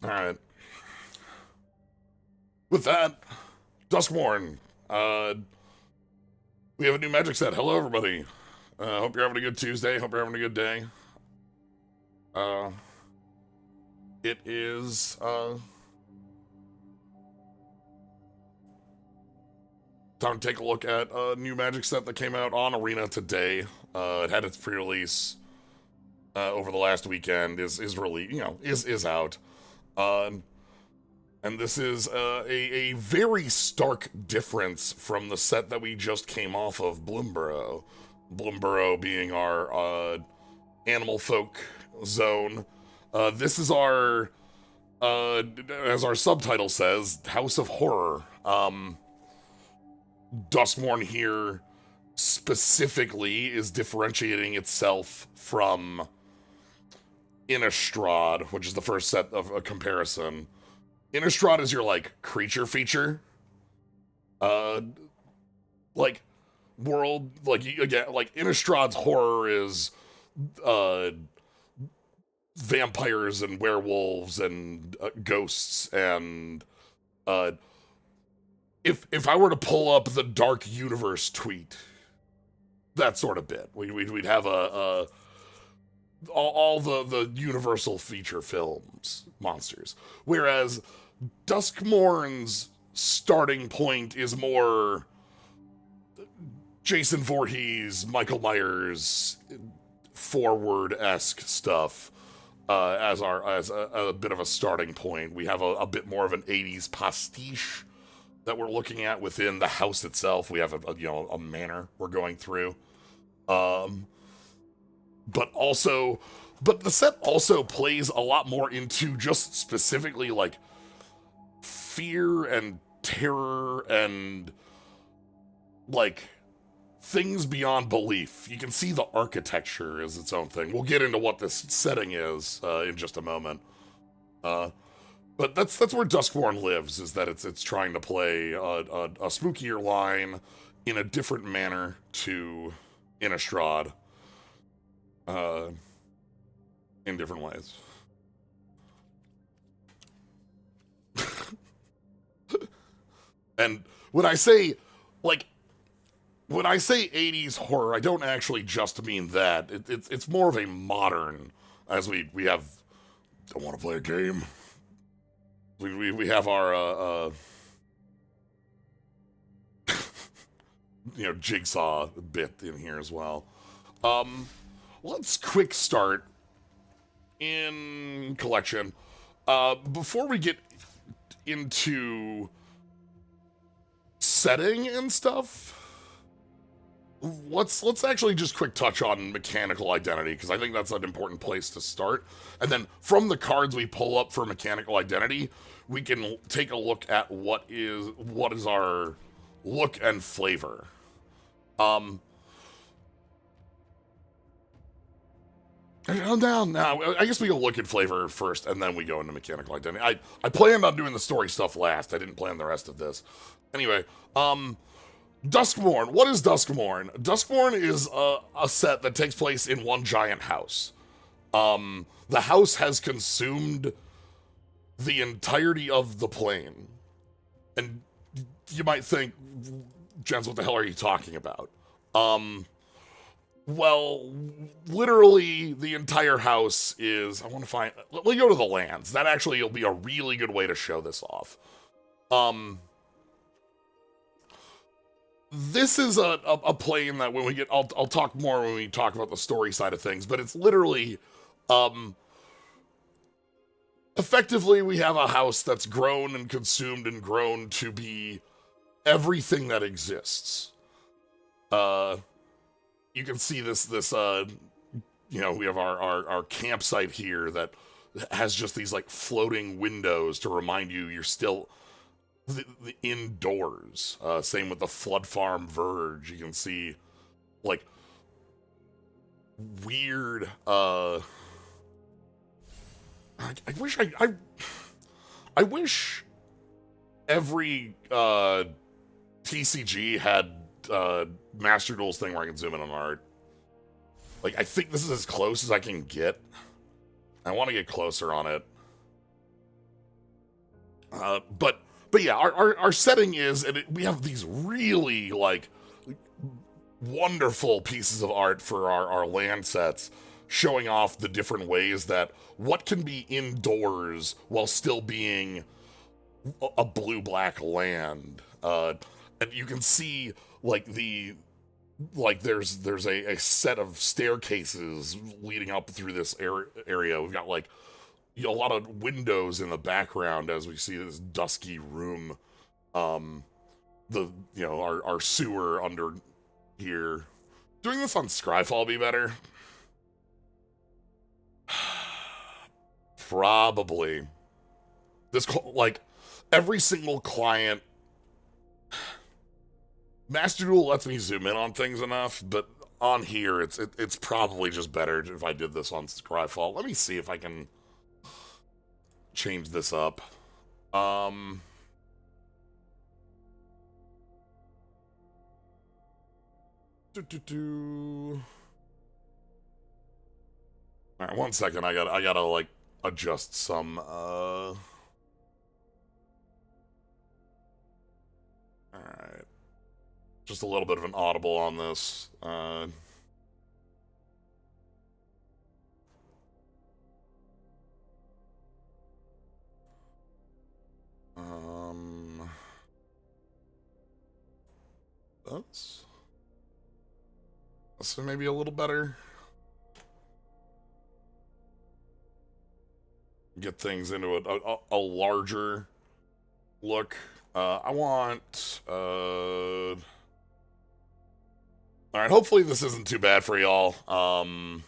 Alright. With that, Duskmourn. We have a new magic set. Hello, everybody. Hope you're having a good Tuesday. Hope you're having a good day. Uh, it is, time to take a look at a new magic set that came out on Arena today. It had its pre-release, over the last weekend, is out. And this is a very stark difference from the set that we just came off of, Bloomborough. Bloomborough being our animal folk zone. This is our, as our subtitle says, House of Horror. Duskmourn here specifically is differentiating itself from Innistrad, which is the first set of a comparison. Innistrad is your, like, creature feature. Like, world, like, again, like, Innistrad's horror is, vampires and werewolves and ghosts and, if I were to pull up the Dark Universe tweet, that sort of bit, we'd have all the Universal feature films monsters, whereas Duskmourn's starting point is more Jason Voorhees, Michael Myers, forward-esque stuff. As a bit of a starting point, we have a bit more of an '80s pastiche that we're looking at within the house itself. We have a manor we're going through, but the set also plays a lot more into just specifically like fear and terror and like things beyond belief. You can see the architecture as its own thing. We'll get into what this setting is in just a moment. But that's where Duskmourn lives, is that it's trying to play a spookier line in a different manner to Innistrad, in different ways. And when I say, like, when I say 80s horror, I don't actually just mean that. It's more of a modern, as we have, I want to play a game. We have our, jigsaw bit in here as well. Let's quick start in collection. Before we get into setting and stuff, let's actually just quick touch on mechanical identity, because I think that's an important place to start. And then from the cards we pull up for mechanical identity, we can take a look at what is our look and flavor. Calm down now. I guess we go look at flavor first, and then we go into mechanical identity. I planned on doing the story stuff last. I didn't plan the rest of this. Anyway, Duskmourn. What is Duskmourn? Duskmourn is a set that takes place in one giant house. The house has consumed the entirety of the plane. And you might think, Jens, what the hell are you talking about? Well, literally, the entire house is, I want to find, let me go to the lands. That actually will be a really good way to show this off. This is a plane that when we get, I'll talk more when we talk about the story side of things, but it's literally, effectively we have a house that's grown and consumed and grown to be everything that exists. You can see this, we have our campsite here that has just these like floating windows to remind you you're still the indoors. Same with the flood farm verge. You can see like weird, I wish every TCG had Master Duel's thing where I can zoom in on art. Like, I think this is as close as I can get. I want to get closer on it. But yeah, our setting is, and we have these really like wonderful pieces of art for our land sets, showing off the different ways that what can be indoors while still being a blue-black land. And you can see like there's a set of staircases leading up through this area. We've got like a lot of windows in the background as we see this dusky room. The our sewer under here. Doing this on Scryfall be better? Probably. This like every single client. Master Duel lets me zoom in on things enough, but on here it's probably just better if I did this on Scryfall. Let me see if I can change this up. All right, 1 second. I gotta like adjust some. All right, just a little bit of an audible on this. That's so maybe a little better. Get things into a larger look. I want. All right. Hopefully this isn't too bad for y'all. I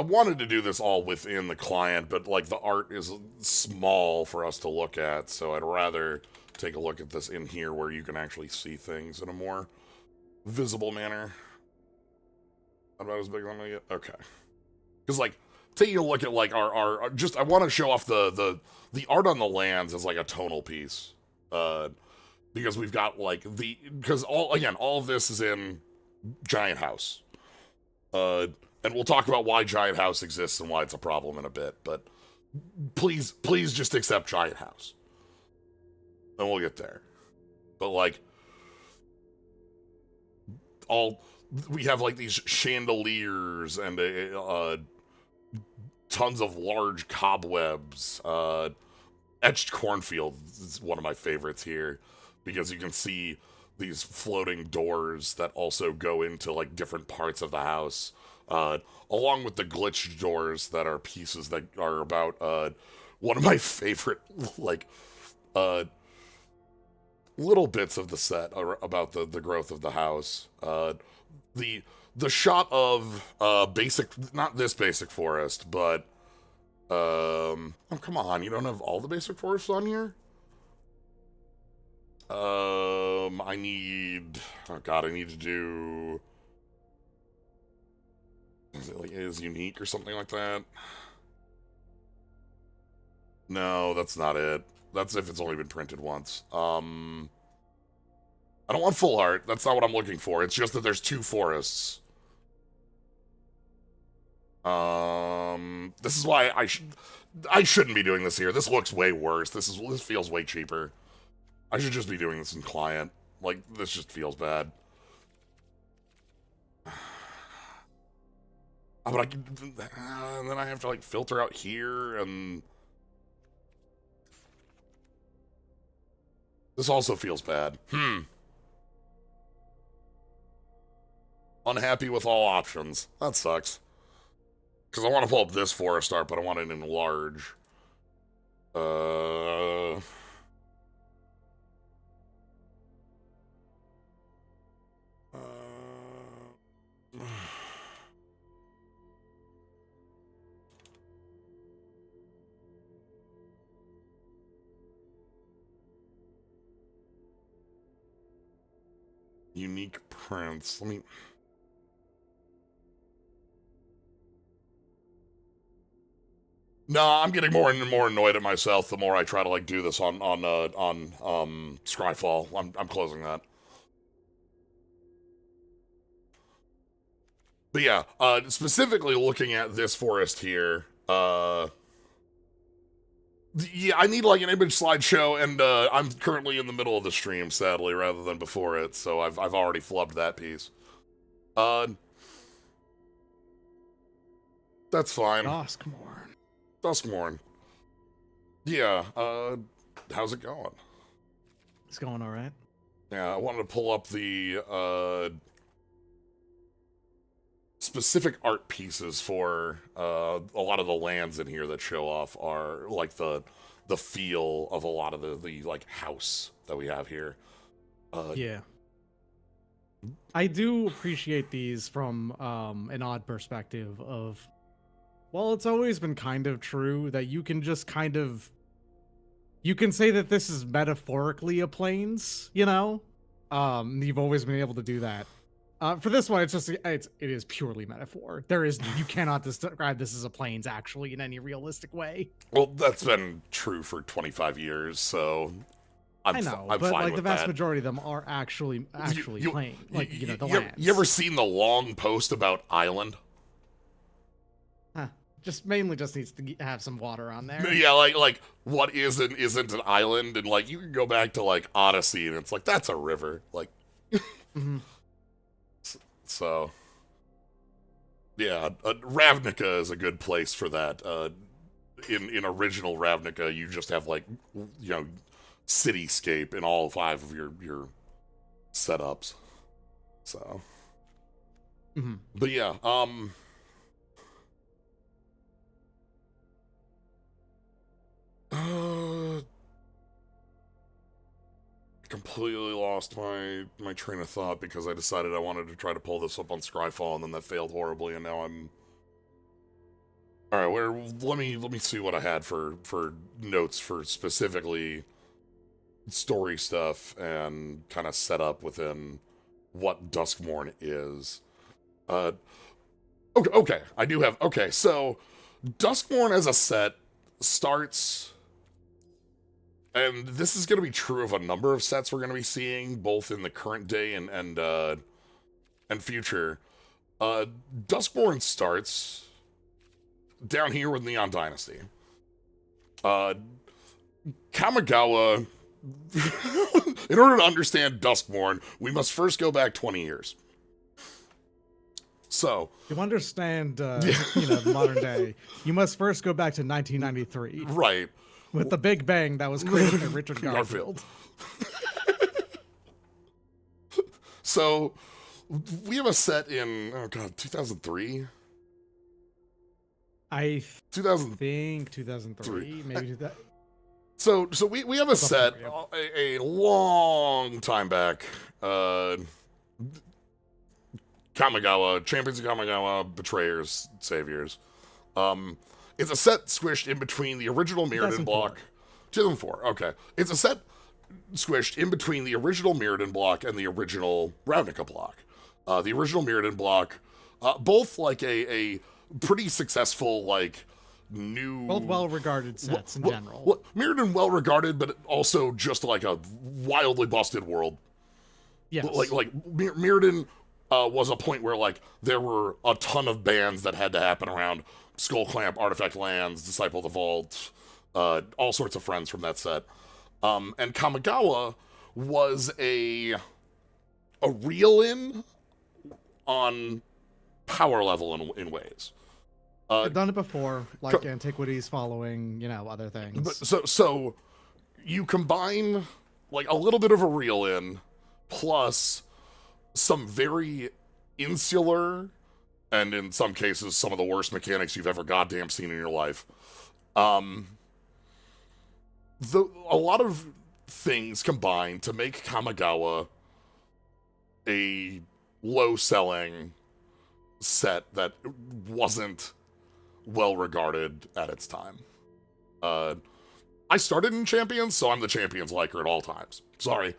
wanted to do this all within the client, but like the art is small for us to look at, so I'd rather take a look at this in here where you can actually see things in a more visible manner. About as big as I'm gonna get? Okay. Because like taking a look at like our just I want to show off the art on the lands as like a tonal piece. Because we've got like because all of this is in Giant House. And we'll talk about why Giant House exists and why it's a problem in a bit, but please just accept Giant House. And we'll get there. But like we have like these chandeliers and tons of large cobwebs. Etched Cornfield is one of my favorites here because you can see these floating doors that also go into like different parts of the house, along with the glitched doors that are pieces that are about one of my favorite like little bits of the set about the growth of the house. The shot of not this basic forest, but oh come on, you don't have all the basic forests on here? I need I need to do, is it like is unique or something like that? No, that's not it. That's if it's only been printed once. I don't want full art. That's not what I'm looking for. It's just that there's 2 forests. This is why I shouldn't be doing this here. This looks way worse. This feels way cheaper. I should just be doing this in client. Like this just feels bad. But I can, and then I have to like filter out here, and this also feels bad. Unhappy with all options. That sucks. Because I want to pull up this forest art, but I want it in large. Unique prints. Let me. No, I'm getting more and more annoyed at myself the more I try to like do this on Scryfall. I'm closing that. But yeah, specifically looking at this forest here, Yeah, I need like an image slideshow, and I'm currently in the middle of the stream, sadly, rather than before it, so I've already flubbed that piece. Uh, that's fine. Duskmourn. Duskmourn. Yeah, how's it going? It's going all right. Yeah, I wanted to pull up the, specific art pieces for, a lot of the lands in here that show off are, like, the feel of a lot of the like, house that we have here. Yeah. I do appreciate these from an odd perspective of, well, it's always been kind of true that you can just kind of, you can say that this is metaphorically a plains, you know? You've always been able to do that. For this one, it is purely metaphor. You cannot describe this as a plains actually in any realistic way. Well, that's been true for 25 years, so I know, I'm but fine like with the vast that. majority of them are actually plain. Like the you, lands. you ever seen the long post about Island? Huh. Just mainly just needs to have some water on there. Yeah, like what isn't an island, and like you can go back to like Odyssey, and it's like that's a river, like. Mm-hmm. So, yeah, Ravnica is a good place for that. In original Ravnica, you just have like, you know, cityscape in all 5 of your setups. So, but yeah, completely lost my train of thought because I decided I wanted to try to pull this up on Scryfall, and then that failed horribly, and now I'm... Alright, let me see what I had for notes for specifically story stuff and kind of set up within what Duskmourn is. Okay, I do have... Okay, so Duskmourn as a set starts... And this is going to be true of a number of sets we're going to be seeing, both in the current day and future. Duskmourn starts down here with Neon Dynasty. Kamigawa, in order to understand Duskmourn, we must first go back 20 years. So... To understand, the modern day, you must first go back to 1993. Right. With the Big Bang that was created by Richard Garfield. So, we have a set in, 2003? I 2000 think 2003, maybe that. So we have a set a long time back. Kamigawa, Champions of Kamigawa, Betrayers, Saviors. It's a set squished in between the original Mirrodin block. 2004, okay. It's a set squished in between the original Mirrodin block and the original Ravnica block. The original Mirrodin block, both like a pretty successful, like, new... Both well-regarded sets in general. Mirrodin well-regarded, but also just like a wildly busted world. Yes. Like Mirrodin was a point where, like, there were a ton of bans that had to happen around Skullclamp, Artifact Lands, Disciple of the Vault, all sorts of friends from that set. And Kamigawa was a reel-in on power level in ways. I've done it before, like Antiquities following, other things. But so you combine, like, a little bit of a reel-in plus some very insular, and in some cases, some of the worst mechanics you've ever goddamn seen in your life. A lot of things combine to make Kamigawa a low-selling set that wasn't well-regarded at its time. I started in Champions, so I'm the Champions liker at all times. Sorry.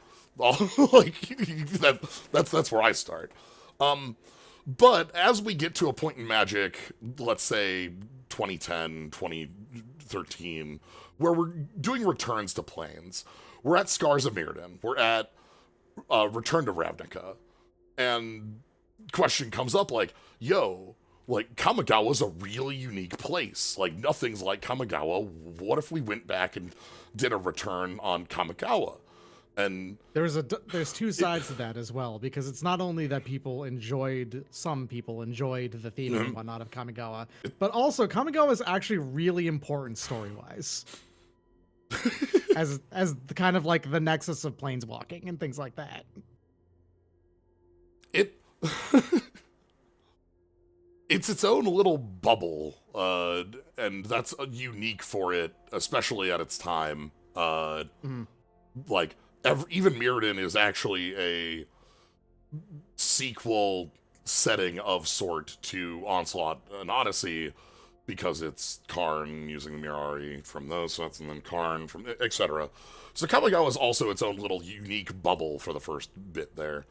That's where I start. But as we get to a point in Magic, let's say 2010, 2013, where we're doing returns to Plains, we're at Scars of Mirrodin, we're at Return to Ravnica, and question comes up like, yo, like, Kamigawa's a really unique place. Like, nothing's like Kamigawa. What if we went back and did a return on Kamigawa? And there's two sides to that as well, because it's not only that some people enjoyed the theme and whatnot of Kamigawa, but also Kamigawa is actually really important story-wise. as the kind of like the nexus of planeswalking and things like that. It's its own little bubble, and that's unique for it, especially at its time. Like, even Mirrodin is actually a sequel setting of sort to Onslaught and Odyssey, because it's Karn using the Mirari from those sets, and then Karn from etc. So Kamigawa is also its own little unique bubble for the first bit there.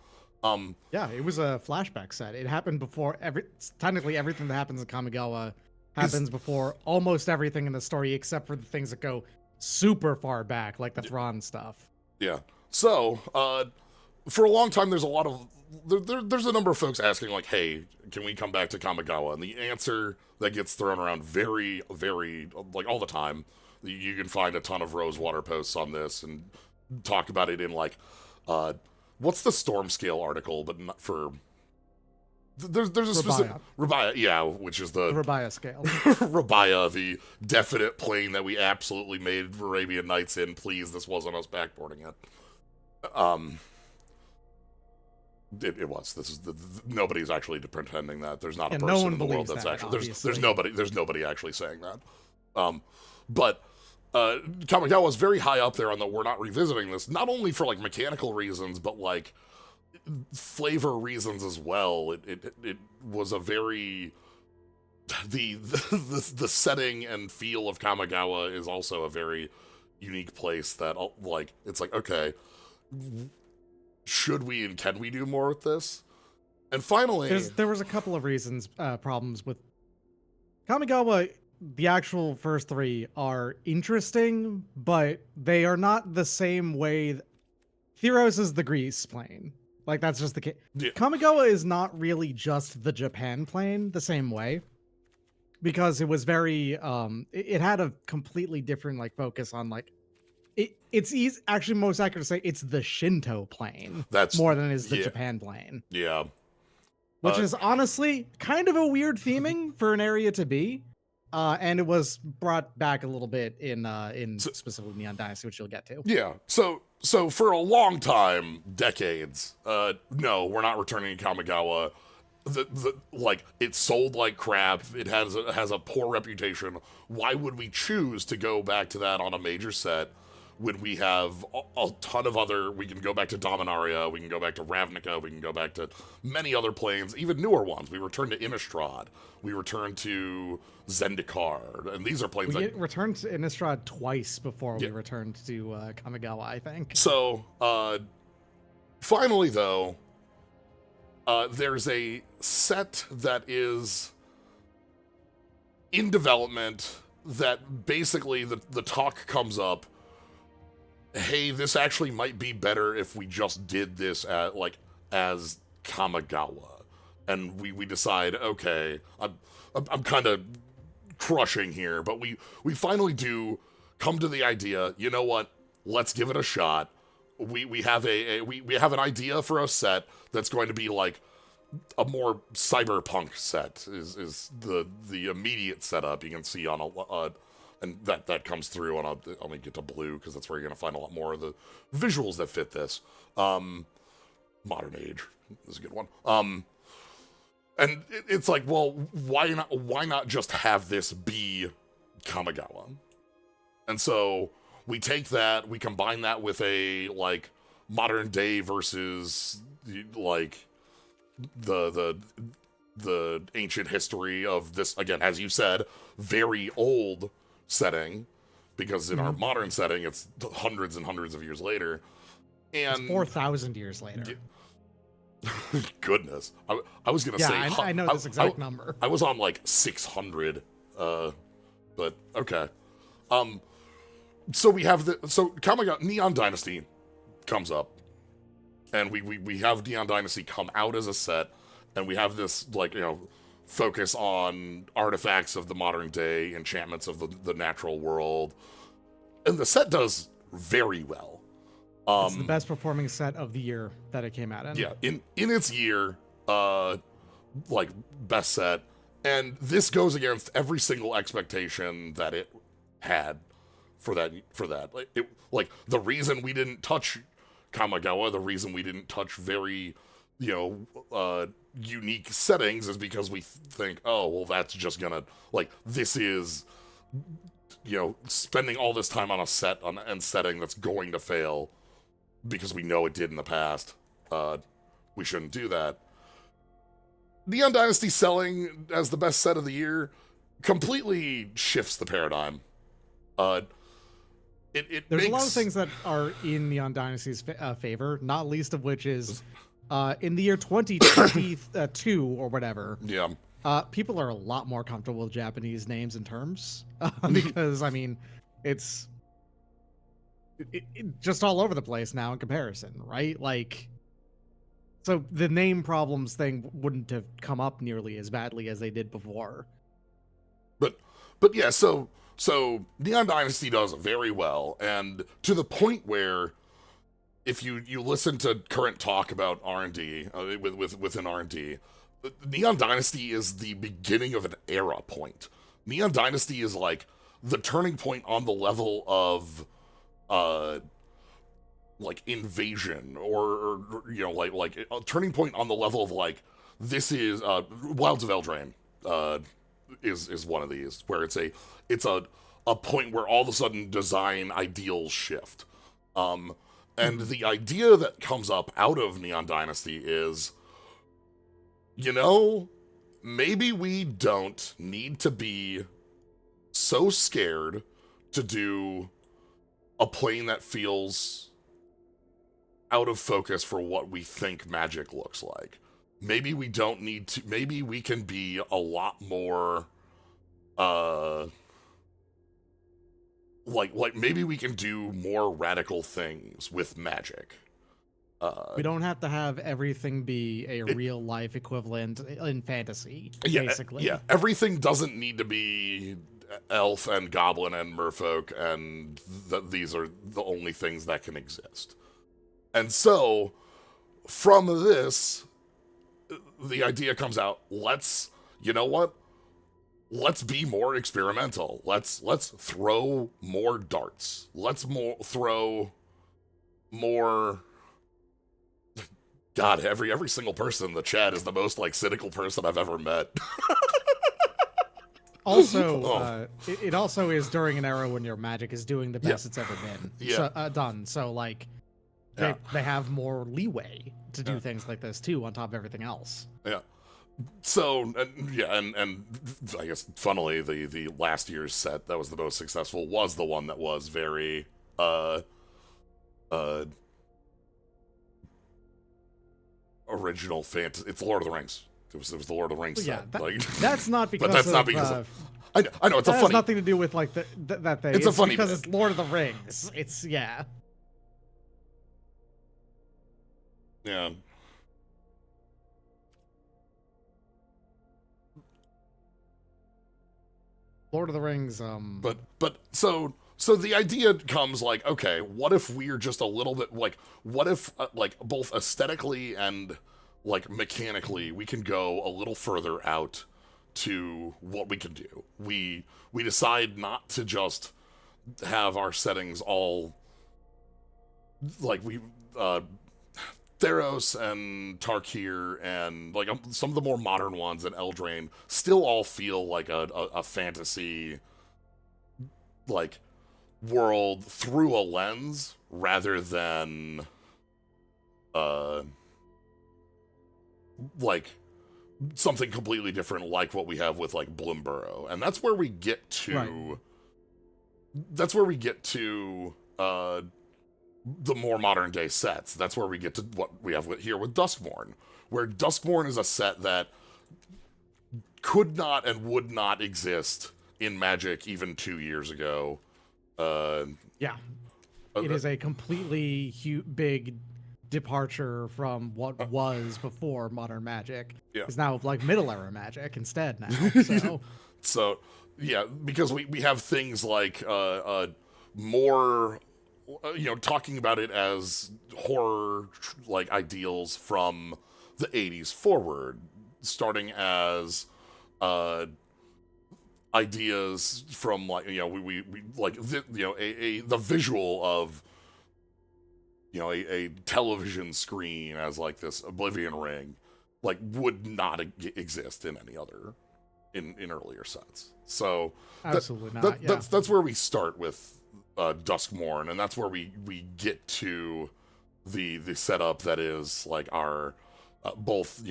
Yeah, it was a flashback set. It happened before technically everything that happens in Kamigawa happens before almost everything in the story, except for the things that go super far back, like the Thrawn stuff. Yeah. So, for a long time, there's a lot of there's a number of folks asking, like, hey, can we come back to Kamigawa? And the answer that gets thrown around very, very, like, all the time, you can find a ton of Rosewater posts on this and talk about it in, like, what's the storm scale article, but not for... There's a specific... Rabaya, yeah, which is the Rabaya scale. Rabaya, the definite plane that we absolutely made Arabian Nights in. Please, this wasn't us backboarding it. It was. This is nobody's actually pretending that. There's not a person in the world that's actually... There's nobody actually saying that. But... Kamigawa was very high up there on the we're not revisiting this, not only for like mechanical reasons, but like flavor reasons as well. It was a very the setting and feel of Kamigawa is also a very unique place that like it's like, okay, should we and can we do more with this? And finally, there was a couple of reasons, problems with Kamigawa. The actual first three are interesting, but they are not the same way. Theros is the Greece plane. Like, that's just the case. Yeah. Kamigawa is not really just the Japan plane the same way, because it was very, it had a completely different, like, focus on, like, it's easy, actually most accurate to say it's the Shinto plane. That's more than it is the Japan plane. Yeah. Which is honestly kind of a weird theming for an area to be. And it was brought back a little bit in specifically Neon Dynasty, which you'll get to. Yeah. So for a long time, decades, no, we're not returning to Kamigawa. Like, it sold like crap. It has a poor reputation. Why would we choose to go back to that on a major set when we have a ton of other? We can go back to Dominaria. We can go back to Ravnica. We can go back to many other planes, even newer ones. We return to Innistrad. We return to Zendikar, and these are planes we returned to Innistrad twice before we returned to Kamigawa, I think. So, finally, though, there's a set that is in development that basically the talk comes up, hey, this actually might be better if we just did this as Kamigawa. And we decide, okay, I'm kind of crushing here, but we finally do come to the idea, you know what, let's give it a shot. We have we have an idea for a set that's going to be like a more cyberpunk set is the immediate setup you can see on and that comes through on I'll get to blue because that's where you're gonna find a lot more of the visuals that fit this. Modern Age is a good one. And it's like, well, why not just have this be Kamigawa? And so we take that, we combine that with a like modern day versus like the ancient history of this, again, as you said, very old setting, because in our modern setting it's hundreds and hundreds of years later, and it's 4,000 years later. Goodness, I was gonna say I know this exact number. I was on like 600, but okay. So we have Kamigawa Neon Dynasty comes up, and we have Neon Dynasty come out as a set, and we have this, like, you know, focus on artifacts of the modern day, enchantments of the natural world, and the set does very well. It's the best performing set of the year that it came out in. Yeah, in its year, like best set, and this goes against every single expectation that it had for that. Like the reason we didn't touch Kamigawa, the reason we didn't touch very, unique settings is because we think, oh, well, that's just gonna, like, this is, spending all this time on a set and setting that's going to fail because we know it did in the past. We shouldn't do that. Neon Dynasty selling as the best set of the year completely shifts the paradigm. There's a lot of things that are in Neon Dynasty's favor, not least of which is in the year 2022 or whatever. Yeah. People are a lot more comfortable with Japanese names and terms because, I mean, it's just all over the place now in comparison, right? Like, so the name problems thing wouldn't have come up nearly as badly as they did before. But yeah, so Neon Dynasty does very well, and to the point where if you listen to current talk about R&D, within R&D, Neon Dynasty is the beginning of an era point. Neon Dynasty is like the turning point on the level of like Invasion, or like a turning point on the level of like, this is Wilds of Eldraine is one of these, where it's a point where all of a sudden design ideals shift. And the idea that comes up out of Neon Dynasty is, maybe we don't need to be so scared to do a plane that feels out of focus for what we think Magic looks like. Maybe we don't need to, maybe we can be a lot more, like maybe we can do more radical things with Magic. We don't have to have everything be a real life equivalent in fantasy, basically. Yeah, everything doesn't need to be elf and goblin and merfolk, and these are the only things that can exist. And so, from this, the idea comes out, you know what? Let's be more experimental. Let's throw more darts. Let's throw more. God, every single person in the chat is the most like cynical person I've ever met. Also, it also is during an era when your Magic is doing the best it's ever been done. So like, they have more leeway to do things like this too, on top of everything else. Yeah. So, and I guess, funnily, the last year's set that was the most successful was the one that was very, original fantasy. It's Lord of the Rings. It was the Lord of the Rings set. That's not because but that's not because of, I know, it's a funny... has nothing to do with, like, that thing. It's a funny because bit. It's Lord of the Rings. Yeah. Lord of the Rings, But so the idea comes like, okay, what if we're just a little bit like, what if like both aesthetically and like mechanically we can go a little further out to what we can do. We decide not to just have our settings all like Theros and Tarkir and like some of the more modern ones in Eldraine still all feel like a fantasy like world through a lens rather than like something completely different like what we have with like Bloomburrow. And that's where we get to the more modern day sets. That's where we get to what we have here with Duskmourn, where Duskmourn is a set that could not and would not exist in Magic even 2 years ago. It is a completely big departure from what was before modern magic. Yeah. It's now like middle era magic instead now. So So, yeah, because we have things like more, talking about it as horror like ideals from the 80s forward, starting as ideas from like we like the visual of a television screen as like this oblivion ring like would not exist in any other in earlier sets. So absolutely not. Yeah. That's where we start with Duskmourn, and that's where we get to the setup that is like our both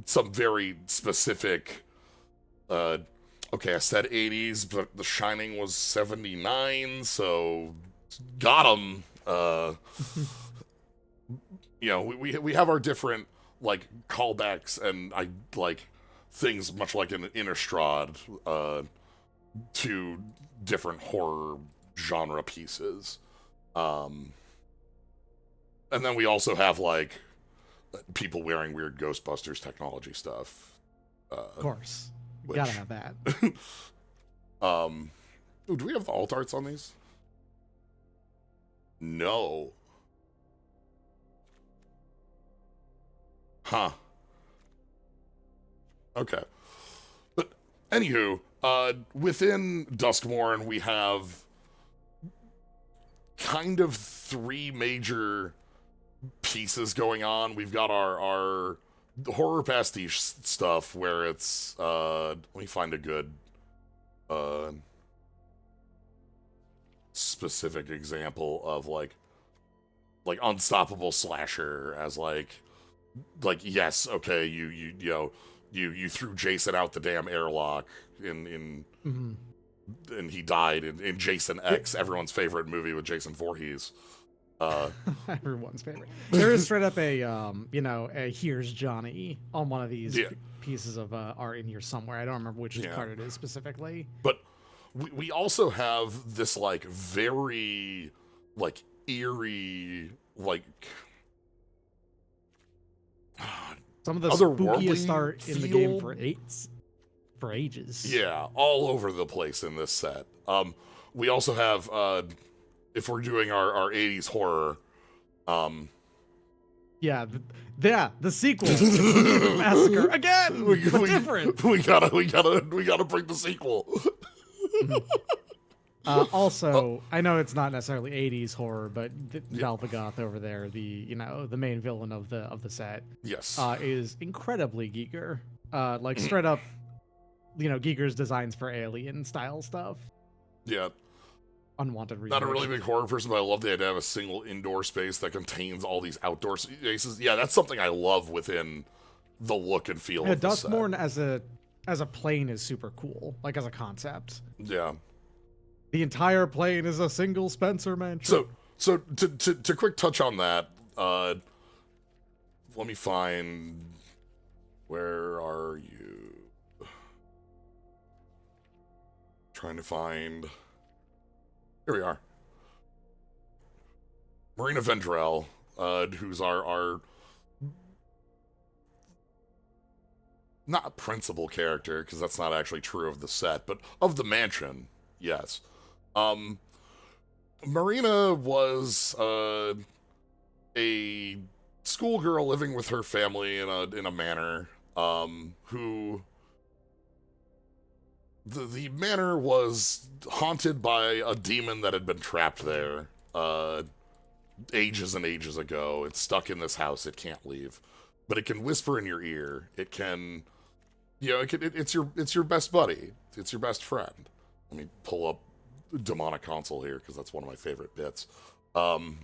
some very specific. Okay, I said 80s, but The Shining was 79, so got 'em. We have our different like callbacks and I like things much like in Innistrad to different horror genre pieces. And then we also have like people wearing weird Ghostbusters technology stuff. Of course. Which, gotta have that. Do we have the alt arts on these? No. Huh. Okay. But anywho, within Duskmourn we have kind of three major pieces going on. We've got our horror pastiche stuff where it's let me find a good specific example of like unstoppable slasher as like yes, okay, you threw Jason out the damn airlock in and he died in Jason X, everyone's favorite movie with Jason Voorhees. Everyone's favorite. There is straight up a Here's Johnny on one of these pieces of art in here somewhere. I don't remember which card it is specifically. But we also have this like very like eerie like some of the spookiest art in the game for ages. Yeah, all over the place in this set. We also have if we're doing our 80s horror, the sequel Massacre again, but different. We gotta bring the sequel. Also, I know it's not necessarily 80s horror, but Valvagoth over there, the main villain of the set, yes, is incredibly Giger. Like straight up, Giger's designs for alien style stuff. Yeah. Unwanted research. Not a really big horror person, but I love the idea of a single indoor space that contains all these outdoor spaces. Yeah, that's something I love within the look and feel of the Duskmourn as a plane is super cool, like as a concept. Yeah. The entire plane is a single Spencer mansion. So to quick touch on that, let me find, where are you? Trying to find. Here we are. Marina Vendrell, who's our not principal character, because that's not actually true of the set, but of the mansion, yes. Marina was a schoolgirl living with her family in a manor, who the manor was haunted by a demon that had been trapped there ages and ages ago. It's stuck in this house. It can't leave, but it can whisper in your ear. It can, it's your best buddy. It's your best friend. Let me pull up Demonic Console here because that's one of my favorite bits. And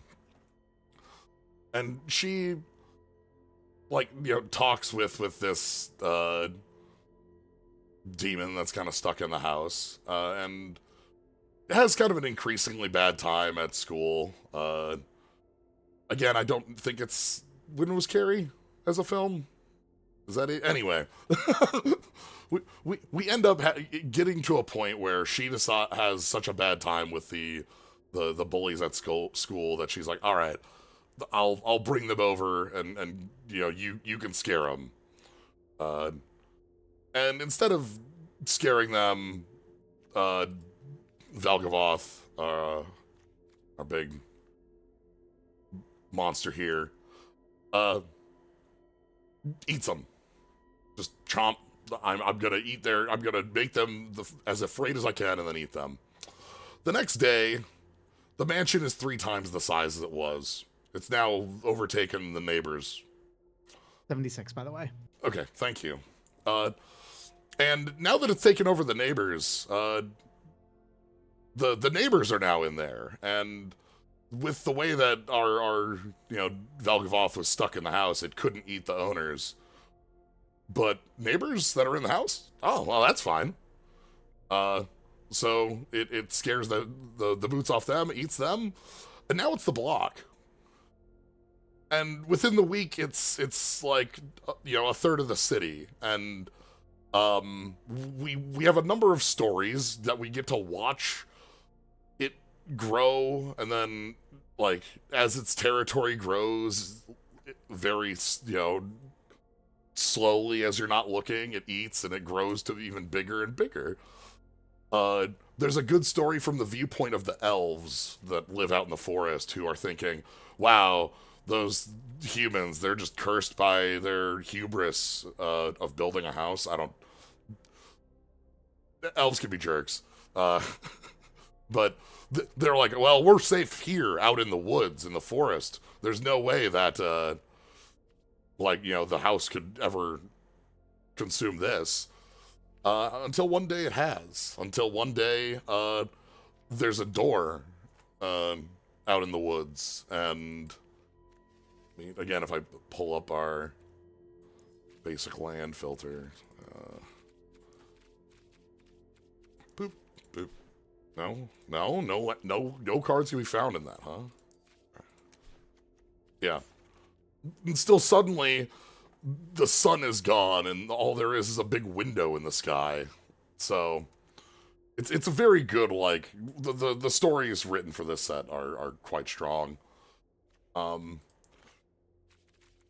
she talks with this demon that's kind of stuck in the house, and has kind of an increasingly bad time at school. Again, I don't think it's, when was Carrie as a film? Is that it? Anyway, we end up getting to a point where she has such a bad time with the bullies at school that she's like, all right, I'll bring them over, and you know, you can scare them. And instead of scaring them, Valgavoth, our big monster here, eats them. Just chomp. I'm gonna eat their. I'm gonna make them as afraid as I can, and then eat them. The next day, the mansion is 3 times the size as it was. It's now overtaken the neighbors. 76, by the way. Okay, thank you. And now that it's taken over the neighbors, the neighbors are now in there, and with the way that our Valgavoth was stuck in the house, it couldn't eat the owners. But neighbors that are in the house, oh well, that's fine. So it scares the boots off them, eats them, and now it's the block. And within the week, it's like a third of the city, and we have a number of stories that we get to watch it grow, and then like as its territory grows, very slowly as you're not looking, it eats and it grows to even bigger and bigger. There's a good story from the viewpoint of the elves that live out in the forest who are thinking, wow, those humans, they're just cursed by their hubris of building a house. Elves can be jerks. But they're like, well, we're safe here out in the woods, in the forest. There's no way that, the house could ever consume this. Until one day it has. Until one day, there's a door out in the woods, and again, if I pull up our basic land filter, boop, boop. No cards can be found in that, huh? Yeah. And still suddenly, the sun is gone, and all there is a big window in the sky. So, it's a very good, like, the stories written for this set are quite strong.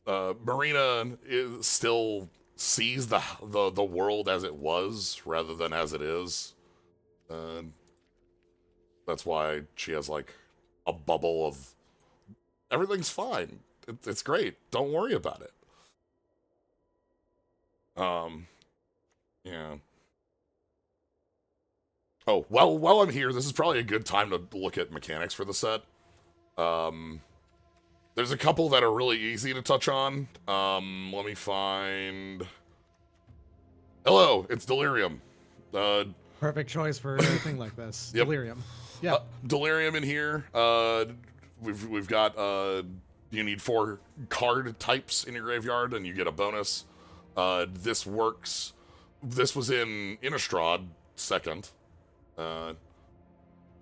Marina still sees the world as it was rather than as it is. That's why she has like a bubble of everything's fine. It's great. Don't worry about it. Yeah. Oh, well, while I'm here, this is probably a good time to look at mechanics for the set. There's a couple that are really easy to touch on. Let me find... Hello, it's Delirium. Perfect choice for anything like this. Yep. Delirium. Yeah. Delirium in here. We've got you need 4 card types in your graveyard, and you get a bonus. This works. This was in Innistrad 2nd.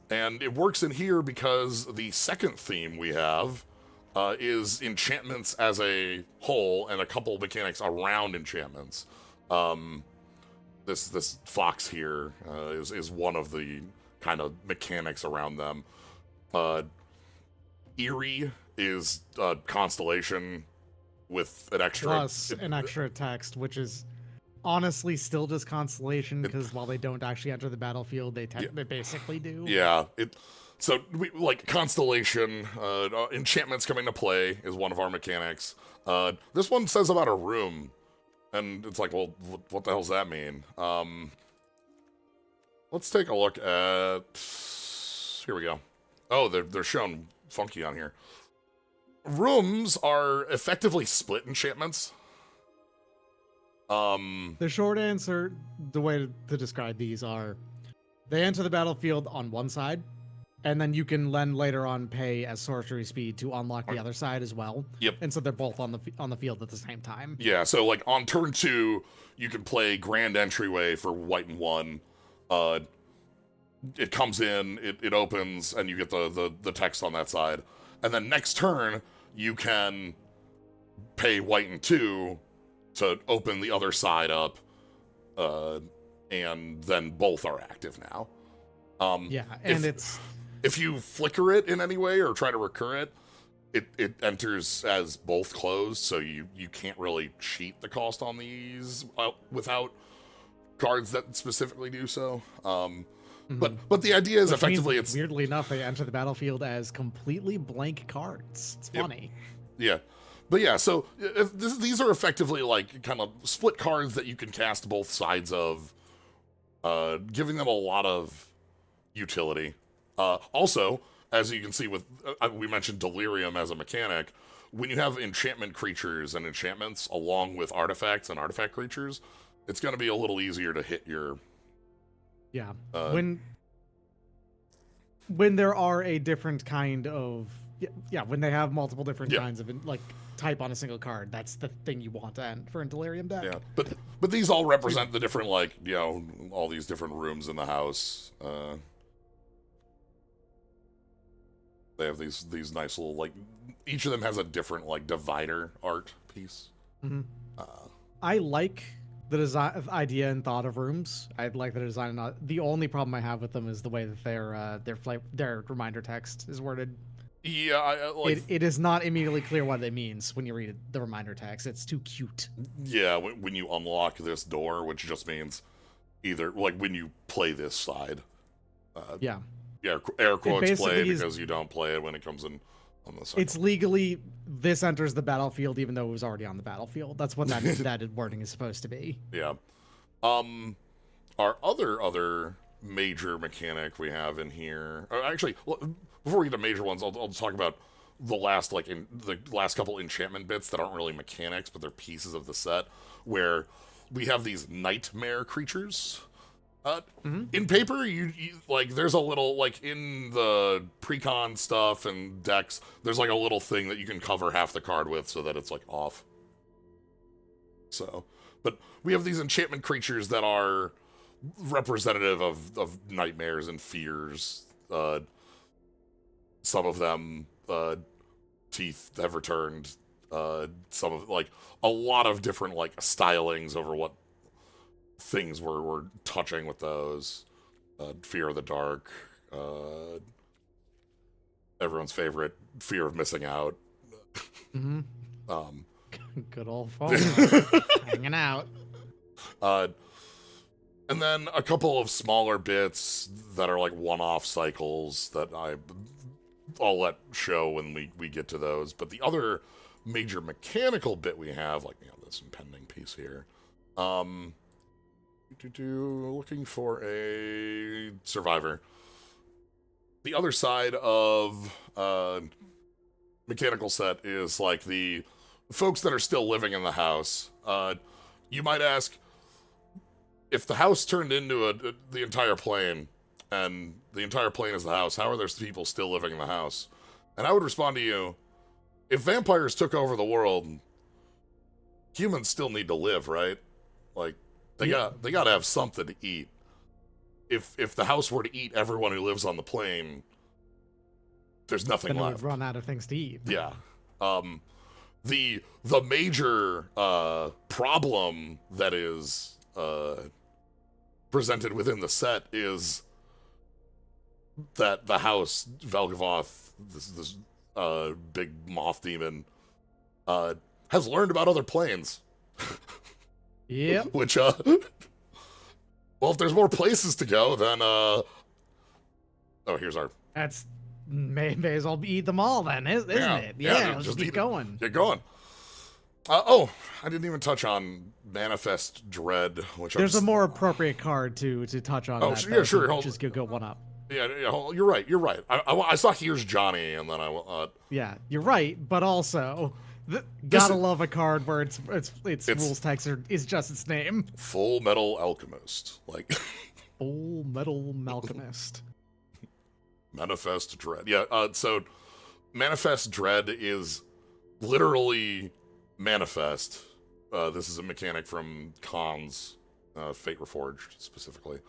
And it works in here because the second theme we have is enchantments as a whole, and a couple mechanics around enchantments. This fox here is one of the kind of mechanics around them. Eerie is a constellation with an extra... Plus an extra text, which is honestly still just constellation, because while they don't actually enter the battlefield, they basically do. Yeah, so we like constellation, enchantments coming to play is one of our mechanics. This one says about a room, and it's like, well, what the hell does that mean? Let's take a look at... Here we go. Oh, they're shown funky on here. Rooms are effectively split enchantments. The short answer, the way to describe these are, they enter the battlefield on one side, and then you can then later on pay as sorcery speed to unlock the other side as well. Yep. And so they're both on the field at the same time. Yeah, so like on turn 2, you can play Grand Entryway for white and 1. It comes in, it opens, and you get the text on that side. And then next turn, you can pay white and 2 to open the other side up, and then both are active now. Yeah, and if you flicker it in any way or try to recur it, it enters as both closed, so you can't really cheat the cost on these without cards that specifically do so. But the idea is Which effectively means, it's weirdly enough, they enter the battlefield as completely blank cards. It's funny. yeah. But yeah, so these are effectively like kind of split cards that you can cast both sides of, giving them a lot of utility. Also, as you can see with, we mentioned Delirium as a mechanic, when you have enchantment creatures and enchantments along with artifacts and artifact creatures, it's going to be a little easier to hit your... Yeah. When there are a different kind of... Yeah, when they have multiple different kinds of, like, type on a single card, that's the thing you want to end for a Delirium deck. Yeah, but these all represent the different, like, you know, all these different rooms in the house. They have these nice little, like, each of them has a different, like, divider art piece. Mm-hmm. I like the design idea and thought of rooms. I'd like the design. The only problem I have with them is the way that their reminder text is worded. Yeah, it is not immediately clear what it means when you read the reminder text. It's too cute. Yeah, when you unlock this door, which just means either, like, when you play this side. Yeah, air quotes play because you don't play it when it comes in on the side. It's legally, this enters the battlefield even though it was already on the battlefield. That's what that wording is supposed to be. Yeah. Our other major mechanic we have in here... Actually, before we get to major ones, I'll talk about the last couple enchantment bits that aren't really mechanics, but they're pieces of the set, where we have these nightmare creatures. In paper, you like, there's a little, like, in the precon stuff and decks, there's like a little thing that you can cover half the card with so that it's like off. So, but we have these enchantment creatures that are representative of nightmares and fears. Some of them, teeth have returned. Some of, like, a lot of different, like, stylings over what things we're touching with those. Fear of the dark. Everyone's favorite, fear of missing out. Mm-hmm. Good old phone. Hanging out. And then a couple of smaller bits that are like one-off cycles that I'll let show when we get to those. But the other major mechanical bit we have, like, you know, this impending piece here. Looking for a survivor. The other side of mechanical set is like the folks that are still living in the house. You might ask, if the house turned into the entire plane, and the entire plane is the house, how are there people still living in the house? And I would respond to you, if vampires took over the world, humans still need to live, right? Like, they got to have something to eat. If the house were to eat everyone who lives on the plane, there's nothing left. Then it would run out of things to eat. Yeah. The major problem that is presented within the set is that the house, Velgavoth, this big moth demon, has learned about other planes. Yep. Which, well, if there's more places to go, then, oh, here's our... That's... May as well eat them all then, isn't it? Yeah, let's keep going. Get going. Oh, I didn't even touch on Manifest Dread, which there's a more appropriate card to touch on. Oh, yeah, sure. Just go one up. Yeah, you're right. I saw Here's Johnny, and then yeah, you're right, but also... Gotta love a card where its rules text is just its name. Full Metal Alchemist, like Full Metal Alchemist. Manifest Dread. Yeah. So Manifest Dread is literally manifest. This is a mechanic from Khan's Fate Reforged specifically.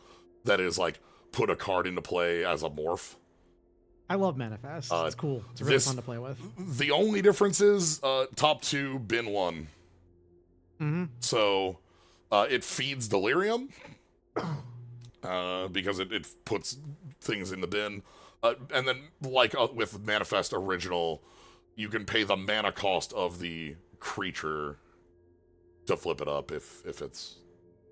That is like put a card into play as a morph. I love Manifest. It's cool. It's really fun to play with. The only difference is top 2, bin 1. Mm-hmm. So it feeds Delirium because it puts things in the bin. And then, like with Manifest Original, you can pay the mana cost of the creature to flip it up if it's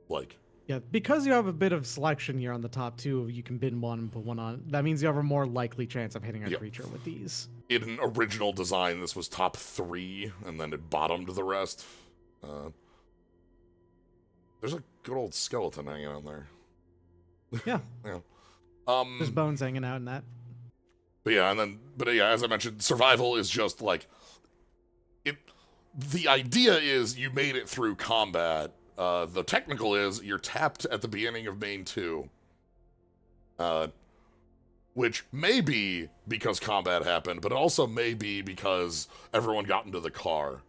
like. Yeah, because you have a bit of selection here on the top two, you can bin one and put one on. That means you have a more likely chance of hitting a creature with these. In an original design, this was top 3, and then it bottomed the rest. There's a good old skeleton hanging out there. Yeah. Yeah. There's bones hanging out in that. But yeah, as I mentioned, survival is just like it. The idea is you made it through combat. The technical is you're tapped at the beginning of main 2. Which may be because combat happened, but it also may be because everyone got into the car.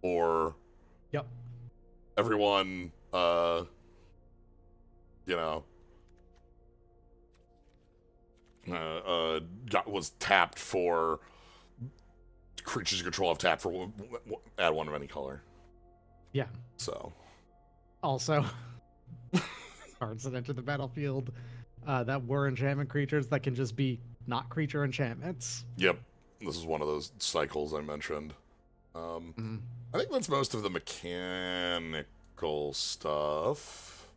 Or everyone was tapped for creatures you control have tapped for add 1 of any color. Yeah. So also cards that enter the battlefield that were enchantment creatures that can just be not creature enchantments. Yep. This is one of those cycles I mentioned. I think that's most of the mechanical stuff.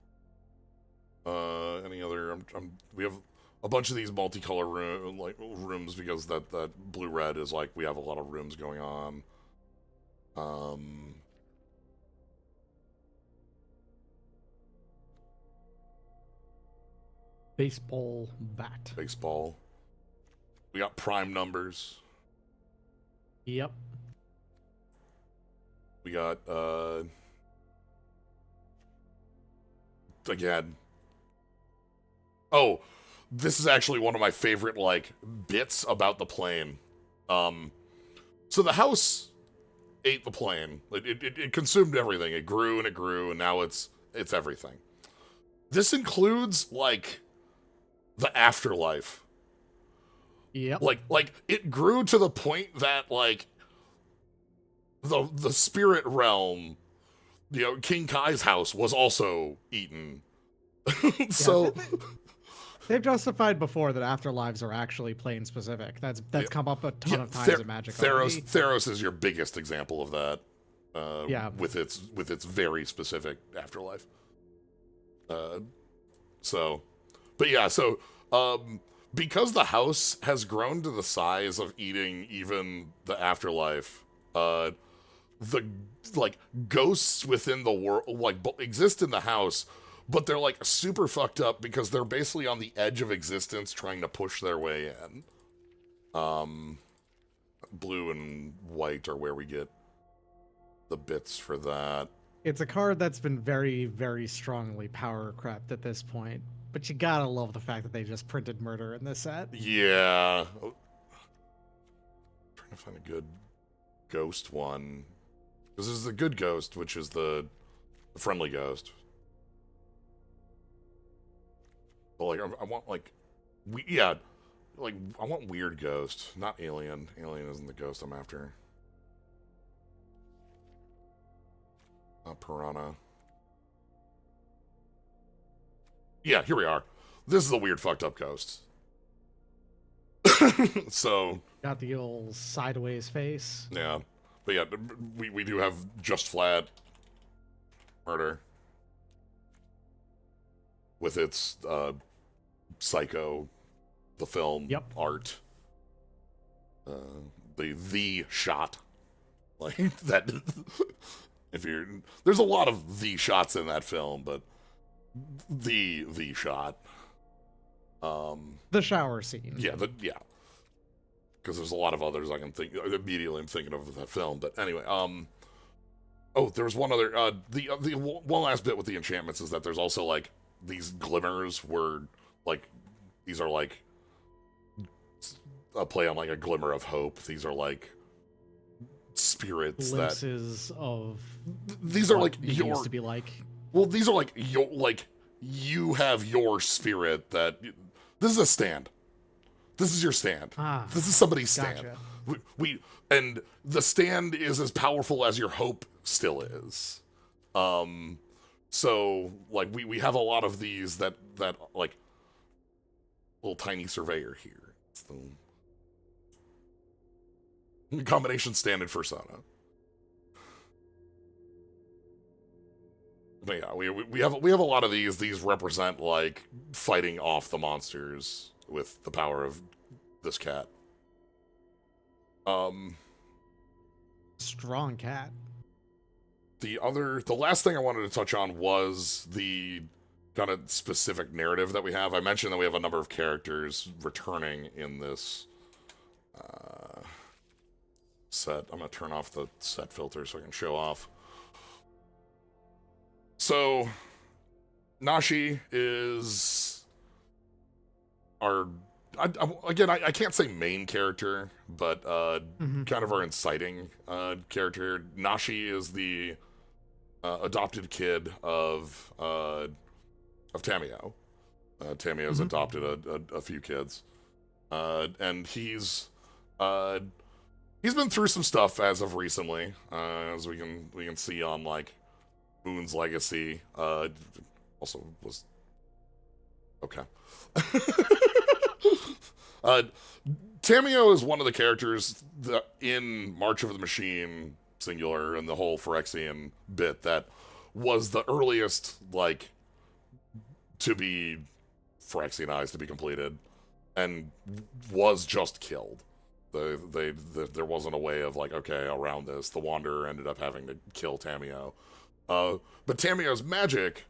Any other? We have a bunch of these multicolor rooms because that blue-red is like we have a lot of rooms going on. Baseball bat. Baseball. We got prime numbers. Yep. We got again. Oh, this is actually one of my favorite like bits about the plane. So the house ate the plane. It consumed everything. It grew and it grew, and now it's everything. This includes like the afterlife. Yep. Like it grew to the point that like the spirit realm, King Kai's house was also eaten. So they've justified before that afterlives are actually plane specific. That's come up a ton of times in Magic. Theros is your biggest example of that. With its very specific afterlife. Because the house has grown to the size of eating even the afterlife, the like ghosts within the world like exist in the house, but they're like super fucked up because they're basically on the edge of existence trying to push their way in. Blue and white are where we get the bits for that. It's a card that's been very, very strongly power crept at this point. But you gotta love the fact that they just printed murder in this set. Yeah. Trying to find a good ghost one. Because this is the good ghost, which is the friendly ghost. But like, I want like, I want weird ghost, not alien. Alien isn't the ghost I'm after. Not piranha. Yeah, here we are. This is a weird fucked up ghost. So got the old sideways face. Yeah. But yeah, we do have just flat murder. With its Psycho, the film, art. The shot. Like that there's a lot of the shots in that film, but the shot. The shower scene. Yeah, because there's a lot of others I can think immediately. I'm thinking of that film, but anyway. Oh, there's one other. The one last bit with the enchantments is that there's also like these glimmers where like these are like a play on like a glimmer of hope. These are like spirits glimpses of. These are like your used to be like. Well, these are like your you have your spirit that this is a stand. This is your stand. This is somebody's stand. Gotcha. And the stand is as powerful as your hope still is. So like we have a lot of these that like little tiny surveyor here. Combination standard persona. But yeah, we have a lot of these. These represent like fighting off the monsters with the power of this cat. Strong cat. The last thing I wanted to touch on was the kind of specific narrative that we have. I mentioned that we have a number of characters returning in this set. I'm gonna turn off the set filter so I can show off. So, Nashi is our I can't say main character, but kind of our inciting character. Nashi is the adopted kid of Tamio. Tamio's adopted a few kids, and he's been through some stuff as of recently, as we can see on like Moon's Legacy. Also was okay. Tamio is one of the characters that in March of the Machine singular and the whole Phyrexian bit that was the earliest like to be Phyrexianized, to be completed, and was just killed. There wasn't a way of like, okay, around this. The Wanderer ended up having to kill Tamio. But Tamio's magic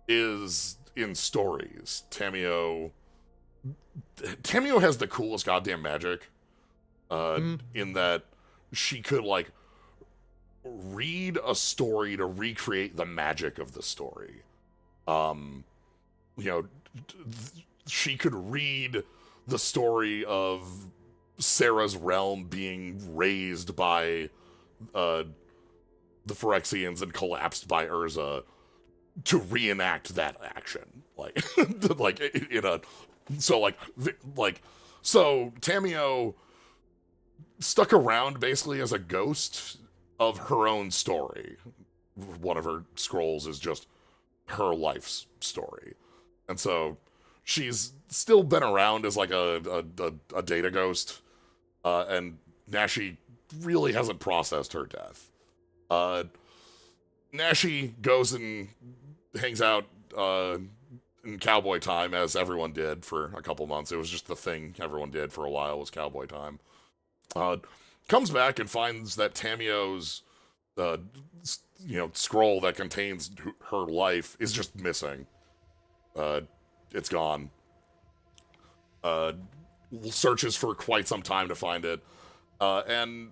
is in stories. Tamio has the coolest goddamn magic. In that she could like read a story to recreate the magic of the story. She could read the story of Sarah's realm being raised by the Phyrexians and collapsed by Urza to reenact that action. Like, so Tamio stuck around basically as a ghost of her own story. One of her scrolls is just her life's story. And so she's still been around as like a data ghost. And Nashi really hasn't processed her death. Nashi goes and hangs out in cowboy time, as everyone did for a couple months. It was just the thing everyone did for a while, was cowboy time. Comes back and finds that Tamio's scroll that contains her life is just missing. It's gone. Searches for quite some time to find it, and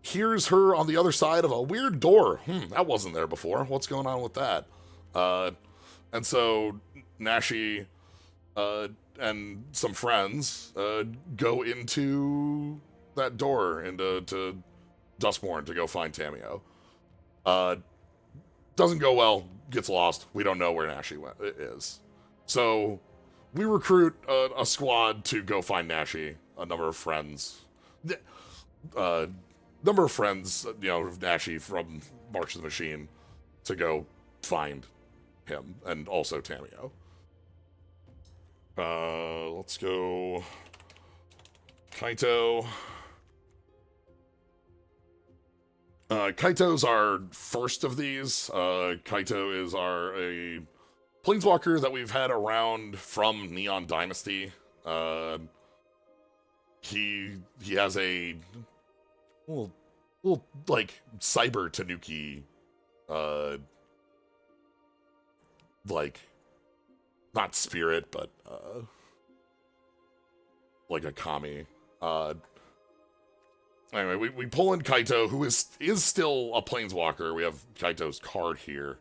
hears her on the other side of a weird door. That wasn't there before. What's going on with that? And so Nashi and some friends go into that door into Duskmourn to go find Tamio. Doesn't go well. Gets lost. We don't know where Nashi is. So we recruit a squad to go find Nashi. A number of friends. Of Nashi from March of the Machine to go find him, and also Tamio. Let's go Kaito. Kaito's our first of these. Kaito is a planeswalker that we've had around from Neon Dynasty. He has a little like cyber Tanuki, like not spirit, but like a kami. Anyway, we pull in Kaito, who is still a planeswalker. We have Kaito's card here.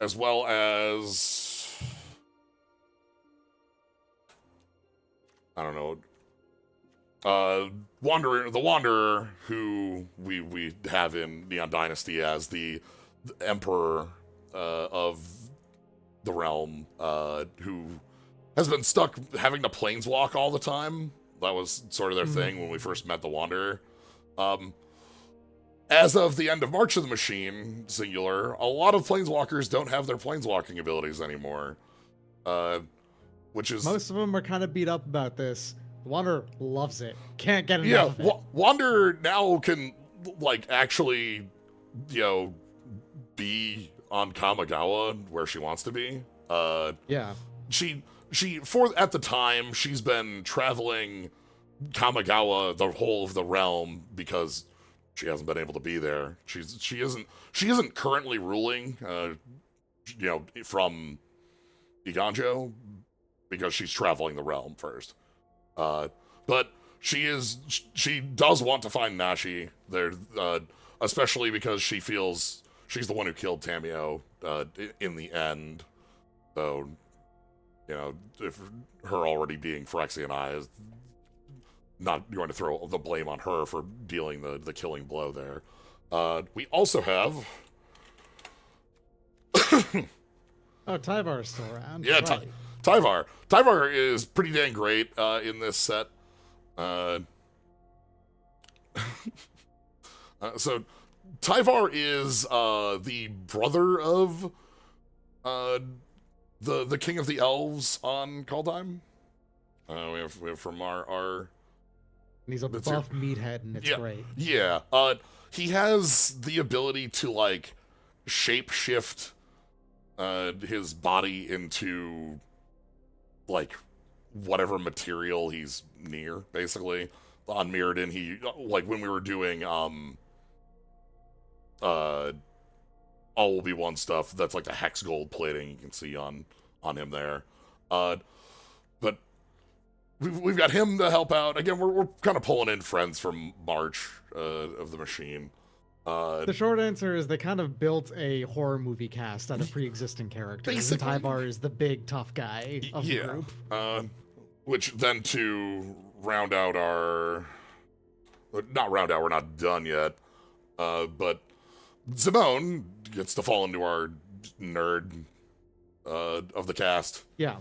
As well as, I don't know, the Wanderer, who we have in Neon Dynasty as the Emperor of the realm, who has been stuck having to planeswalk all the time. That was sort of their thing when we first met the Wanderer. As of the end of March of the Machine, singular, a lot of planeswalkers don't have their planeswalking abilities anymore. Which is... Most of them are kind of beat up about this. Wander loves it. Can't get enough Yeah, of it. Wander now can, like, actually, you know, be on Kamigawa where she wants to be. Yeah. She at the time, she's been traveling Kamigawa, the whole of the realm, because she hasn't been able to be there. She isn't currently ruling, you know, from Iganjo, because she's traveling the realm first. But she does want to find Nashi there, especially because she feels she's the one who killed Tamio in the end. So, you know, if her already being Phyrexian Eye is not going to throw the blame on her for dealing the killing blow there. We also have Oh, Tyvar is still around. yeah, Right. Tyvar. Tyvar is pretty dang great in this set. So Tyvar is the brother of the king of the elves on Kaldheim. We have from our And he's a buff meathead, and it's yeah, great. yeah. He has the ability to like shape shift his body into like whatever material he's near, basically. On Mirrodin, he, like, when we were doing all will be one stuff, that's like the hex gold plating you can see on him there. But we've got him to help out. Again, we're kind of pulling in friends from March of the Machine. The short answer is they kind of built a horror movie cast out of pre-existing characters. Basically. And Tyvar is the big tough guy of the Yeah. group. Which then to round out our... Not round out, we're not done yet. But Simone gets to fall into our nerd of the cast. Yeah.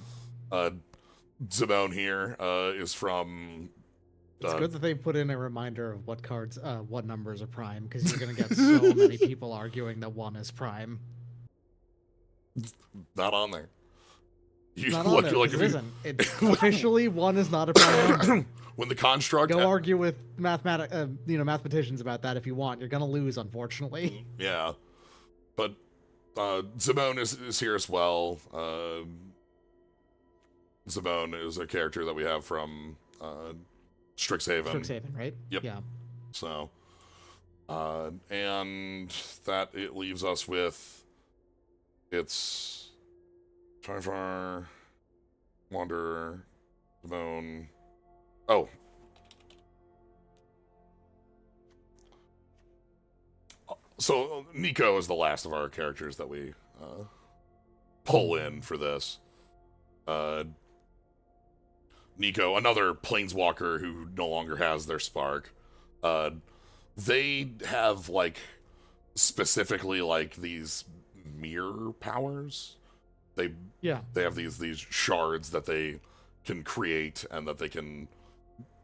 Simone here is from... It's good that they put in a reminder of what cards, what numbers are prime, because you're going to get so many people arguing that 1 is prime. Not on there. Not on there, 'cause it isn't. It's officially 1 is not a prime number. When the construct... Go argue with mathematicians about that if you want. You're going to lose, unfortunately. Yeah. But Simone is here as well. Simone is a character that we have from Strixhaven. Strixhaven, right? Yep. Yeah. So, and that it leaves us with it's Tyvar, Wanderer, Simone. Oh. So Nico is the last of our characters that we pull in for this. Nico, another planeswalker who no longer has their spark. They have like specifically like these mirror powers. They have these shards that they can create and that they can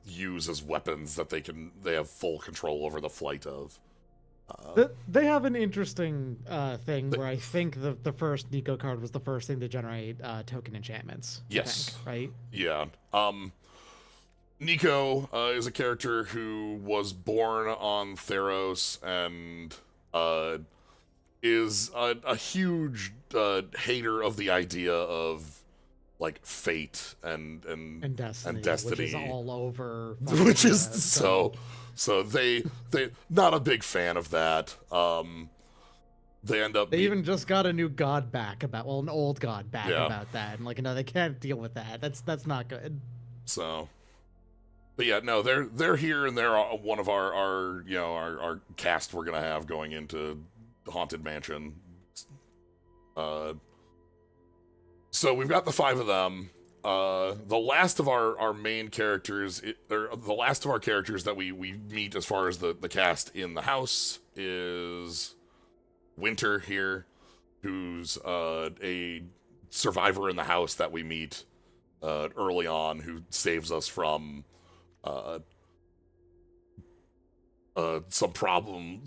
use as weapons that they have full control over the flight of. They have an interesting thing where I think the first Nico card was the first thing to generate token enchantments. Yes. I think, right? Yeah. Nico is a character who was born on Theros and is a huge hater of the idea of like fate and destiny, which is all over. Which is so they not a big fan of that. They end up. They even just got a new god back an old god back about that, and like no, they can't deal with that. That's not good. So, but yeah, no, they're here and they're one of our cast we're gonna have going into the Haunted Mansion. So we've got the 5 of them. The last of our main characters, the last of our characters that we meet as far as the cast in the house is Winter here, who's a survivor in the house that we meet early on, who saves us from some problem,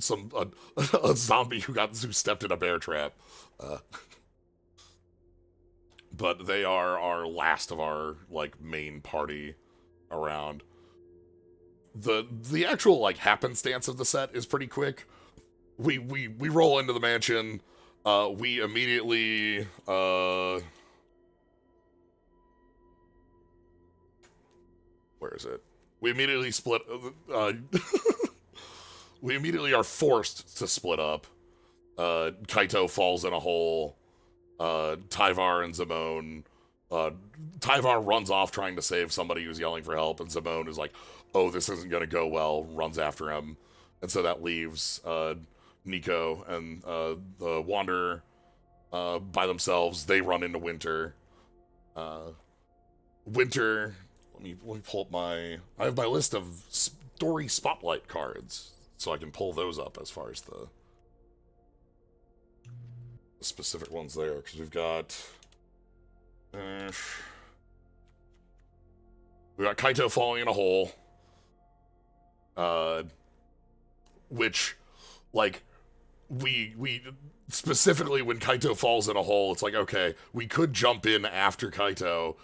a zombie who stepped in a bear trap. But they are our last of our like main party around. The actual like happenstance of the set is pretty quick. We roll into the mansion. We immediately where is it? We immediately split. We immediately are forced to split up. Kaito falls in a hole. Tyvar and Zimone. Tyvar runs off trying to save somebody who's yelling for help, and Zimone is like, oh, this isn't going to go well, runs after him. And so that leaves Nico and the Wanderer by themselves. They run into Winter. Winter, let me pull up I have my list of story spotlight cards, so I can pull those up as far as the specific ones there, because we've got Kaito falling in a hole, which, like, we specifically, when Kaito falls in a hole, it's like, okay, we could jump in after Kaito,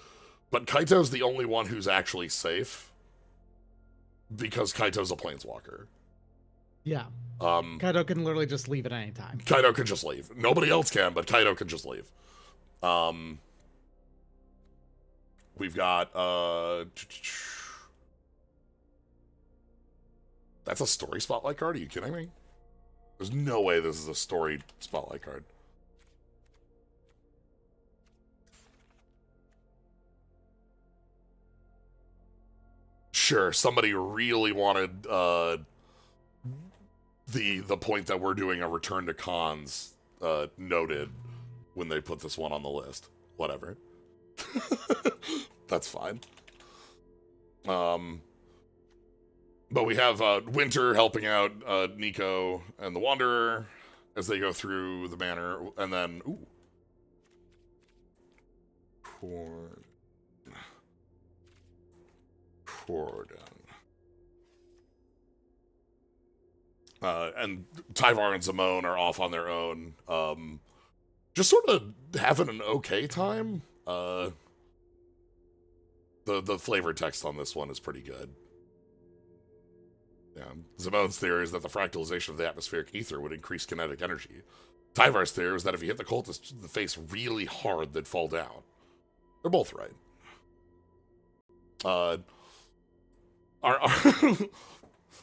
but Kaito's the only one who's actually safe, because Kaito's a planeswalker. Yeah. Kaito can literally just leave at any time. Kaito can just leave. Nobody else can, but Kaito can just leave. We've got that's a story spotlight card? Are you kidding me? There's no way this is a story spotlight card. Sure, somebody really wanted the point that we're doing a return to cons noted when they put this one on the list. Whatever. That's fine. But we have Winter helping out Nico and the Wanderer as they go through the manor, and then Corden. And Tyvar and Zimone are off on their own, just sort of having an okay time. The flavor text on this one is pretty good. Yeah. Zimone's theory is that the fractalization of the atmospheric ether would increase kinetic energy. Tyvar's theory is that if you hit the cultist in the face really hard, they'd fall down. They're both right.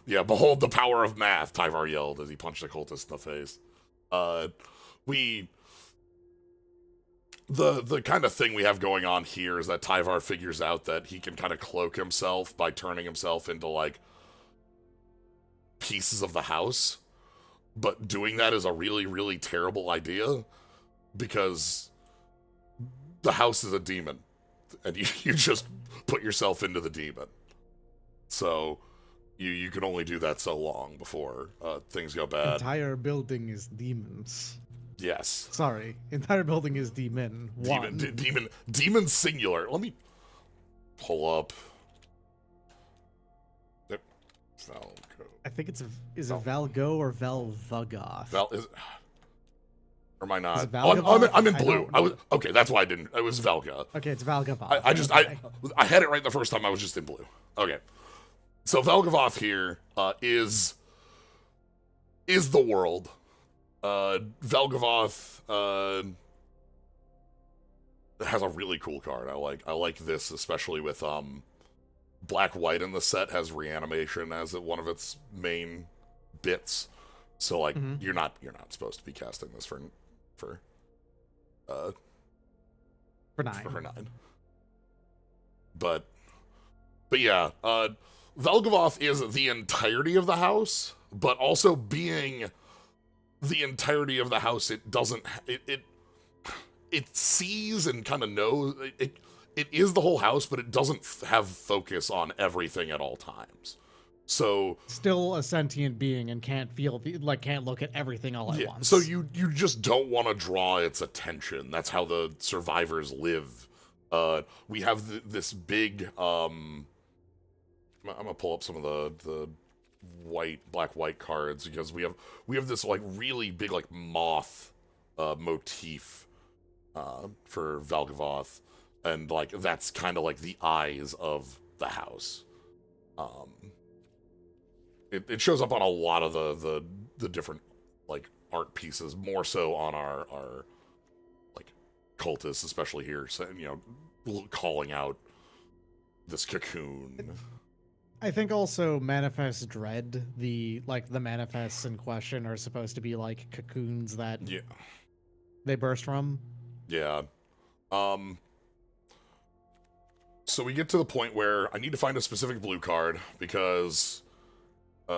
Yeah, behold the power of math, Tyvar yelled as he punched the cultist in the face. The kind of thing we have going on here is that Tyvar figures out that he can kind of cloak himself by turning himself into, like, pieces of the house. But doing that is a really, really terrible idea, because the house is a demon, and you just put yourself into the demon. So you can only do that so long before things go bad. Entire building is demons. Yes. Sorry, entire building is demon. Demon singular. Let me pull up. Valgo. I think it's is it Valgo or Velvagoth? Or am I not? Valgavoth? I'm in blue. Okay, that's why I didn't. It was Velga. Okay, it's Valgavoth. I had it right the first time. I was just in blue. Okay. So Velgavoth here is the world. Velgavoth has a really cool card. I like this, especially with Black White in the set has reanimation as one of its main bits. So like you're not supposed to be casting this for 9. For 9. But yeah, Velgavoth is the entirety of the house, but also being the entirety of the house, it doesn't it sees and kind of knows it is the whole house, but it doesn't have focus on everything at all times. So still a sentient being and can't look at everything all at once. So you just don't want to draw its attention. That's how the survivors live. We have this big I'm gonna pull up some of the black white cards, because we have this like really big like moth motif for Velgavoth, and like that's kind of like the eyes of the house. It shows up on a lot of the different like art pieces, more so on our like cultists, especially here. So, you know, calling out this cocoon. I think also Manifest Dread, the manifests in question are supposed to be like cocoons that they burst from. Yeah. So we get to the point where I need to find a specific blue card because hey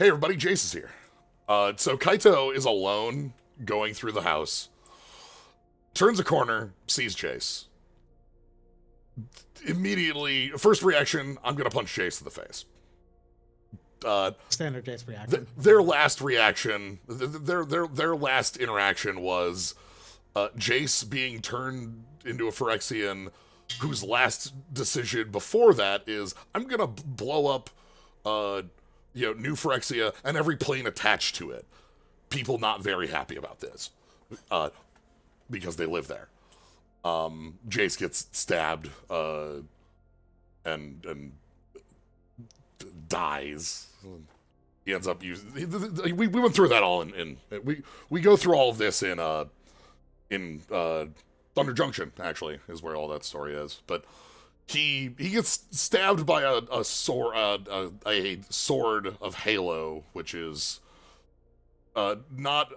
everybody, Jace is here. So Kaito is alone going through the house, turns a corner, sees Jace. Immediately, first reaction, I'm gonna punch Jace in the face. Standard Jace reaction. Their last reaction, their last interaction was Jace being turned into a Phyrexian, whose last decision before that is, I'm gonna blow up, New Phyrexia and every plane attached to it. People not very happy about this, because they live there. Jace gets stabbed, and dies. He ends up using. We went through that all in we go through all of this in Thunder Junction, actually, is where all that story is. But he gets stabbed by a sword of Halo, which is not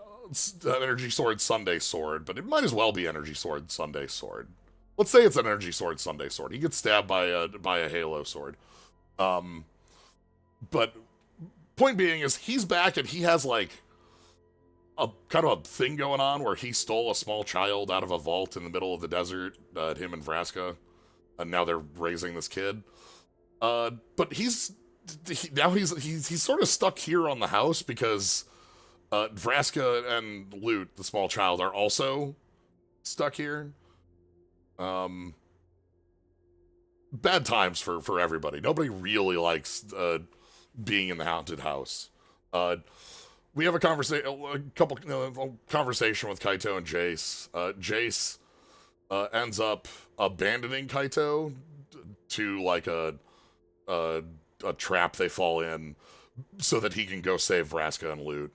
an Energy Sword Sunday sword, but it might as well be Energy Sword Sunday sword. Let's say it's an Energy Sword Sunday sword. He gets stabbed by a Halo sword. But point being is he's back and he has like a kind of a thing going on where he stole a small child out of a vault in the middle of the desert, him and Vraska, and now they're raising this kid. But he's sort of stuck here on the house because Vraska and Lute, the small child, are also stuck here. Bad times for everybody. Nobody really likes being in the haunted house. We have a conversation with Kaito and Jace. Jace ends up abandoning Kaito to like a trap they fall in so that he can go save Vraska and Lute.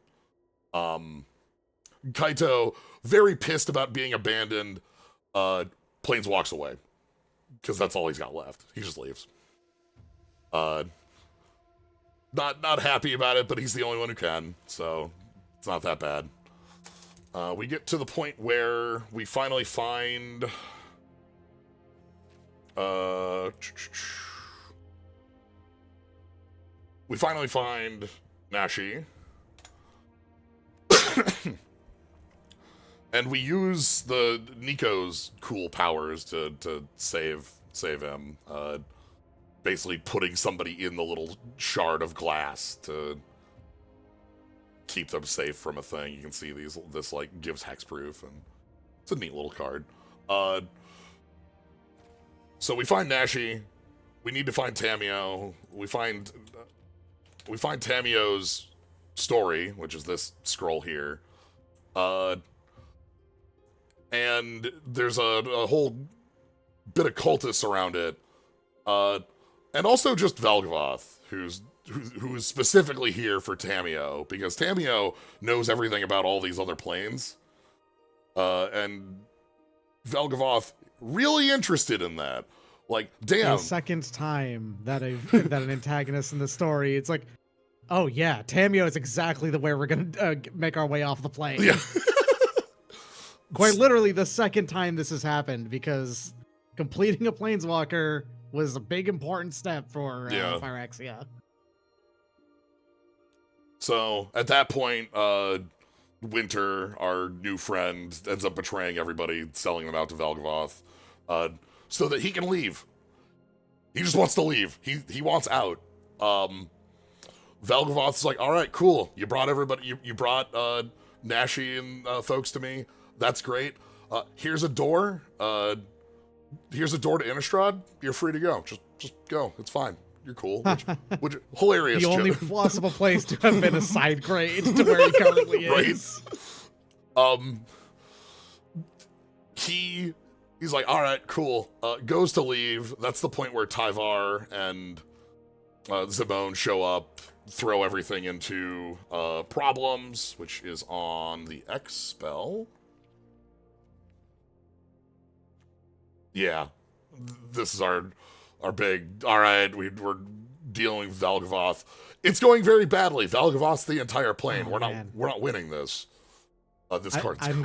Kaito, very pissed about being abandoned, planes walks away because that's all he's got left. He just leaves. Not happy about it, but he's the only one who can, so it's not that bad. We get to the point where we finally find Nashi. And we use the Nico's cool powers to save him. Basically putting somebody in the little shard of glass to keep them safe from a thing. You can see this like gives hexproof, and it's a neat little card. So we find Nashi. We need to find Tamio. We find Tamio's story, which is this scroll here. And there's a whole bit of cultists around it. And also just Velgavoth, who is specifically here for Tamio, because Tamio knows everything about all these other planes. And Velgavoth really interested in that. Like, damn. The second time that an antagonist in the story, it's like, oh yeah, Tamio is exactly the way we're gonna make our way off the plane. Yeah. Quite literally the second time this has happened, because completing a planeswalker was a big important step for Phyrexia. So at that point, Winter, our new friend, ends up betraying everybody, selling them out to Velgavoth, so that he can leave. He just wants to leave. He wants out. Velgavoth's like, all right, cool. You brought everybody. You brought Nashi and folks to me. That's great. Here's a door. Here's a door to Innistrad. You're free to go. Just go. It's fine. You're cool. Which hilarious. The only possible place to have been a side grade to where he currently is. Right. He's like, all right, cool. Goes to leave. That's the point where Tyvar and Zimone show up, throw everything into problems, which is on the X spell. Yeah, this is our big. All right, we're dealing with Valgavoth. It's going very badly. Valgavoth's the entire plane. Oh, we're not winning this. This card's. I'm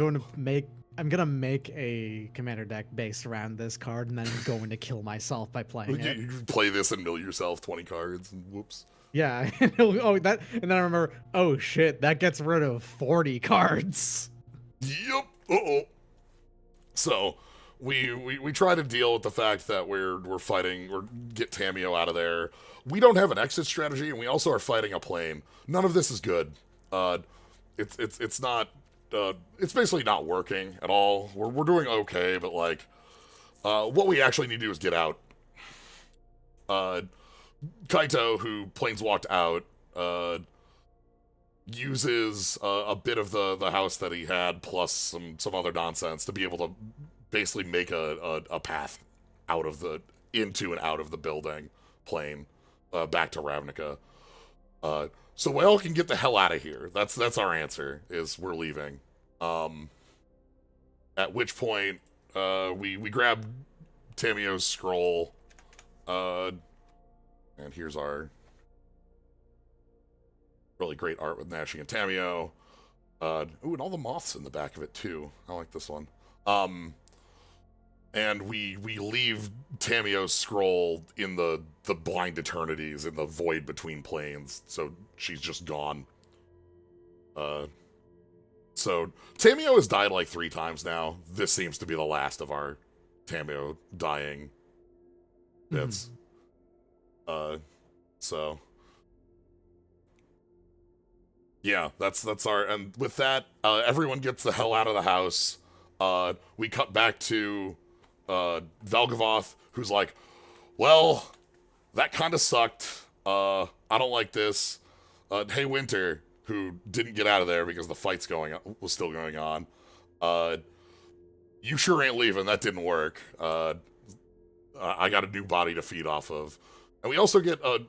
gonna make a commander deck based around this card, and then I'm going to kill myself by playing it. You play this and mill yourself 20 cards, and whoops. Yeah. Oh, that, and then I remember. Oh shit, that gets rid of 40 cards. Yep. So we try to deal with the fact that we're fighting or get Tamiyo out of there. We don't have an exit strategy, and we also are fighting a plane. None of this is good. It's not. It's basically not working at all. We're doing okay, but like, what we actually need to do is get out. Kaito, who planeswalked out, uses a bit of the house that he had plus some other nonsense to be able to basically make a path out of into and out of the building plane back to Ravnica. So Whale can get the hell out of here. That's our answer, is we're leaving. At which point, we grab Tamiyo's scroll, and here's our really great art with Gnashing and Tamiyo. Ooh, and all the moths in the back of it too. I like this one. And we leave Tamiyo's scroll in the blind eternities, in the void between planes, so she's just gone. So Tamiyo has died like 3 times now. This seems to be the last of our Tamiyo dying bits. So yeah, that's our, and with that, everyone gets the hell out of the house. We cut back to Valgavoth, who's like, well, that kind of sucked. I don't like this. Hey, Winter, who didn't get out of there because the fight's was still going on. You sure ain't leaving. That didn't work. I got a new body to feed off of. And we also get a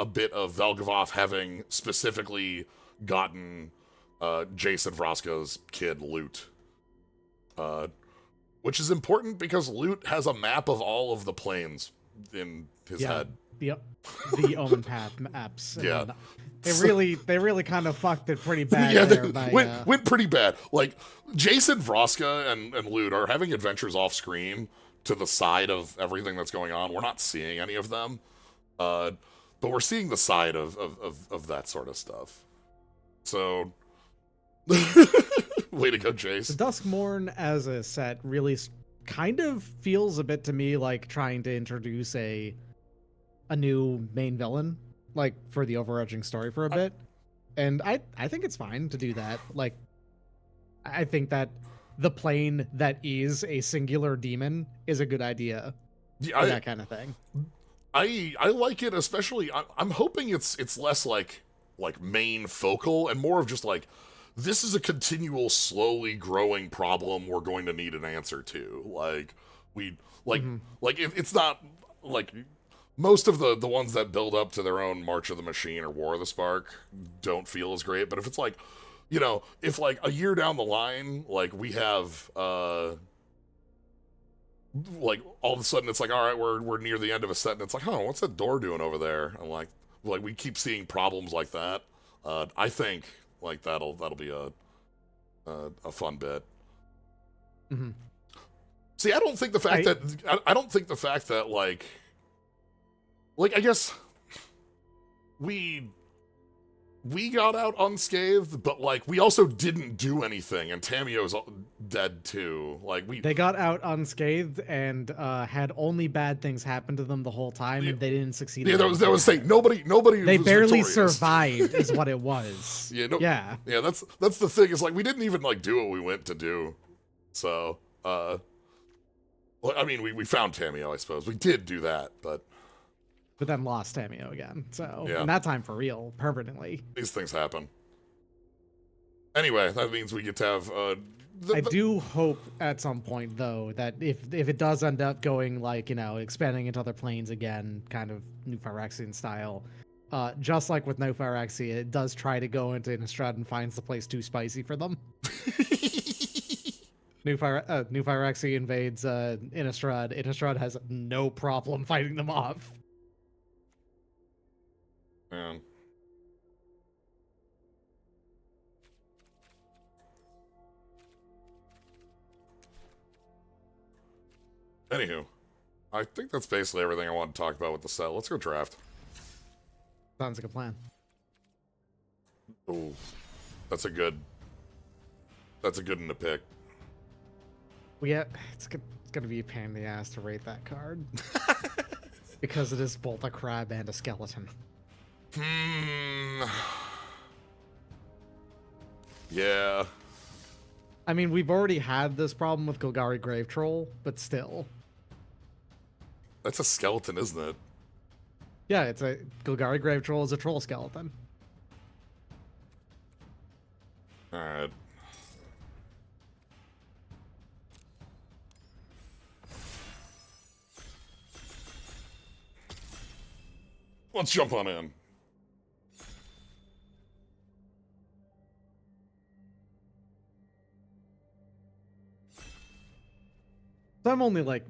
bit of Valgavoth having specifically gotten Jason Vrosko's kid, Loot. Which is important because Loot has a map of all of the planes in his head. Yep. The Omen Path maps. Yeah. They really kind of fucked it pretty bad. Yeah, went pretty bad. Like, Jason Vroska and Loot are having adventures off screen to the side of everything that's going on. We're not seeing any of them. But we're seeing the side of that sort of stuff. So, way to go, Jace. The Duskmourn as a set really kind of feels a bit to me like trying to introduce a new main villain, like, for the overarching story for a bit. And I think it's fine to do that. Like, I think that the plane that is a singular demon is a good idea. Yeah, that kind of thing. I like it, especially. I'm hoping it's less like main focal and more of just like, this is a continual, slowly growing problem we're going to need an answer to. Like, it's not like most of the ones that build up to their own March of the Machine or War of the Spark don't feel as great. But if it's like, if like a year down the line, like we have like all of a sudden it's like, all right, we're near the end of a set, and it's like, what's that door doing over there? And like we keep seeing problems like that. I think like that'll be a fun bit. Mm-hmm. See, I don't think the fact that like I guess we got out unscathed, but like we also didn't do anything, and Tamiyo's dead too. Like they got out unscathed and had only bad things happen to them the whole time, and they didn't succeed. Yeah, that was saying nobody. They was barely victorious. Is what it was. Yeah. That's the thing. Is like we didn't even like do what we went to do. So, well, I mean, we found Tamiyo, I suppose. We did do that, but then lost Tamiyo again. So, yeah. And that time for real, permanently. These things happen. Anyway, that means we get to have I do hope at some point, though, that if it does end up going, like, you know, expanding into other planes again, kind of New Phyrexian style, just like with No Phyrexia, it does try to go into Innistrad and finds the place too spicy for them. New Phyrexia invades Innistrad. Innistrad has no problem fighting them off. Man. Anywho, I think that's basically everything I want to talk about with the set. Let's go draft. Sounds like a plan. Ooh, that's a good one to pick. It's gonna be a pain in the ass to rate that card. Because it is both a crab and a skeleton. Yeah. I mean, we've already had this problem with Golgari Grave Troll, but still. That's a skeleton, isn't it? Yeah, Golgari Grave Troll is a troll skeleton. Alright. Let's jump on in. So I'm only like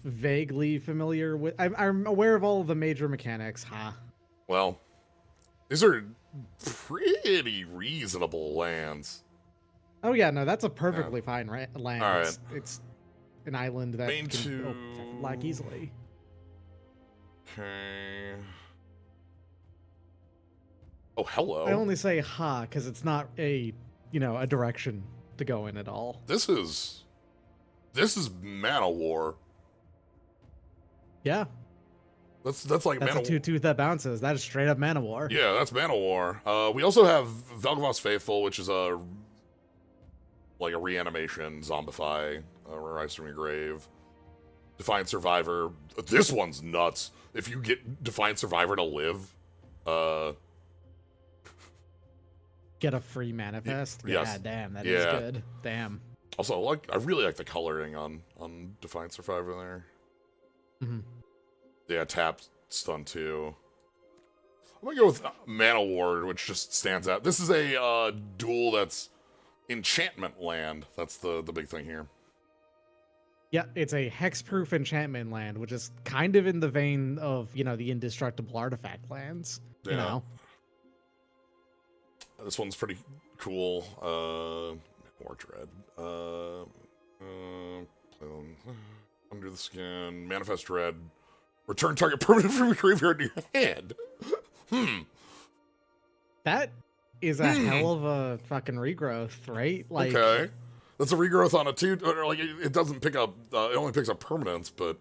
vaguely familiar with. I'm aware of all of the major mechanics. Well, these are pretty reasonable lands. Oh yeah, no, that's a perfectly fine land. All right. It's an island that Main can to lag easily. Okay. Oh, hello. I only say because it's not a direction to go in at all. This is Mana War. Yeah. That's like That's Mana a 2/2 that bounces. That is straight up Mana War. Yeah, that's Mana War. We also have Vel'Gavoth's Faithful, which is a reanimation, zombify, rise from your grave. Defiant Survivor. This one's nuts. If you get Defiant Survivor to live, get a free manifest. Yes. Yeah, damn, that is good. Damn. Also, I really like the coloring on Defiant Survivor there. Mm-hmm. Yeah, tap stun too. I'm gonna go with Mana Ward, which just stands out. This is a duel that's enchantment land. That's the big thing here. Yeah, it's a hexproof enchantment land, which is kind of in the vein of the indestructible artifact lands. Yeah. You know. This one's pretty cool. More dread. Under the skin. Manifest dread. Return target permanent from your graveyard to your hand. That is a hell of a fucking regrowth, right? Like, okay. That's a regrowth on a 2, or like it doesn't pick up, it only picks up permanents, but...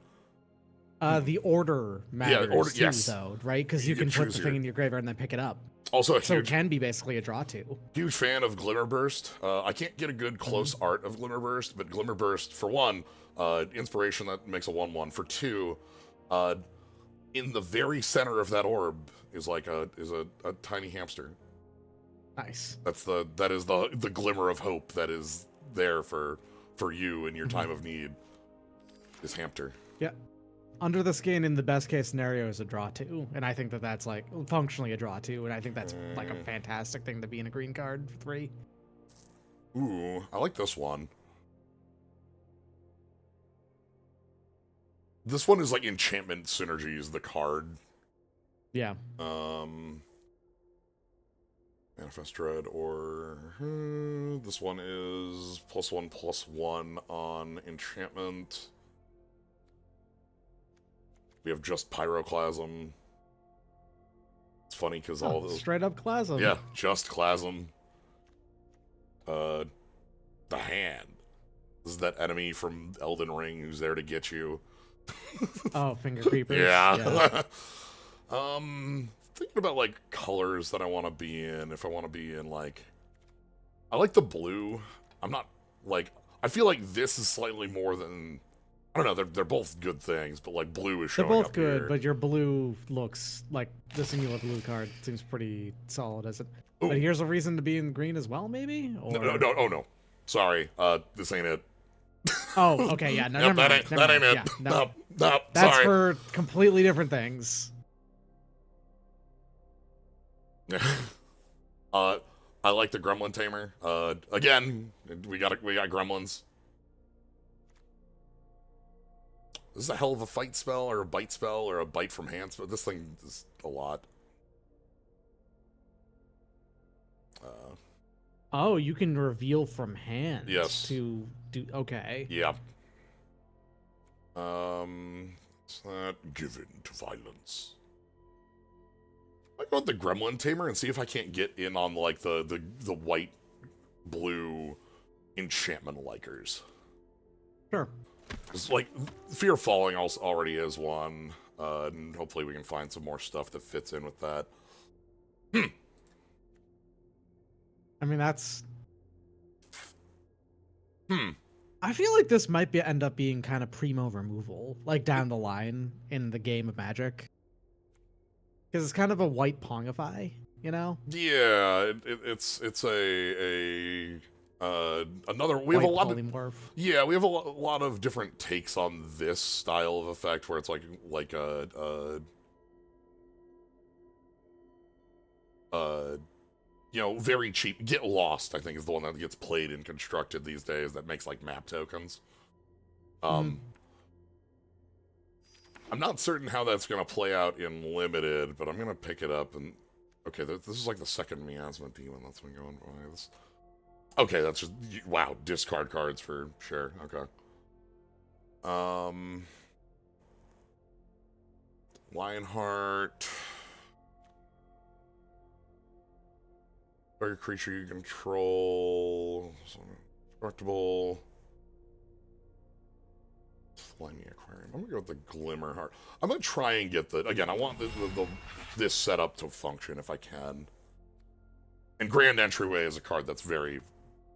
the order matters too, yes. though, right? Because you can put the thing in your graveyard and then pick it up. Also, so it can be basically a draw too. Huge fan of Glimmerburst. I can't get a good close art of Glimmerburst, but Glimmerburst, for one, inspiration that makes a 1/1. For two, in the very center of that orb is like a tiny hamster. Nice. That is the glimmer of hope that is there for you in your time of need. Is hamster. Yeah. Under the skin in the best case scenario is a draw 2, and I think that's like functionally a draw 2, and I think that's like a fantastic thing to be in a green card for 3. Ooh, I like this one. This one is like enchantment synergies, the card. Yeah. Manifest Dread, or this one is +1/+1 on enchantment. We have just Pyroclasm. It's funny because all those straight up Clasm. Yeah, just Clasm. The hand. This is that enemy from Elden Ring who's there to get you. Oh, Finger Creepers. Yeah. Thinking about like colors that I want to be in. If I want to be in like, I like the blue. I'm not like, I feel like this is slightly more than I don't know. They're both good things, but like blue is They're showing both up good, here. but your blue looks like the singular blue card seems pretty solid, as it. But Ooh. here's a reason to be in green as well, maybe. Or No. Oh no. Sorry. This ain't it. oh, okay, yeah, no, Yep, never mind. that ain't it. Yeah, no, No. that's Sorry. for completely different things. I like the Gremlin Tamer. Again, we got gremlins. This is a hell of a fight spell, or a bite spell, or a bite from hand spell. This thing is a lot. Oh, you can reveal from hand. Yes. To do. Okay. Yeah. It's not given to violence. I go with the Gremlin Tamer and see if I can't get in on like the white blue Enchantment Likers. Sure. It's like Fear of Falling already is one, and hopefully we can find some more stuff that fits in with that. I mean, that's. I feel like this might end up being kind of primo removal, like down the line in the game of Magic. Because it's kind of a white Pongify, you know? Yeah, it's another. We have a lot polymorph. Yeah, we have a lot of different takes on this style of effect, where it's like you know, very cheap. Get Lost, I think, is the one that gets played and constructed these days that makes like map tokens. I'm not certain how that's going to play out in Limited, but I'm going to pick it up and... Okay, this is like the second Miasma Demon that's been going by. This... Okay, that's just... Wow, discard cards for sure. Okay. Lionheart... Target creature you control... Destructible... Slimy Aquarium. I'm gonna go with the Glimmerheart. I'm gonna try and get the... Again, I want this setup to function if I can. And Grand Entryway is a card that's very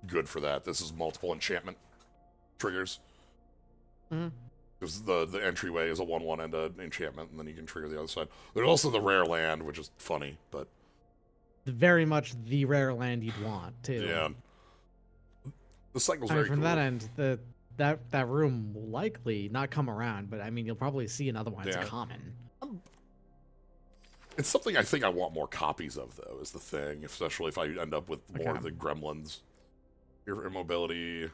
good for that. This is multiple enchantment triggers. Because the entryway is a 1/1 and an enchantment, and then you can trigger the other side. There's also the rare land, which is funny, but... Very much the rare land you'd want, too. Yeah. The cycle's I mean, very from cool. that end, that room will likely not come around, but I mean, you'll probably see another one. It's common. It's something I think I want more copies of, though, is the thing. Especially if I end up with more of the gremlins. Your immobility.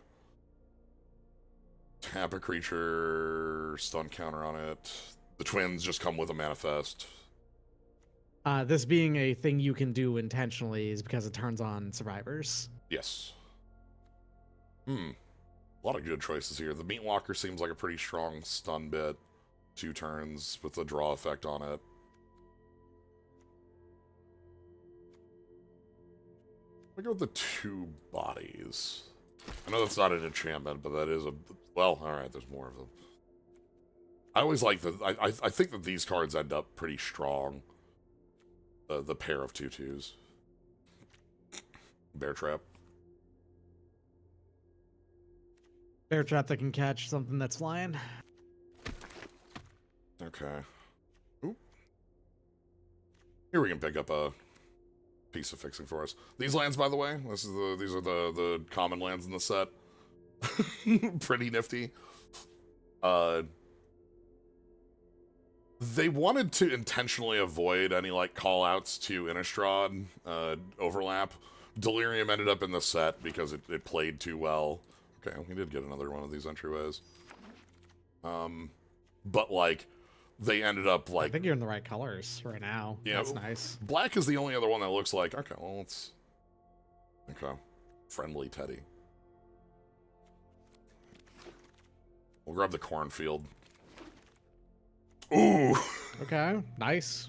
Tap a creature. Stun counter on it. The twins just come with a manifest. This being a thing you can do intentionally is because it turns on survivors. Yes. A lot of good choices here. The Meatwalker seems like a pretty strong stun bit. 2 turns with the draw effect on it. I go with the 2 bodies. I know that's not an enchantment, but that is a... Well, alright, there's more of them. I always like the... I think that these cards end up pretty strong. The pair of 2/2s. Bear Trap. Bear trap that can catch something that's flying. Okay. Oop. Here we can pick up a piece of fixing for us. These lands, by the way, these are the common lands in the set. Pretty nifty. They wanted to intentionally avoid any like call-outs to Innistrad overlap. Delirium ended up in the set because it played too well. Okay, we did get another one of these entryways. But like, they ended up like... I think you're in the right colors right now. Yeah, that's nice. Black is the only other one that looks like... Okay, well, it's... Okay. Friendly Teddy. We'll grab the cornfield. Ooh! Okay, nice.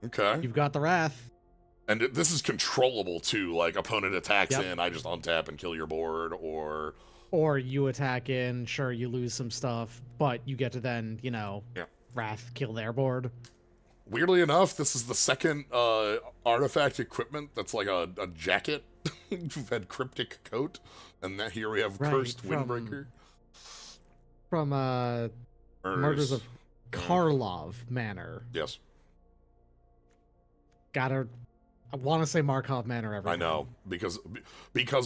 Okay. You've got the Wrath. And this is controllable, too. Like, opponent attacks in, I just untap and kill your board, or... Or you attack in, sure, you lose some stuff, but you get to then, you know, Wrath kill their board. Weirdly enough, this is the second artifact equipment that's like a jacket. We've had Cryptic Coat, and here we have Cursed Windbreaker. From Murders of Karlov Manor. Yes. I want to say Markov Manor every I know, because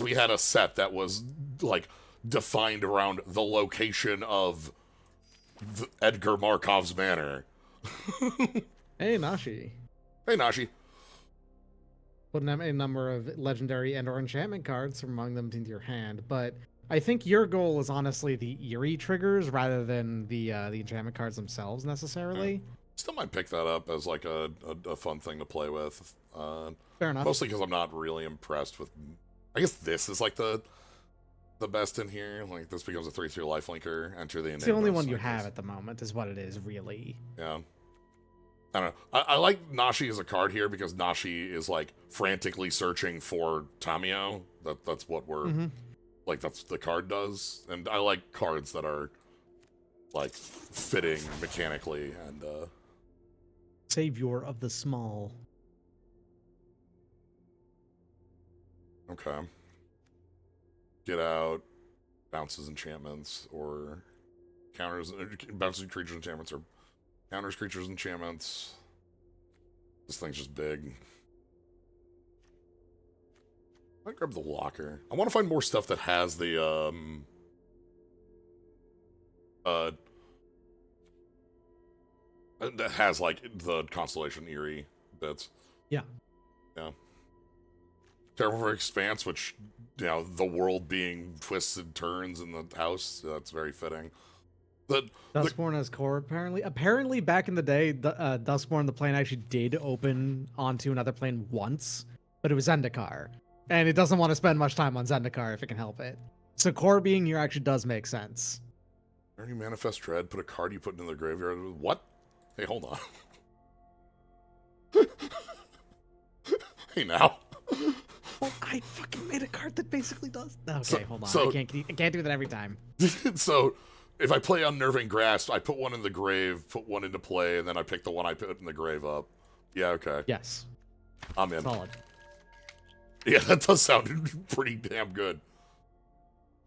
we had a set that was, like, defined around the location of Edgar Markov's manor. Hey, Nashi. Hey, Nashi. Put a number of legendary and/or enchantment cards from among them into your hand, but I think your goal is honestly the eerie triggers rather than the enchantment cards themselves necessarily. Still might pick that up as like a fun thing to play with. Fair enough. Mostly because I'm not really impressed with. I guess this is like the best in here. Like this becomes a 3/3 lifelinker. Enter the. It's the only one you have at the moment, is what it is, really. Yeah. I don't know. I like Nashi as a card here because Nashi is like frantically searching for Tamio. That's what we're like. That's the card does, and I like cards that are like fitting mechanically and. Savior of the small. Okay. Get out, bounces enchantments, or counters bounces creatures enchantments, or counters creatures enchantments. This thing's just big. I might grab the locker. I want to find more stuff that has the that has like the constellation Eerie bits. Yeah. Yeah. Terrible Expanse, which, you know, the world being twists and turns in the house, that's very fitting. Duskmourn has core, apparently. Apparently, back in the day, Duskmourn, the plane, actually did open onto another plane once, but it was Zendikar. And it doesn't want to spend much time on Zendikar if it can help it. So core being here actually does make sense. Already Manifest Dread, put a card you put into the graveyard. What? Hey, hold on. Hey, now. Well, I fucking made a card that basically does. Okay, hold on. So, I can't do that every time. So, if I play Unnerving Grasp, I put one in the grave, put one into play, and then I pick the one I put in the grave up. Yeah, okay. Yes. I'm in. Solid. Yeah, that does sound pretty damn good.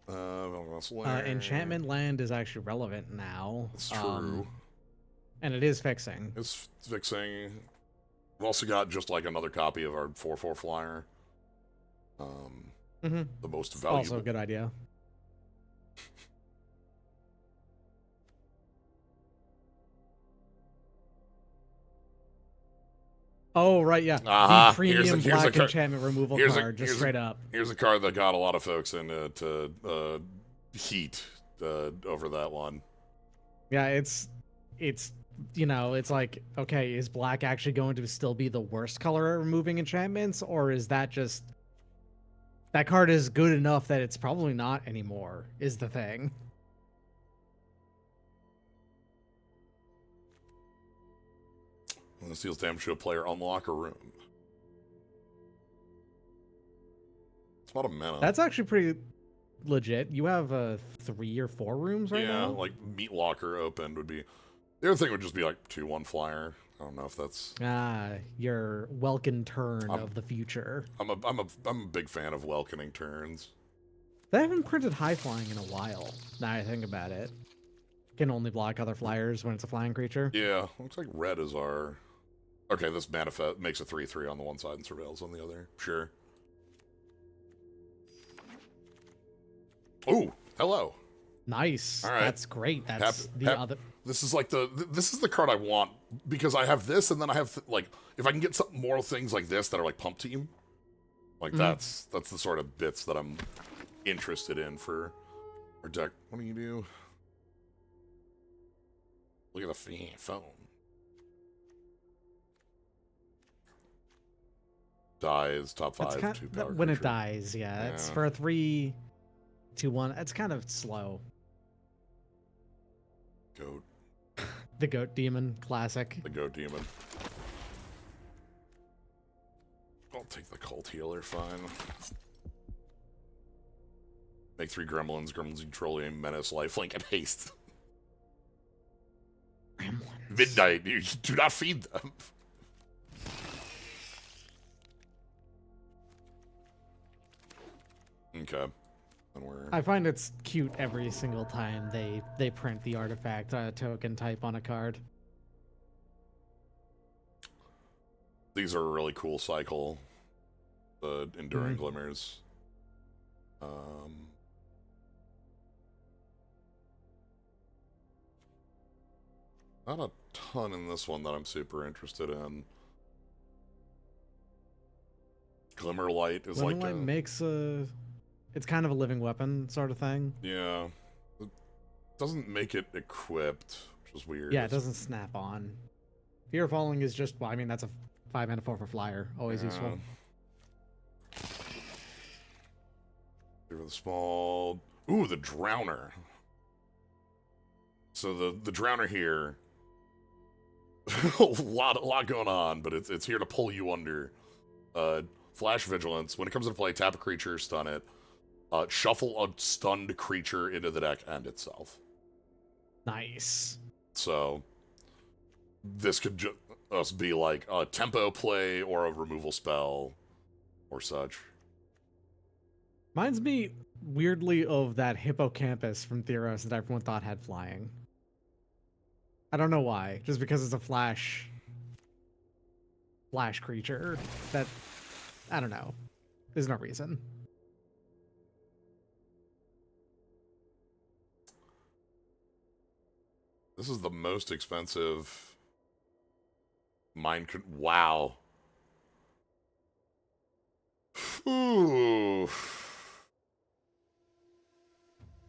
Enchantment Land is actually relevant now. It's true. And it is fixing. It's fixing. We've also got just like another copy of our 4/4 flyer. The most valuable. Also a good idea. Oh, right, yeah. The premium black enchantment removal card, just straight up. Here's a card that got a lot of folks into heat over that one. Yeah, it's you know, it's like, okay, is black actually going to still be the worst color at removing enchantments, or is that just that card is good enough that it's probably not anymore, is the thing. When this deals damage to a player, unlock a room. It's not a mana. That's actually pretty legit. You have 3 or 4 rooms right now? Yeah, like Meat Locker opened would be. The other thing would just be like 2/1 flyer. I don't know if that's. Your Welkin turn of the future. I'm a big fan of welcoming turns. They haven't printed high flying in a while. Now I think about it. Can only block other flyers when it's a flying creature. Yeah, looks like red is our. Okay, this manifest makes a 3/3 on the one side and surveils on the other. Sure. Ooh, hello. Nice. All right. That's great. That's other. This is like this is the card I want because I have this and then I have like if I can get some more things like this that are like pump team, like that's the sort of bits that I'm interested in for our deck. What do you do? Look at the phone. Dies top 5. 2 power when creature. It dies, yeah. It's for a 3/1. It's kind of slow. Goat. The Goat Demon, classic. The Goat Demon. I'll take the Cult Healer, fine. Make 3 Gremlins. Gremlins control a menace, lifelink, and haste. Gremlins. Midnight. You do not feed them. Okay. And we're... I find it's cute every single time they print the artifact token type on a card. These are a really cool cycle. The Enduring Glimmers. Not a ton in this one that I'm super interested in. Glimmer Light is Glimmer like Light makes a... It's kind of a living weapon sort of thing. Yeah. It doesn't make it equipped, which is weird. Yeah, it doesn't snap on. Fear of Falling is just... Well, I mean, that's a 5 and a 4 for flyer. Always useful. Give it the small... Ooh, the Drowner. So the Drowner here... a lot going on, but it's here to pull you under. Flash Vigilance. When it comes into play, tap a creature, stun it. Shuffle a stunned creature into the deck and itself. Nice. So this could just be like a tempo play or a removal spell or such. Reminds me weirdly of that hippocampus from Theros that everyone thought had flying. I don't know why. Just because it's a flash creature that, I don't know. There's no reason. This is the most expensive wow. Ooh.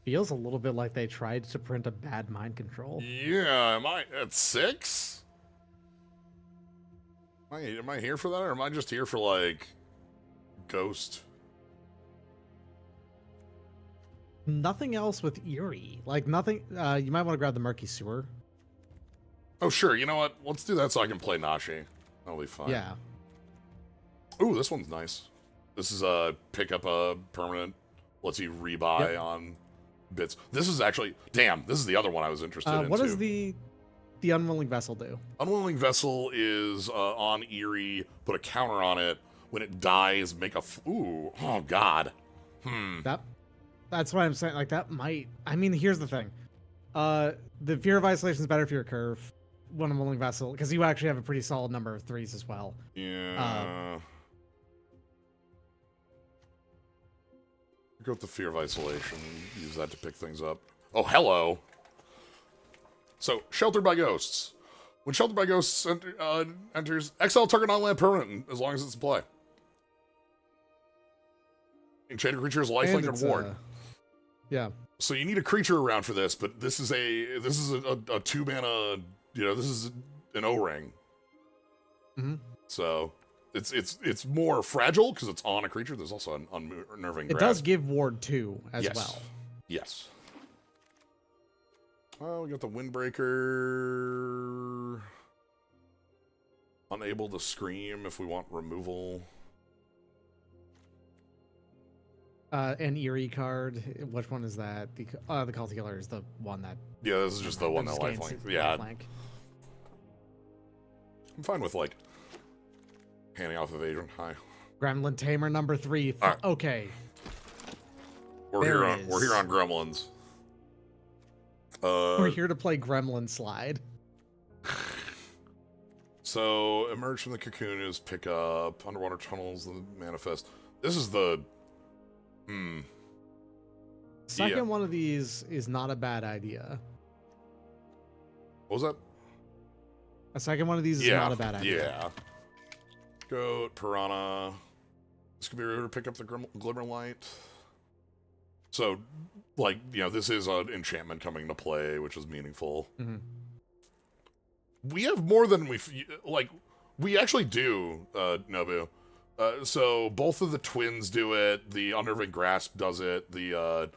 Feels a little bit like they tried to print a bad mind control. Yeah, am I at 6? Am I here for that, or am I just here for, like, Ghost? Nothing else with Eerie. Like, nothing... you might want to grab the Murky Sewer. Oh, sure. You know what? Let's do that so I can play Nashi. That'll be fine. Yeah. Ooh, this one's nice. This is a pick up a permanent. Lets you rebuy on bits. This is actually... Damn, this is the other one I was interested in, What too. does the Unwilling Vessel do? Unwilling Vessel is on Eerie, put a counter on it. When it dies, make a... Ooh, oh, God. That's what I'm saying. Like, that might... I mean, here's the thing. The Fear of Isolation is better for your curve. One Unwilling Vessel, because you actually have a pretty solid number of 3s as well. Yeah. Go with the Fear of Isolation. Use that to pick things up. Oh, hello. So, Sheltered by Ghosts. When Sheltered by Ghosts enters, exile target non-land permanent as long as it's in play. Enchanted creature's lifelink and reward. Yeah. So you need a creature around for this, but this is a 2-mana. You know, this is an O-ring. So it's more fragile because it's on a creature. There's also an unnerving grasp. It does give ward 2 as well. Yes. Well, we got the Windbreaker. Unable to scream if we want removal. An Eerie card. Which one is that? The Cult Killer is the one that... Yeah, this is just the one that lifelink. Yeah. Lifelink. I'm fine with, like, handing off evasion. Hi. Gremlin Tamer number 3. Right. Okay. We're here on Gremlins. We're here to play Gremlin Slide. So, Emerge from the Cocoon is pick up. Underwater Tunnels, the Manifest. This is the... Second one of these is not a bad idea. What was that? A second one of these is not a bad idea. Yeah. Goat, Piranha. This could be able to pick up the Glimmer Light. So, like, you know, this is an enchantment coming to play, which is meaningful. We have more than we actually do, Nobu. So both of the twins do it. The Unnerving Grasp does it. The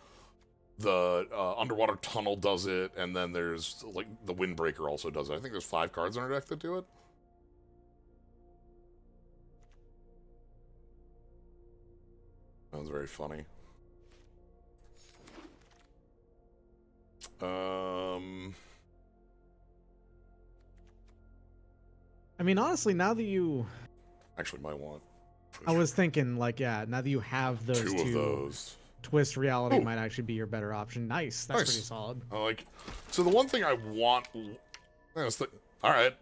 Underwater Tunnel does it, and then there's like the Windbreaker also does it. I think there's 5 cards in our deck that do it. That was very funny. I mean, honestly, now that you... Actually might want... I was thinking, like, yeah, now that you have those two of those. Twist Reality Ooh. might actually be your better option. Nice. That's pretty solid. I like. So the one thing I want. All right.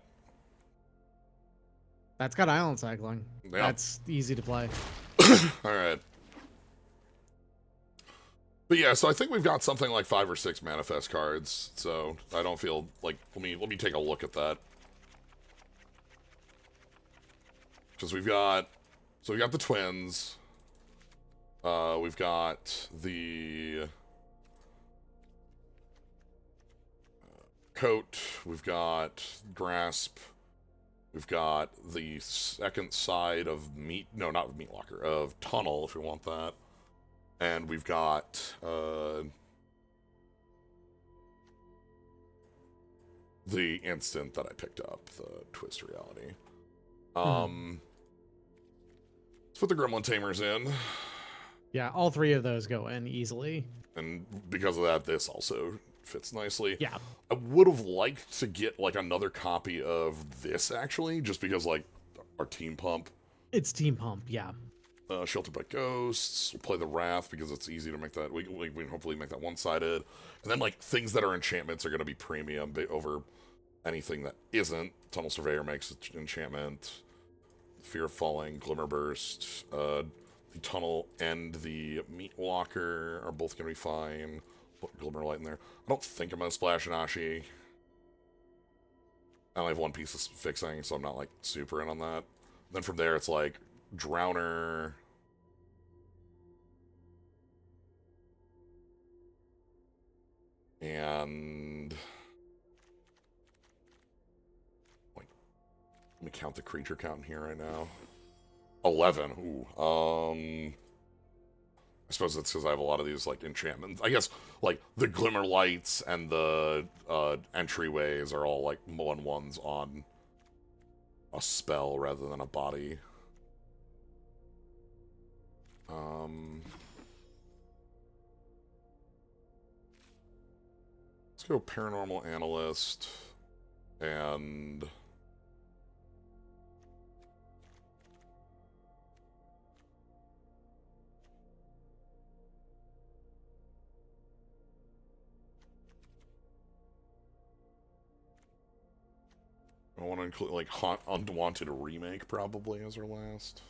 That's got island cycling. Yeah. That's easy to play. All right. But yeah, so I think we've got something like 5 or 6 manifest cards. So I don't feel like let me take a look at that. Because we've got the twins. We've got the coat. We've got grasp. We've got the second side of not meat locker, of tunnel if we want that. And we've got the instant that I picked up, the Twist Reality. Let's put the Gremlin Tamers in. Yeah, all 3 of those go in easily. And because of that, this also fits nicely. Yeah. I would have liked to get, like, another copy of this, actually, just because, like, our Team Pump. It's Team Pump, yeah. Sheltered by Ghosts. We'll play the Wrath because it's easy to make that. We can hopefully make that one-sided. And then, like, things that are enchantments are going to be premium over anything that isn't. Tunnel Surveyor makes enchantment. Fear of Falling, Glimmer Burst, the Tunnel and the Meat Walker are both going to be fine. Put Glimmer Light in there. I don't think I'm going to splash an Ashi. I only have one piece of fixing, so I'm not, like, super in on that. Then from there, it's like Drowner. And like, let me count the creature count in here right now. 11. Ooh. I suppose it's because I have a lot of these, like, enchantments. I guess, like, the Glimmer Lights and the entryways are all, like, 1/1s on a spell rather than a body. Let's go Paranormal Analyst and... I want to include, like, Unwanted Remake, probably, as our last.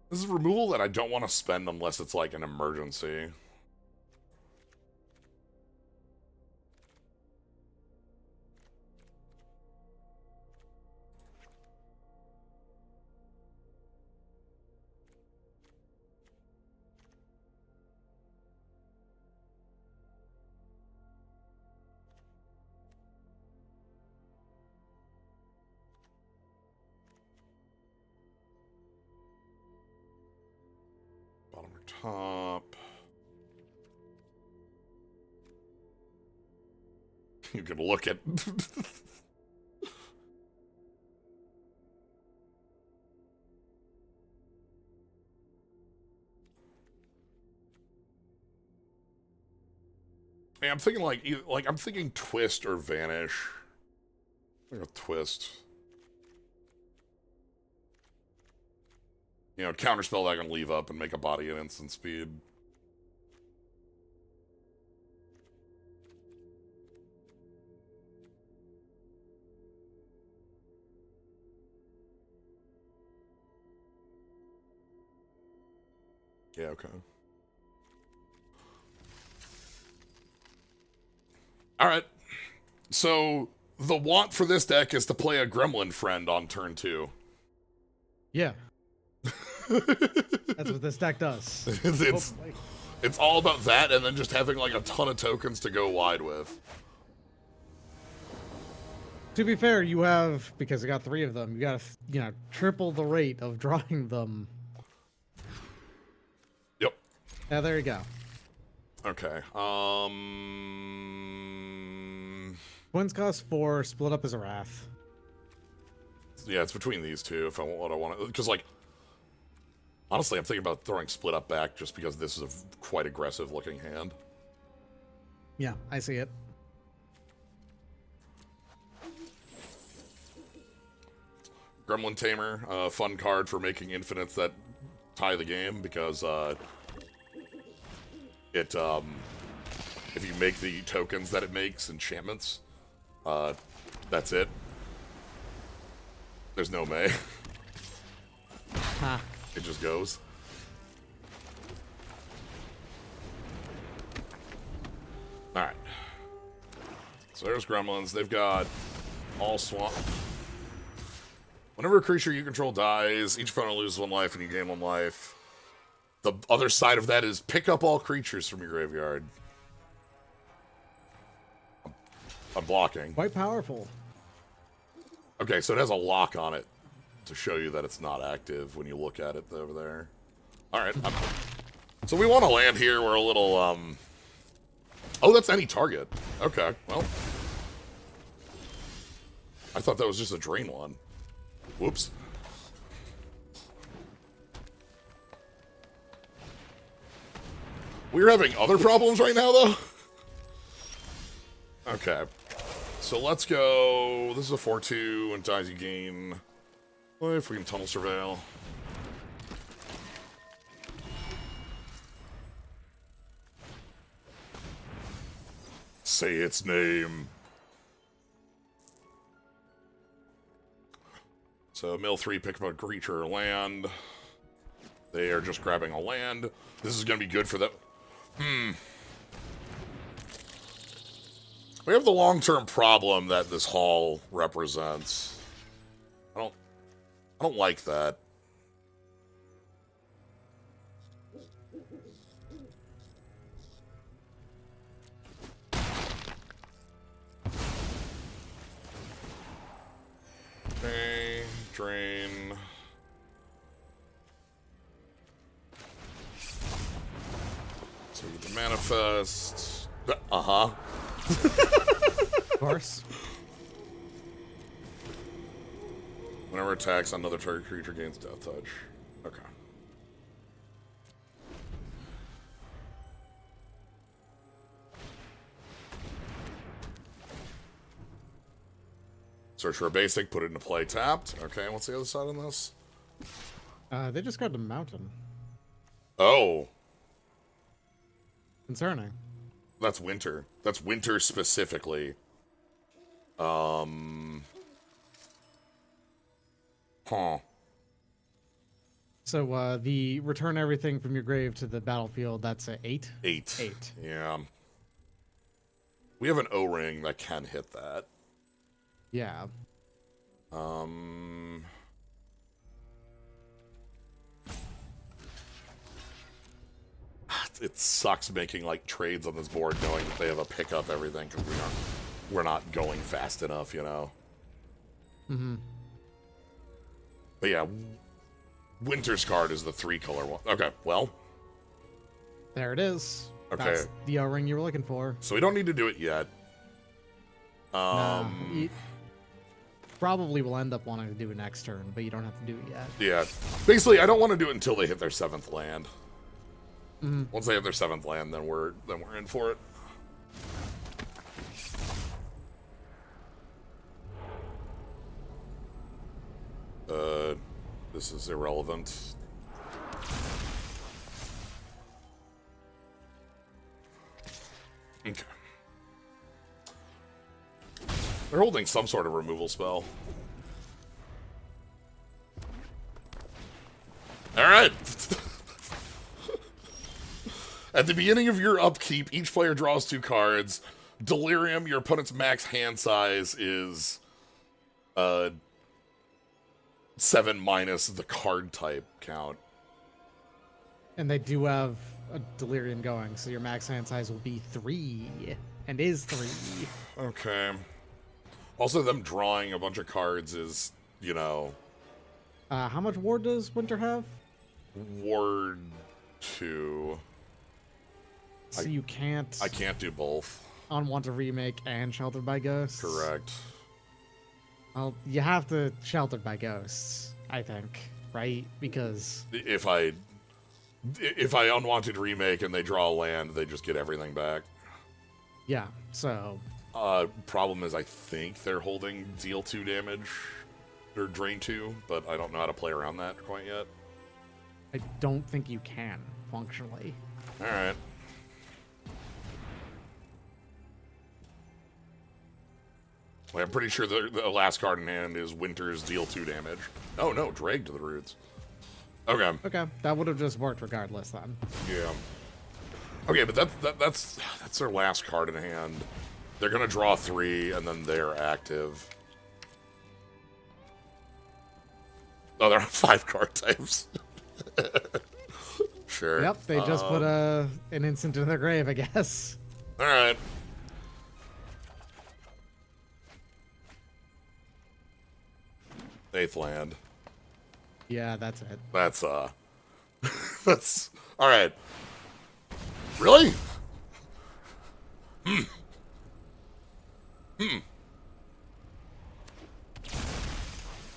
This is removal that I don't want to spend unless it's, like, an emergency. Bottom or top. You can look at... Yeah, I'm thinking I'm thinking Twist or Vanish. I'm gonna Twist. You know, counterspell that I can leave up and make a body at instant speed. Yeah, okay. Alright. So, the want for this deck is to play a Gremlin Friend on turn 2. Yeah. That's what this deck does. It's all about that, and then just having, like, a ton of tokens to go wide with. To be fair, you have, because I got 3 of them, you got to, triple the rate of drawing them. Yep. Yeah, there you go. Okay. Twins cost 4, split up as a Wrath. Yeah, it's between these two if I want what I want to, because, like, honestly, I'm thinking about throwing split up back just because this is a quite aggressive looking hand. Yeah, I see it. Gremlin Tamer, fun card for making infinites that tie the game, because it if you make the tokens that it makes, enchantments, that's it. There's no May. Huh. It just goes. Alright. So there's gremlins. They've got all swamp. Whenever a creature you control dies, each opponent loses 1 life and you gain 1 life. The other side of that is pick up all creatures from your graveyard. I'm blocking. Quite powerful. Okay, so it has a lock on it to show you that it's not active when you look at it over there. Alright. So we want to land here. We're a little, Oh, that's any target. Okay, well. I thought that was just a drain one. Whoops. We're having other problems right now, though? Okay. So let's go... This is a 4-2, and dies you gain... Well, if we can tunnel surveil. Say its name. So, mill 3, pick up a creature or land. They are just grabbing a land. This is going to be good for them. We have the long-term problem that this hall represents. I don't like that. Okay, drain. So we get the manifest. Uh-huh. Of course. Whenever attacks on another target creature gains death touch. Okay. Search for a basic, put it into play tapped. Okay, what's the other side on this? They just got the mountain. Oh. Concerning. That's winter. That's winter specifically. Huh. So, the return everything from your grave to the battlefield, that's a 8? 8. 8. Yeah. We have an O-ring that can hit that. Yeah. It sucks making, like, trades on this board knowing that they have a pick up everything, because we're not going fast enough, you know? Mm-hmm. But yeah, Winter's card is the 3-color one. Okay, well. There it is. Okay. That's the O-ring you were looking for. So we don't need to do it yet. You probably will end up wanting to do it next turn, but you don't have to do it yet. Yeah. Basically, I don't want to do it until they hit their 7th land. Mm-hmm. Once they have their 7th land, then we're in for it. This is irrelevant. Okay. They're holding some sort of removal spell. Alright! At the beginning of your upkeep, each player draws 2 cards. Delirium, your opponent's max hand size is 7 minus the card type count. And they do have a Delirium going, so your max hand size will be 3. And is 3. Okay. Also, them drawing a bunch of cards is, you know... How much ward does Winter have? Ward 2. So you can't... I can't do both. Unwanted Remake and Sheltered by Ghosts? Correct. Well, you have to Sheltered by Ghosts, I think, right? Because... If I unwanted remake and they draw a land, they just get everything back. Yeah, so... Problem is, I think they're holding deal 2 damage. or drain 2, but I don't know how to play around that quite yet. I don't think you can, functionally. Alright. Well, I'm pretty sure the last card in hand is Winter's deal 2 damage. Oh no, drag to the roots. Okay. Okay, that would have just worked regardless then. Yeah. Okay, but that's their last card in hand. They're gonna draw 3, and then they're active. Oh, they're 5 card types. Sure. Yep, they just put an instant in their grave, I guess. All right. Eighth land. Yeah, that's it. That's that's all right. Really?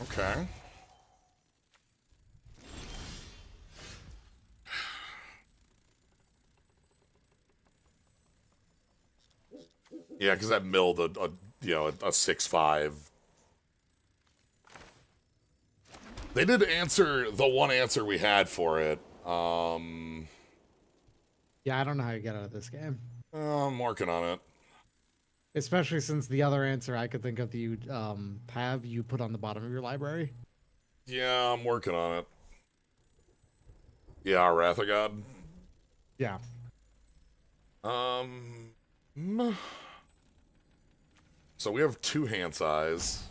Okay. Yeah, because that milled a 6/5. They did answer the one answer we had for it. Yeah, I don't know how you get out of this game. I'm working on it. Especially since the other answer I could think of that you have you put on the bottom of your library. Yeah, I'm working on it. Yeah, Wrath of God. Yeah. So we have 2 hand size.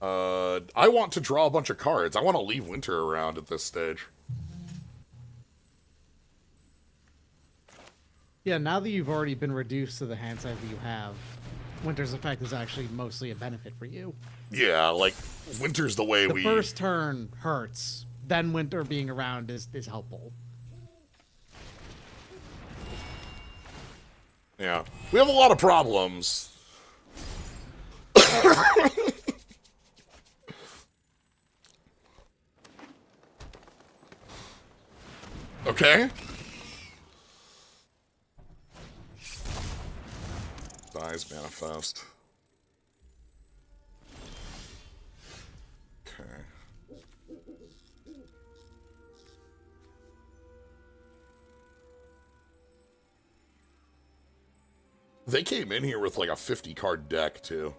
I want to draw a bunch of cards. I want to leave Winter around at this stage. Yeah, now that you've already been reduced to the hand size that you have, Winter's effect is actually mostly a benefit for you. Yeah, like, Winter's the way The first turn hurts, then Winter being around is helpful. Yeah. We have a lot of problems. Okay. Dies manifest. Okay. They came in here with like a 50 card deck too.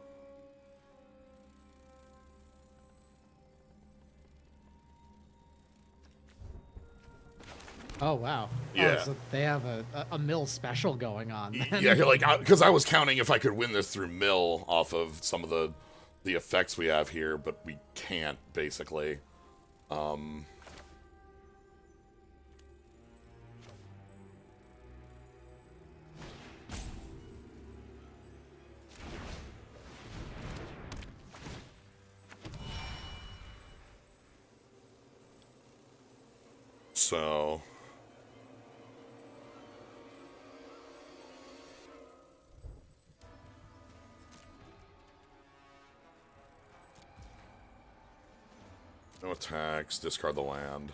Oh, wow. Yeah. Oh, so they have a mill special going on. Then. Yeah, like, because I was counting if I could win this through mill off of some of the effects we have here, but we can't, basically. So... no attacks, discard the land.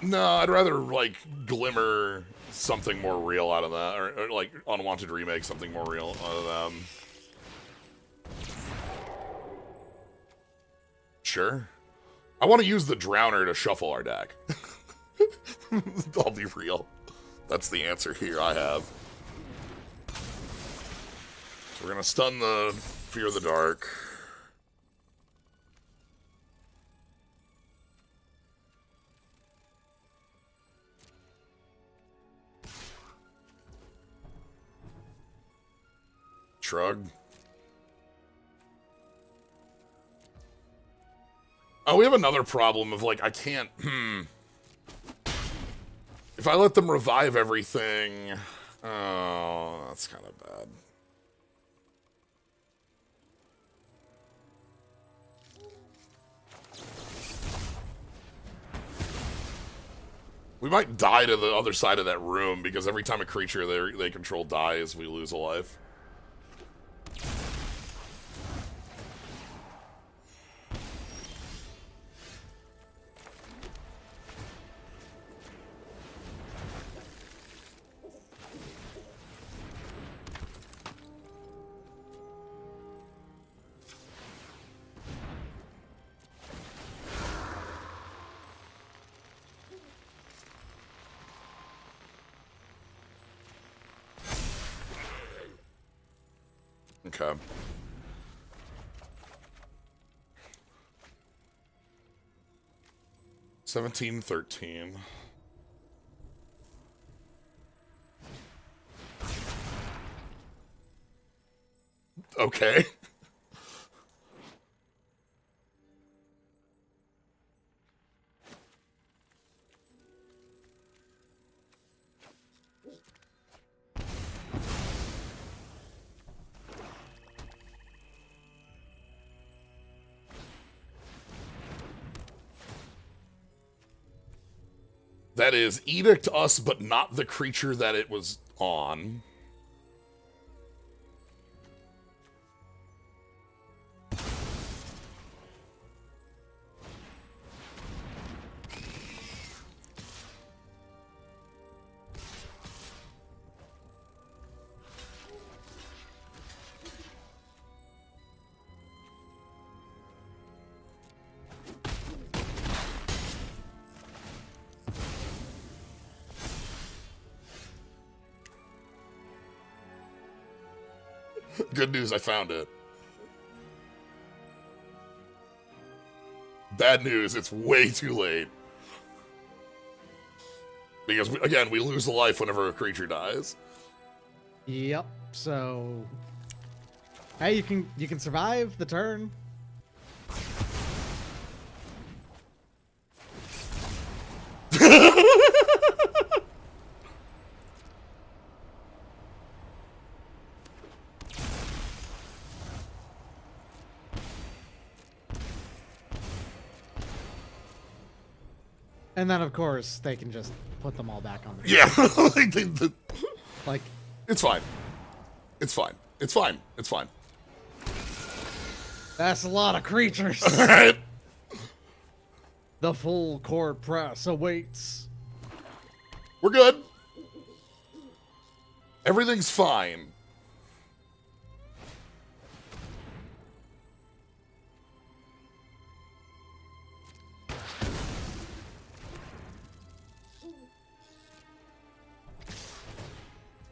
No, I'd rather, like, glimmer something more real out of that, or like, unwanted remake something more real out of them. Sure. I want to use the Drowner to shuffle our deck. I'll be real. That's the answer here I have. So we're gonna stun the Fear of the Dark. Shrug. Oh, we have another problem of, like, I can't, If I let them revive everything... Oh, that's kind of bad. We might die to the other side of that room, because every time a creature they control dies, we lose a life. Okay. $17, $13. Okay. That is edict us, but not the creature that it was on. Good news, I found it. Bad news, it's way too late. Because, again, we lose a life whenever a creature dies. Yep. So, hey, you can survive the turn. And then, of course, they can just put them all back on the Yeah. like, it's fine. It's fine. It's fine. It's fine. that's a lot of creatures. All right. The full court press awaits. We're good. Everything's fine.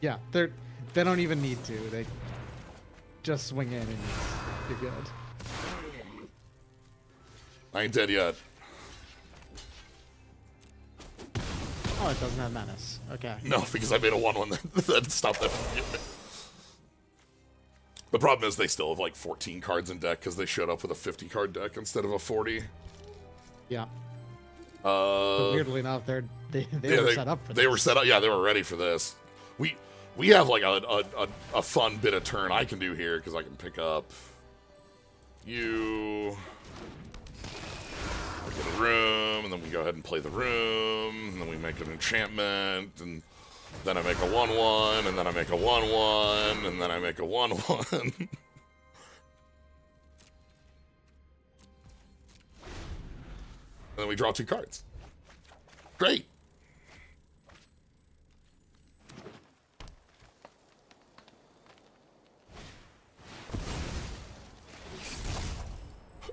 Yeah, they don't even need to. They just swing in and you're good. I ain't dead yet. Oh, it doesn't have menace. Okay. No, because I made a 1/1 that stopped that from getting it. The problem is they still have like 14 cards in deck because they showed up with a 50-card deck instead of a 40. Yeah. But weirdly enough, they were set up for this. They were set up. Yeah, they were ready for this. We have like a fun bit of turn I can do here because I can pick up you, get a room, and then we go ahead and play the room, and then we make an enchantment, and then I make a 1/1, and then I make a 1/1, and then I make a 1/1. And then we draw 2 cards. Great.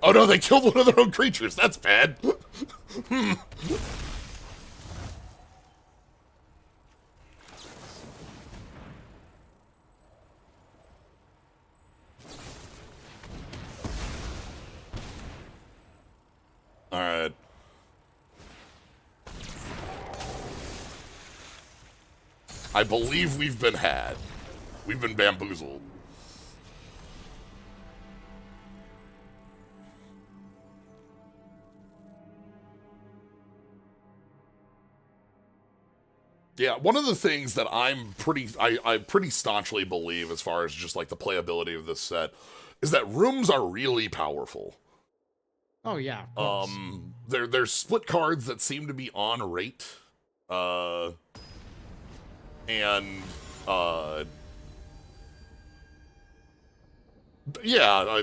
Oh no, they killed one of their own creatures. That's bad. All right. I believe we've been had. We've been bamboozled. Yeah, one of the things that I pretty staunchly believe as far as just like the playability of this set is that rooms are really powerful. Oh yeah. Of course. There's split cards that seem to be on rate. And yeah,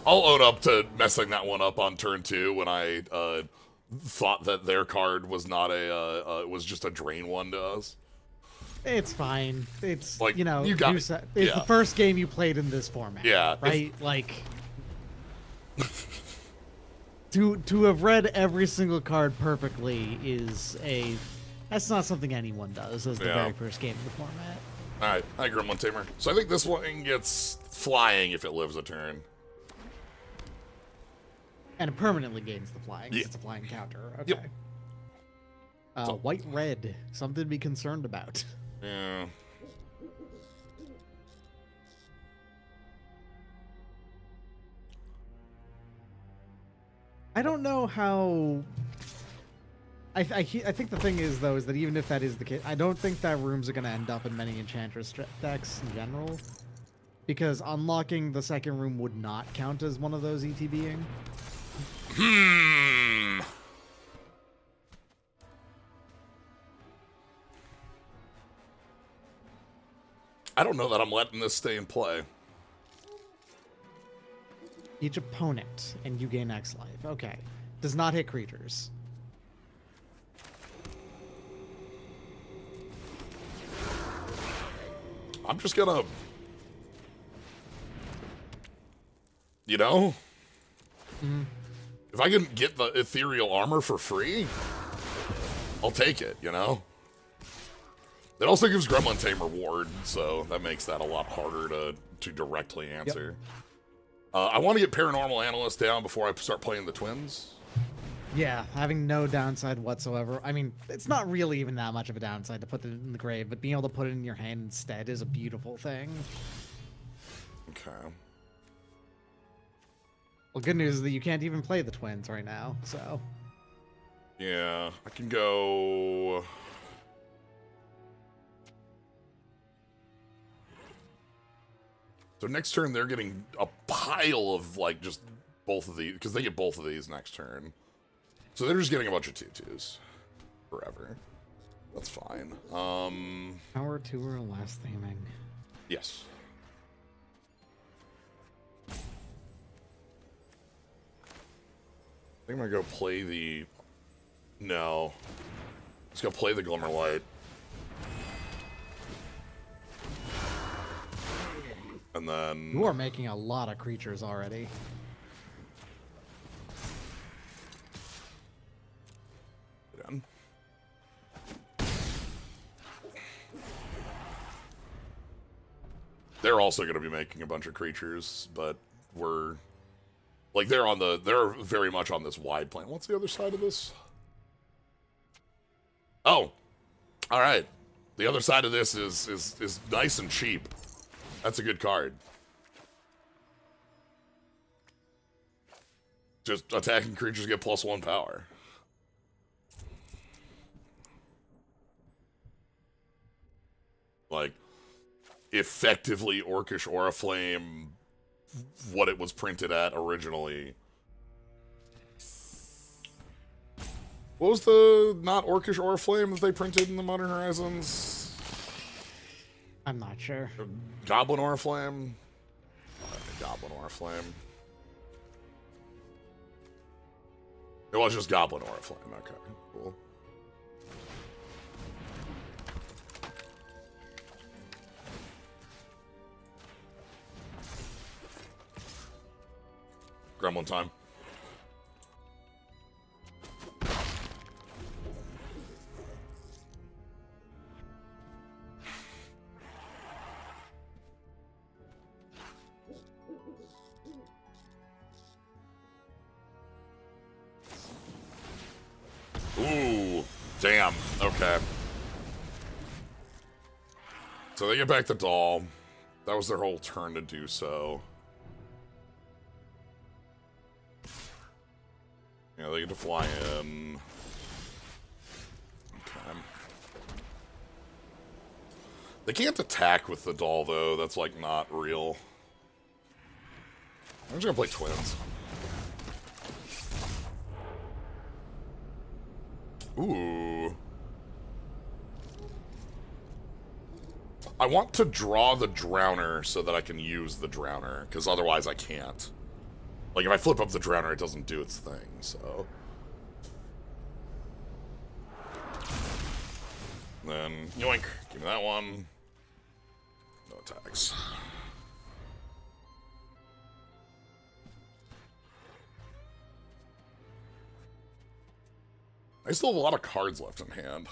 I'll own up to messing that one up on turn 2 when I thought that their card was not was just a drain one to us. It's fine. It's like, it's the first game you played in this format. Yeah. Right? Like to have read every single card perfectly that's not something anyone does as the very first game of the format. Alright, hi Gremlin Tamer. So I think this one gets flying if it lives a turn. And it permanently gains the flying, 'cause Yeah. it's a flying counter. Okay. Yep. White-red. Something to be concerned about. Yeah. I don't know how... I think the thing is, though, is that even if that is the case, I don't think that rooms are going to end up in many Enchantress decks in general. Because unlocking the second room would not count as one of those ETBing. I don't know that I'm letting this stay in play. Each opponent, and you gain X life. Okay. Does not hit creatures. I'm just gonna... You know? If I can get the ethereal armor for free, I'll take it, you know? It also gives Gremlin Tamer Ward, so that makes that a lot harder to directly answer. Yep. I want to get Paranormal Analyst down before I start playing the Twins. Yeah, having no downside whatsoever. I mean, it's not really even that much of a downside to put it in the grave, but being able to put it in your hand instead is a beautiful thing. Okay. Well, good news is that you can't even play the Twins right now, so... Yeah, I can go... So next turn, they're getting a pile of, like, just both of these, because they get both of these next turn. So they're just getting a bunch of 2/2s forever. That's fine. Power 2 or less theming. Yes. I think I'm gonna go play the... No. Let's go play the Glimmerlight. And then... You are making a lot of creatures already. Done. They're also going to be making a bunch of creatures, but we're... Like, they're very much on this wide plane. What's the other side of this? Oh! Alright. The other side of this is nice and cheap. That's a good card. Just attacking creatures get +1 power. Like, effectively Orcish Oriflame what it was printed at originally. What was the not Orcish Oriflame that they printed in the Modern Horizons? I'm not sure. Goblin Oriflame? Goblin Oriflame. It was just Goblin Oriflame. Okay, cool. Gremlin time. Ooh, damn. Okay. So they get back the doll. That was their whole turn to do so. Yeah, they get to fly in. Okay. They can't attack with the doll, though. That's, like, not real. I'm just gonna play Twins. Ooh. I want to draw the Drowner so that I can use the Drowner, because otherwise I can't. Like, if I flip up the Drowner, it doesn't do its thing, so... Then, yoink, give me that one. No attacks. I still have a lot of cards left in hand.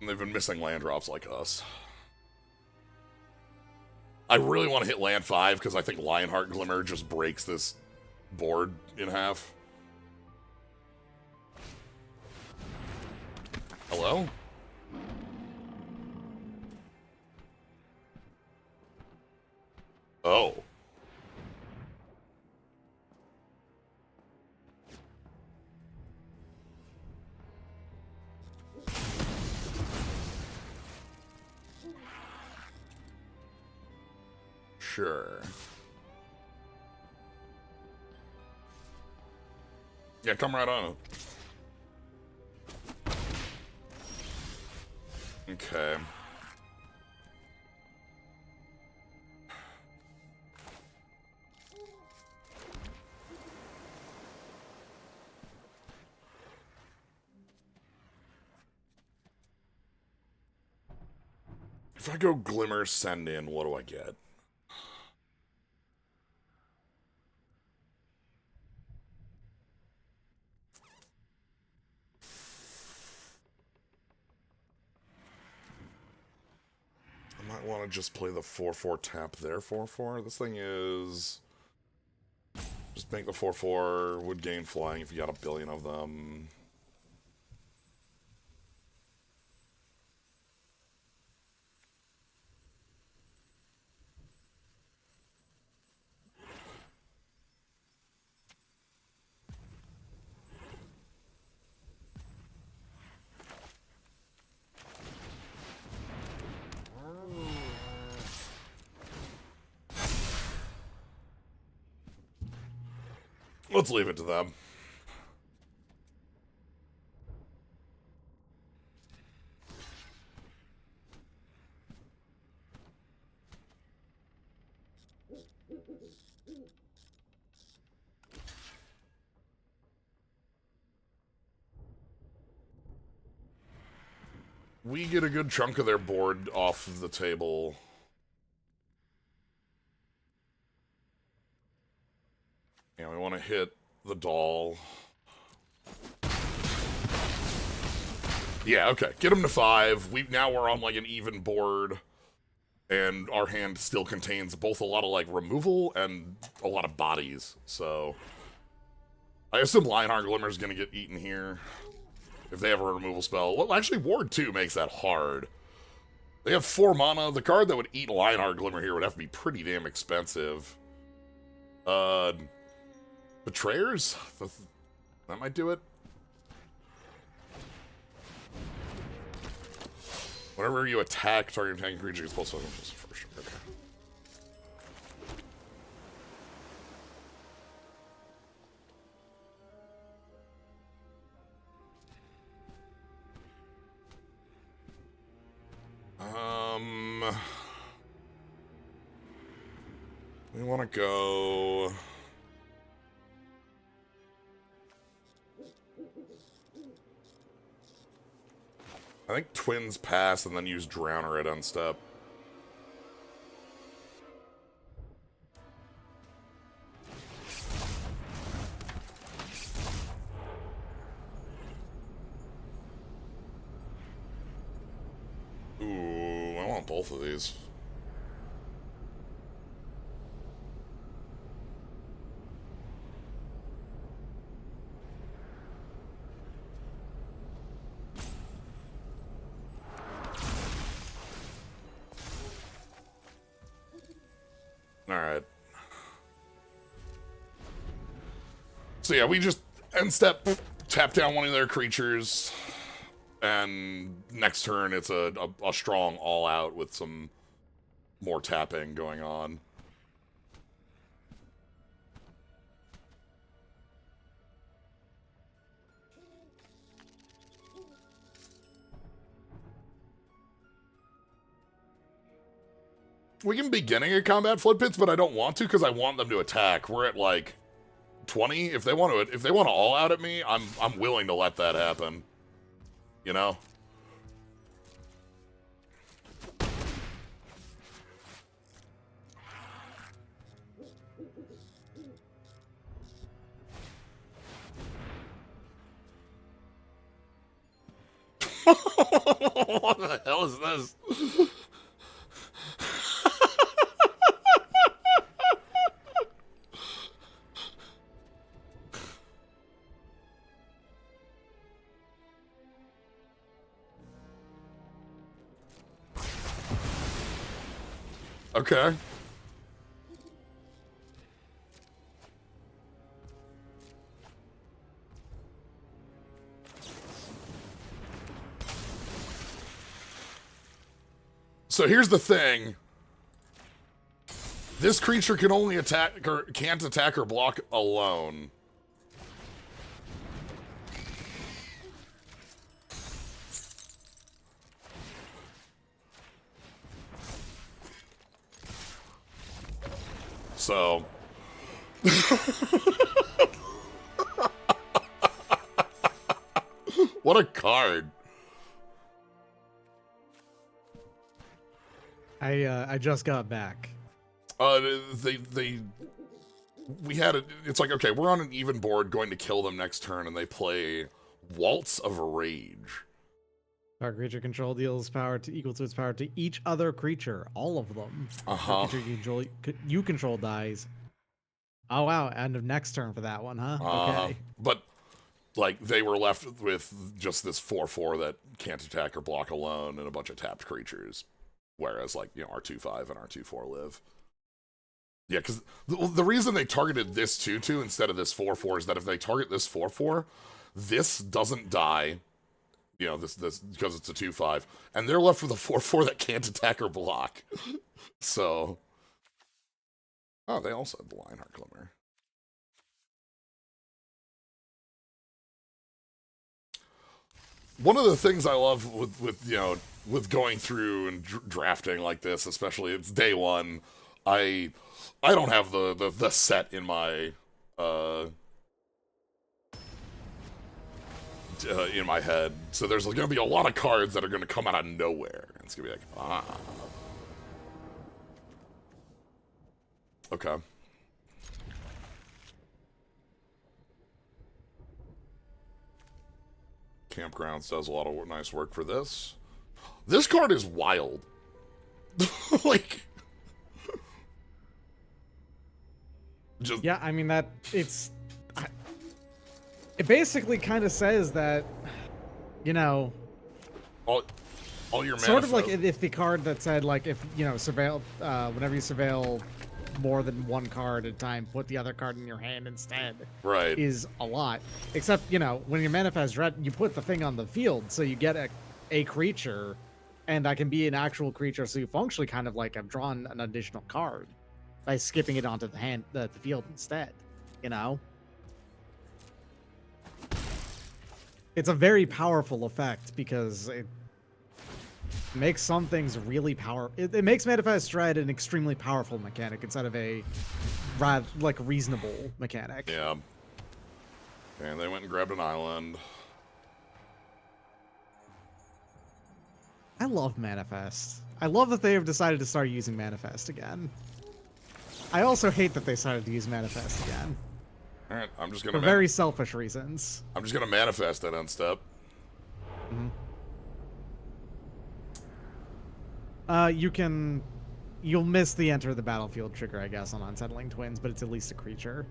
And they've been missing land drops like us. I really want to hit land 5 because I think Lionheart Glimmer just breaks this board in half. Hello? Oh. Sure. Yeah, come right on. Okay. If I go Glimmer, send in, what do I get? I might want to just play the 4/4 tap there, 4/4. This thing is... Just make the 4/4, would gain flying if you got a billion of them. Let's leave it to them. We get a good chunk of their board off of the table. Yeah, we want to hit the doll. Yeah, okay. Get them to 5. Now we're on like an even board. And our hand still contains both a lot of like removal and a lot of bodies. So I assume Lionheart Glimmer is going to get eaten here. If they have a removal spell. Well, actually, Ward 2 makes that hard. They have 4 mana. The card that would eat Lionheart Glimmer here would have to be pretty damn expensive. Betrayers? That might do it. Whenever you attack, target attacking creature gets plus 1 first. Okay. We want to go... I think Twins pass and then use Drowner at unstep. Ooh, I want both of these. Alright. So yeah, we just end step, tap down one of their creatures, and next turn it's a strong all-out with some more tapping going on. We can be beginning a combat flood pits, but I don't want to because I want them to attack. We're at like 20. If they want to all out at me, I'm willing to let that happen. You know? What the hell is this? Okay. So here's the thing. This creature can only attack or can't attack or block alone. So what a card. I just got back. We had it. It's like, okay, we're on an even board going to kill them next turn, and they play Waltz of Rage. Our creature control deals power to equal to its power to each other creature, all of them. Uh-huh. Creature you control dies. Oh wow, end of next turn for that one, huh? Okay. But like they were left with just this 4/4 that can't attack or block alone, and a bunch of tapped creatures, whereas like our 2/5 and our 2/4 live. Yeah, because the reason they targeted this 2/2 instead of this 4/4 is that if they target this 4/4, this doesn't die. This because it's a 2/5, and they're left with a 4/4 that can't attack or block. So, oh, they also have the Lionheart Glimmer. One of the things I love with going through and drafting like this, especially it's day one, I don't have the set in my in my head, so there's going to be a lot of cards that are going to come out of nowhere. And it's going to be like, okay. Campgrounds does a lot of nice work for this. This card is wild. Like, yeah, I mean it basically kind of says that, all your sort of like if the card that said like if surveil whenever you surveil more than one card at a time, put the other card in your hand instead. Right. Is a lot. Except when you manifest dread, you put the thing on the field, so you get a creature, and that can be an actual creature. So you functionally kind of like have drawn an additional card by skipping it onto the field instead. It's a very powerful effect because it makes some things really powerful. It makes Manifest Dread an extremely powerful mechanic instead of a reasonable mechanic. Yeah. And they went and grabbed an island. I love Manifest. I love that they have decided to start using Manifest again. I also hate that they started to use Manifest again. All right, I'm just gonna for very selfish reasons. I'm just gonna manifest that unstep. You'll miss the enter the battlefield trigger, I guess, on Unsettling Twins, but it's at least a creature.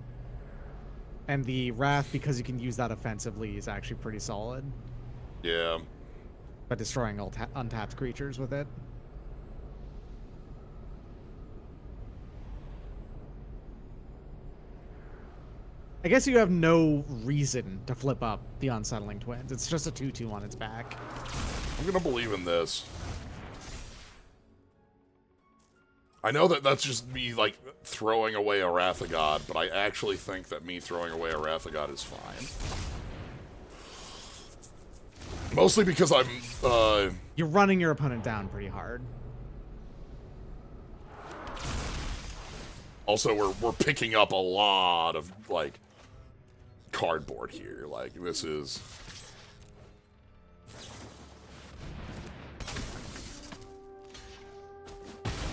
And the Wrath, because you can use that offensively, is actually pretty solid. Yeah. By destroying all untapped creatures with it. I guess you have no reason to flip up the Unsettling Twins. It's just a 2/2 on its back. I'm gonna believe in this. I know that that's just me, like, throwing away a Wrath of God, but I actually think that me throwing away a Wrath of God is fine. Mostly because I'm, You're running your opponent down pretty hard. Also, we're picking up a lot of, like, cardboard here. Like, this is...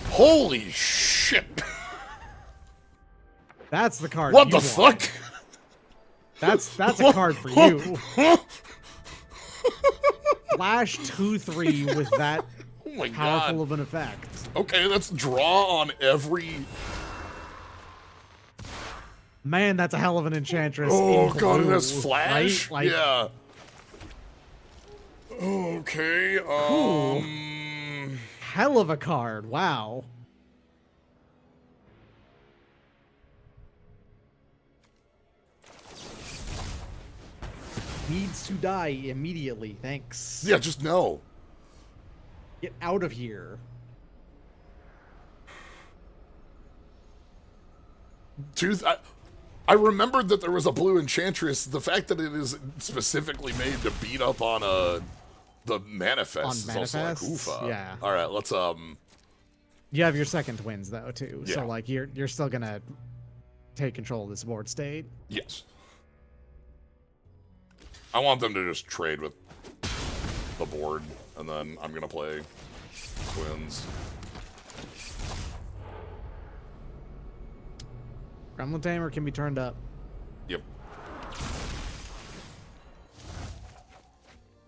Holy shit! That's the card. What the fuck? That's a card for you. Flash 2/3 with that powerful of an effect. Okay, let's draw on every... Man, that's a hell of an enchantress. Oh god, it has flash? Right? Like, yeah. Okay, Hell of a card. Wow. needs to die immediately. Thanks. Yeah, just no. Get out of here. I remembered that there was a blue enchantress. The fact that it is specifically made to beat up on the manifest On is also like, manifests? oofa. Yeah. All right, let's You have your second twins though too, Yeah. so like you're still gonna take control of this board state. Yes. I want them to just trade with the board, and then I'm gonna play twins. Gremlin Tamer can be turned up. Yep.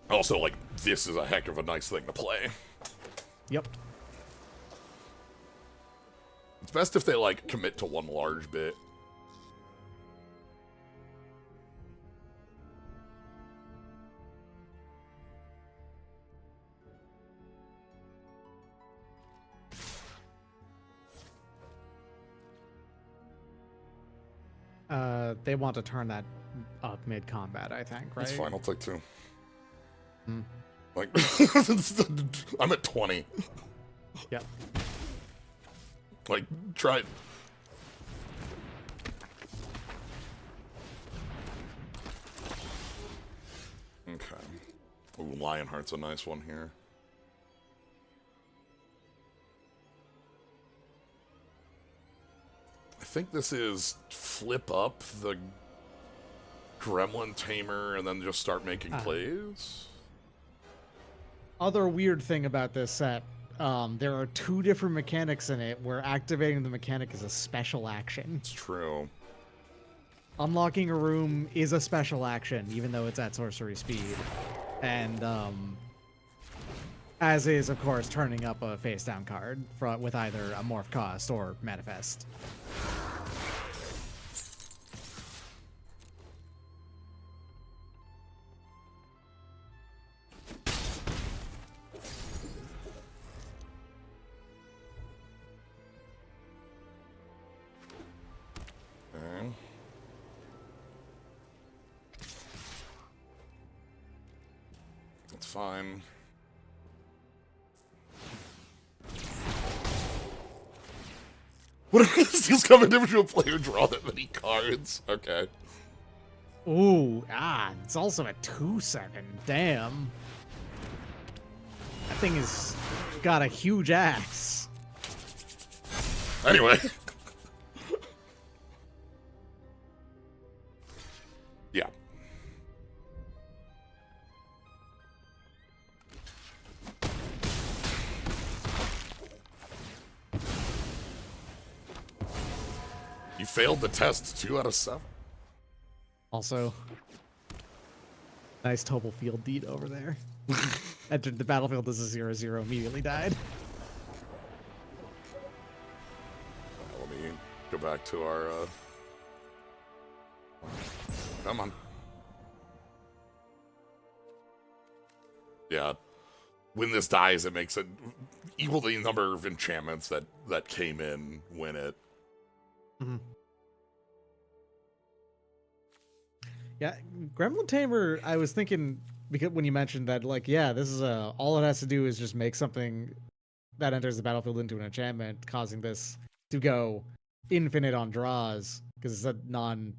Also, like, this is a heck of a nice thing to play. Yep. It's best if they, like, commit to one large bit. They want to turn that up mid-combat, I think, right? That's fine, I'll take two. Hmm. Like, I'm at 20. Yep. Like, try it. Okay. Ooh, Lionheart's a nice one here. I think this is flip up the Gremlin Tamer and then just start making plays. Other weird thing about this set, there are two different mechanics in it where activating the mechanic is a special action. It's true. Unlocking a room is a special action, even though it's at sorcery speed. And, as is, of course, turning up a face-down card with either a morph cost or manifest. Okay. That's fine. What if steals come individual player draw that many cards? Okay. Ooh, it's also a 2/7. Damn. That thing is got a huge axe. Anyway. Yeah. You failed the test 2 out of 7. Also, nice Topal Field deed over there. Entered the battlefield as a 0/0, immediately died. Let me go back to our, Come on. Yeah. When this dies, it makes it equal to the number of enchantments that came in when it... Mm-hmm. Yeah, Gremlin Tamer, I was thinking, because when you mentioned that, like, yeah, this is all it has to do is just make something that enters the battlefield into an enchantment, causing this to go infinite on draws, because it's a non...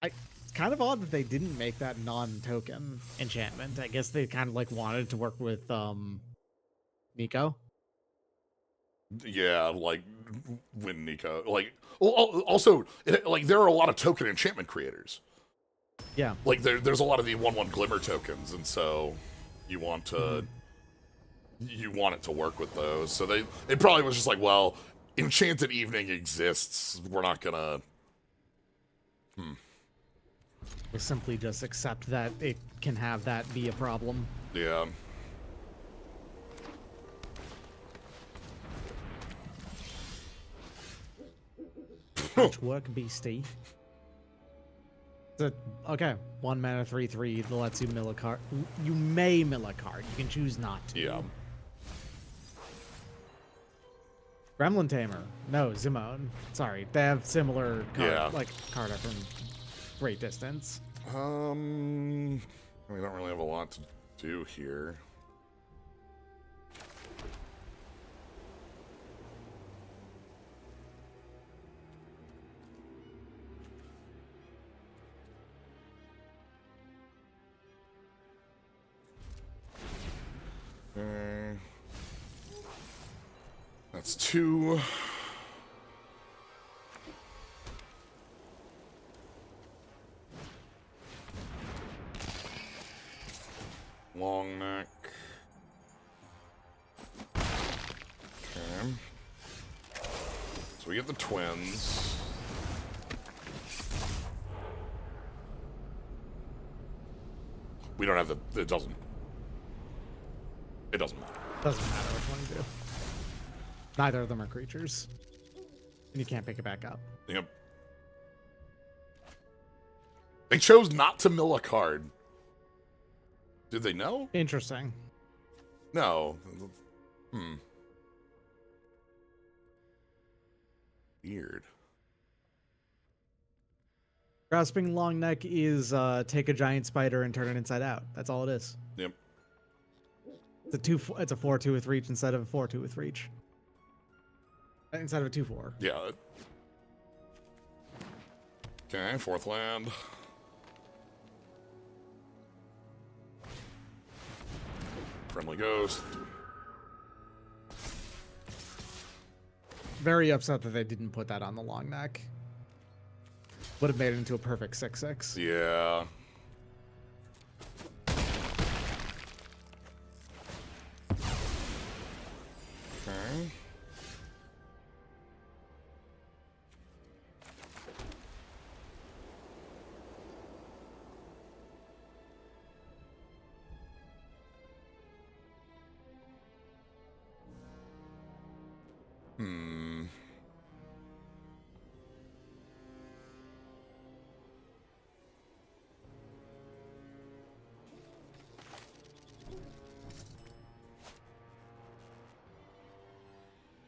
It's kind of odd that they didn't make that non-token enchantment. I guess they kind of, like, wanted to work with, Nico. Yeah, like, when Nico... Like, also, like, there are a lot of token enchantment creators. Yeah. Like, there's a lot of the 1/1 Glimmer tokens, and so you want to... You want it to work with those. So it probably was just like, well, Enchanted Evening exists. We're not gonna... We'll simply just accept that it can have that be a problem. Yeah. Much work, beastie. Okay, 1 mana 3/3 that lets you mill a card. You may mill a card. You can choose not to. Yeah. Gremlin Tamer. No, Zimone. Sorry, they have similar card, Yeah. like card art from great distance. We don't really have a lot to do here. Okay. That's 2. Long neck. Okay. So we get the twins. We don't have the. It doesn't. It doesn't matter. Doesn't matter which one you do. Neither of them are creatures. And you can't pick it back up. Yep. They chose not to mill a card. Did they know? Interesting. No. Weird. Grasping long neck is take a giant spider and turn it inside out. That's all it is. Yep. It's a 4/2 with reach instead of a 4/2 with reach. Instead of a 2/4. Yeah. Okay, 4th land. Friendly ghost. Very upset that they didn't put that on the long neck. Would have made it into a perfect 6/6. Yeah. Okay.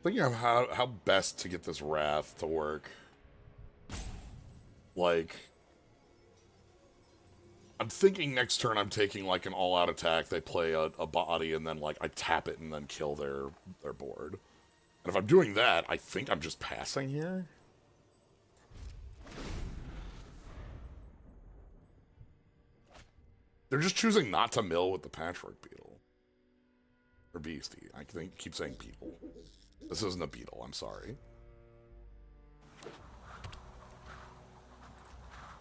Thinking of how best to get this wrath to work. Like, I'm thinking next turn I'm taking like an all-out attack. They play a body and then like I tap it and then kill their board. And if I'm doing that, I think I'm just passing here. They're just choosing not to mill with the Patchwork Beetle. Or Beastie. I keep saying beetle. This isn't a beetle, I'm sorry.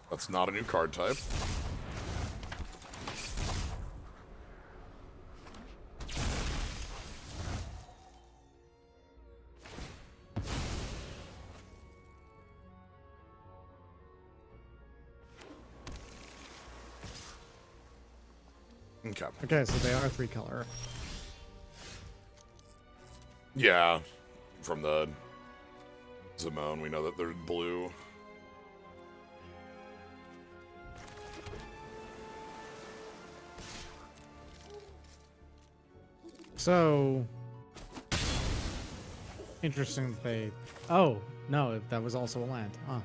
That's not a new card type. Okay. Okay, so they are 3-color. Yeah. From the Zimone, we know that they're blue. So interesting that they. Oh no, that was also a land. Huh.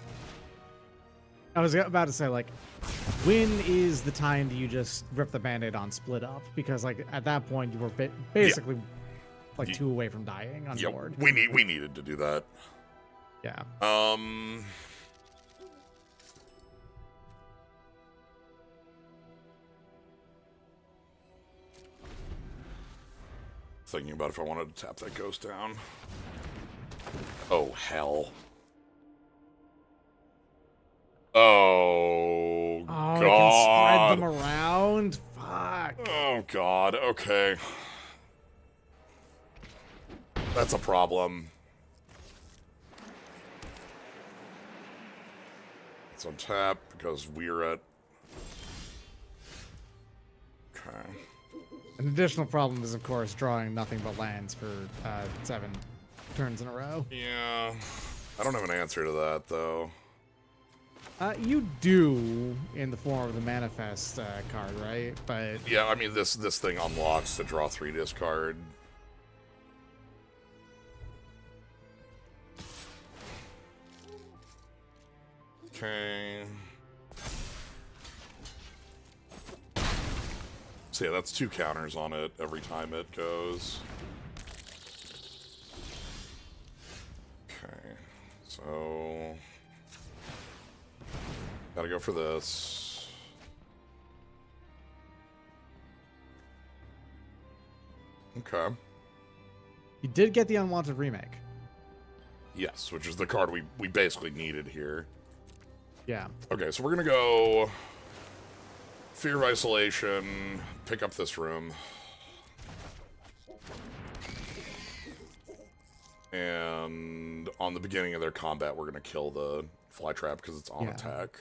I was about to say, like, when is the time do you just rip the band-aid on split up? Because like at that point you were basically like 2 away from dying on board. We needed to do that. Yeah. Thinking about if I wanted to tap that ghost down. Oh, hell. Oh, God. You can spread them around? Fuck. Oh, God. Okay. That's a problem. It's on tap because we're at... Okay. An additional problem is, of course, drawing nothing but lands for 7 turns in a row. Yeah. I don't have an answer to that, though. You do in the form of the manifest card, right? But Yeah, I mean, this thing unlocks to draw 3 discard. Okay. So yeah, that's 2 counters on it every time it goes. Okay, so gotta go for this. Okay. You did get the Unwanted Remake. Yes, which is the card we basically needed here. Yeah. Okay, so we're gonna go Fear of Isolation, pick up this room. And on the beginning of their combat, we're gonna kill the fly trap because it's on attack.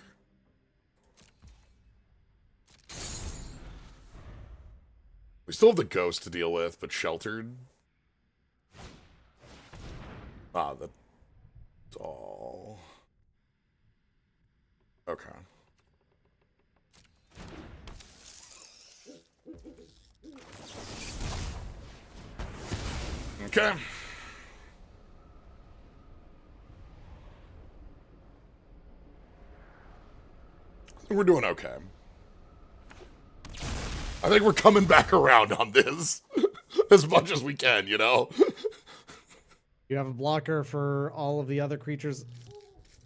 We still have the ghost to deal with, but sheltered. Ah, that's all. Okay. Okay. We're doing okay. I think we're coming back around on this as much as we can, you know? You have a blocker for all of the other creatures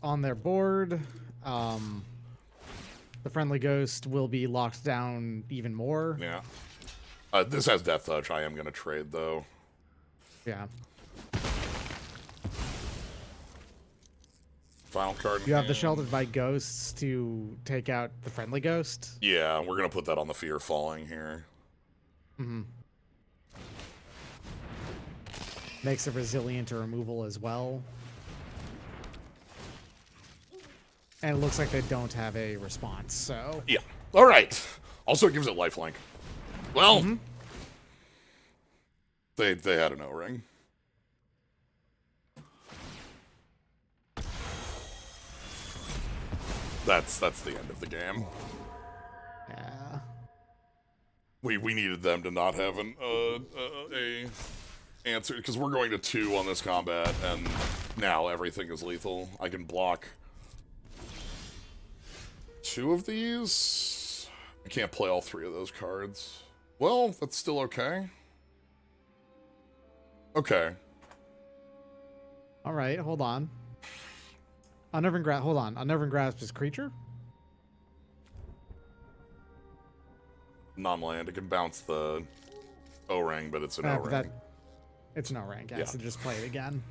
on their board. The friendly ghost will be locked down even more. Yeah. This has Death Touch. I am going to trade, though. Yeah. Final card. You have the Sheltered by Ghosts to take out the friendly ghost. Yeah, we're going to put that on the Fear Falling here. Mm-hmm. Makes it resilient to removal as well. And it looks like they don't have a response, so... Yeah. All right. Also, it gives it lifelink. Well, they had an O-ring. That's the end of the game. Yeah. We needed them to not have a answer, because we're going to 2 on this combat, and now everything is lethal. I can block 2 of these. I can't play all 3 of those cards. Well, that's still okay. Okay. All right, hold on. Hold on. Unnerving Grasp is creature? Non-land. It can bounce the O-ring, but it's an O-ring. It's an O-ring, guys, so just play it again.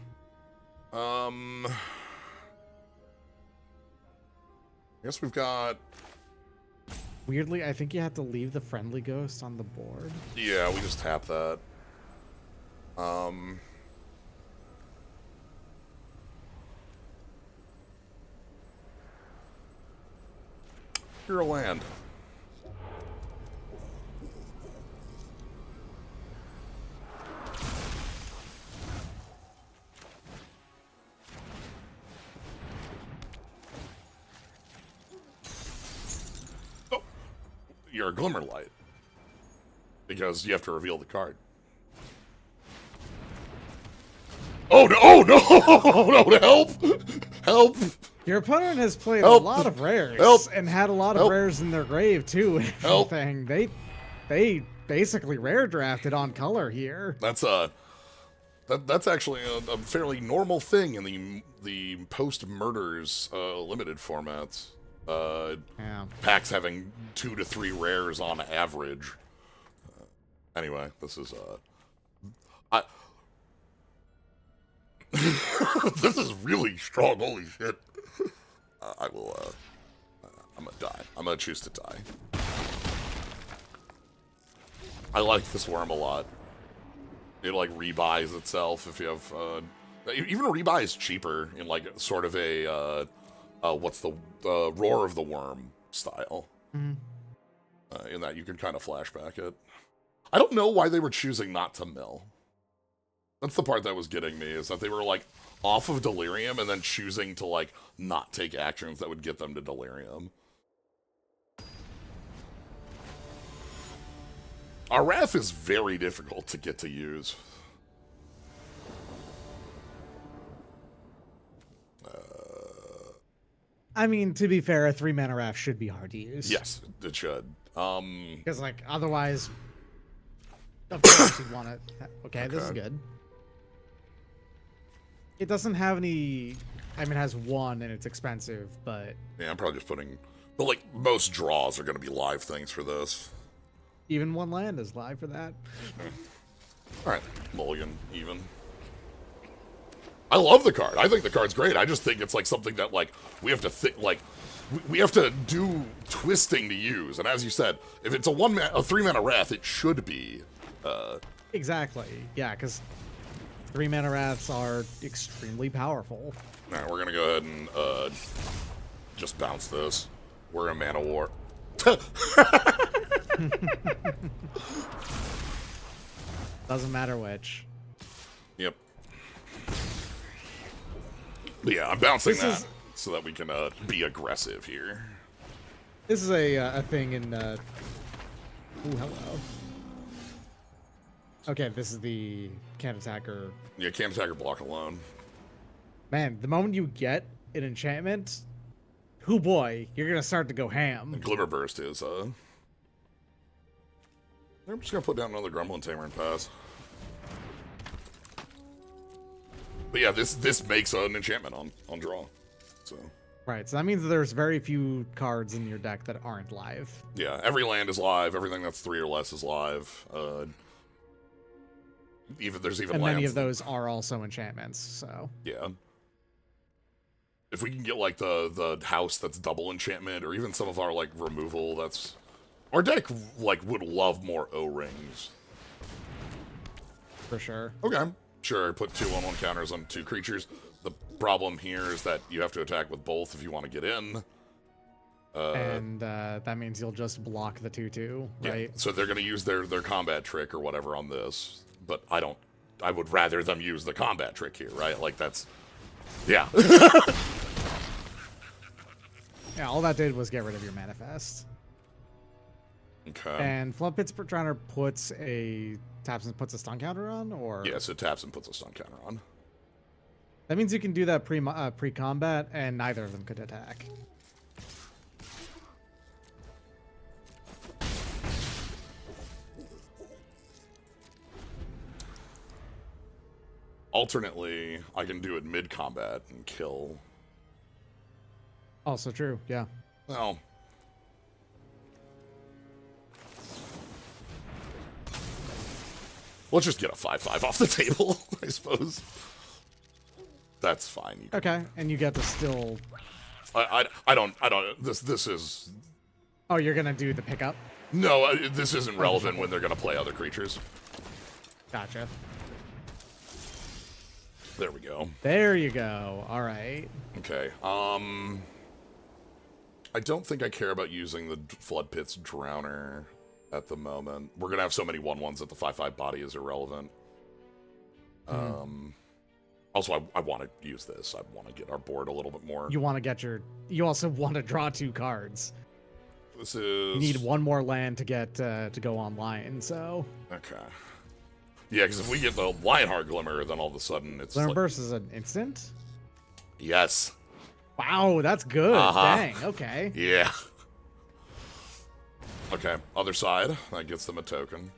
I guess we've got... Weirdly, I think you have to leave the friendly ghost on the board. Yeah, we just tap that. You're a land. Oh, you're a Glimmer Light. Because you have to reveal the card. Oh no! Oh no! Oh no! Help! Help! Your opponent has played Help! a lot of rares Help! and had a lot of Help! rares in their grave too. And Help! everything. They basically rare drafted on color here. That's that's actually a fairly normal thing in the post-murders limited formats. Yeah. Packs having 2 to 3 rares on average. Anyway, this is this is really strong. Holy shit! I will. I'm gonna die. I'm gonna choose to die. I like this worm a lot. It like rebuys itself if you have. Even rebuy is cheaper in like sort of a what's the Roar of the Worm style. Mm-hmm. In that you can kind of flashback it. I don't know why they were choosing not to mill. That's the part that was getting me, is that they were like off of Delirium and then choosing to like not take actions that would get them to Delirium. Our Wrath is very difficult to get to use. I mean, to be fair, a 3-mana Wrath should be hard to use. Yes, it should. Because, like, otherwise, of course you'd want it. Okay, this is Okay. good. It doesn't have any. I mean, it has one and it's expensive, but Yeah, I'm probably just putting. But like most draws are going to be live things for this. even one land is live for that. All right, mulligan even. I love the card. I think the card's great. I just think it's like something that like we have to think like we have to do twisting to use. And as you said, if it's a 3-mana wrath, it should be. Exactly. Yeah, because 3-mana wraths are extremely powerful. All right, we're gonna go ahead and just bounce this. We're in mana war. Doesn't matter which. Yep. But yeah, I'm bouncing This that is- so that we can be aggressive here. This is a thing in. Ooh, hello. Okay, this is the can't attacker. Yeah, can't attack or block alone. Man, the moment you get an enchantment, hoo boy, you're gonna start to go ham. Glimmer Burst is, I'm just gonna put down another Grumbling Tamer and pass. But yeah, this makes an enchantment on draw. So Right, so that means there's very few cards in your deck that aren't live. yeah, every land is live. Everything that's 3 or less is live. There's even And lands. many of those are also enchantments, so. Yeah. If we can get like the house that's double enchantment, or even some of our like removal, that's our deck like would love more O-rings. For sure. Okay. Sure, put 2/1/1 counters on 2 creatures. The problem here is that you have to attack with both if you want to get in. And that means you'll just block the 2/2, right? Yeah, so they're going to use their combat trick or whatever on this, but I would rather them use the combat trick here, right? Like that's, yeah. Yeah, all that did was get rid of your manifest. Okay. And Flood Pits Drowner puts a taps and puts a stun counter on, or Yes, it taps and puts a stun counter on. that means you can do that pre-combat, and neither of them could attack. Alternately, I can do it mid-combat and kill. Also true, yeah. Well, let's just get a 5/5 off the table, I suppose. That's fine. You can- Okay, and you get to still. I don't. This is Oh, you're gonna do the pickup. no. This isn't relevant when they're gonna play other creatures. Gotcha. There we go. There you go. All right. Okay. I don't think I care about using the Flood Pits Drowner at the moment. We're gonna have so many 1/1s that the 5/5 body is irrelevant. Also, I want to use this. I want to get our board a little bit more. You want to get your. You also want to draw 2 cards. This You is need 1 more land to get to go online. So okay. Yeah, because if we get the Lionheart Glimmer, then all of a sudden it's Glimmer like, Burst is an instant. yes, Wow, that's good. Uh-huh. Dang. Okay. yeah. Okay, other side. That gets them a token.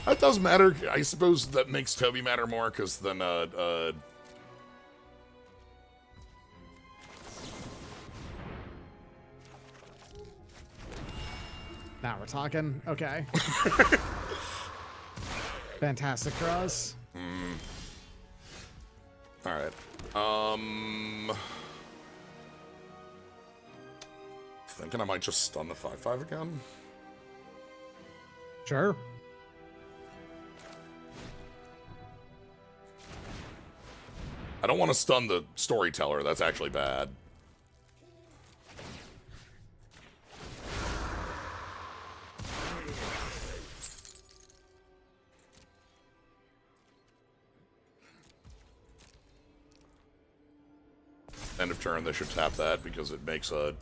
That does matter. I suppose that makes Toby matter more, because then, Now we're talking. Okay. Fantastic draws. alright. Thinking I might just stun the 5/5 again. Sure. I don't want to stun the Storyteller. That's actually bad. End of turn, they should tap that because it makes it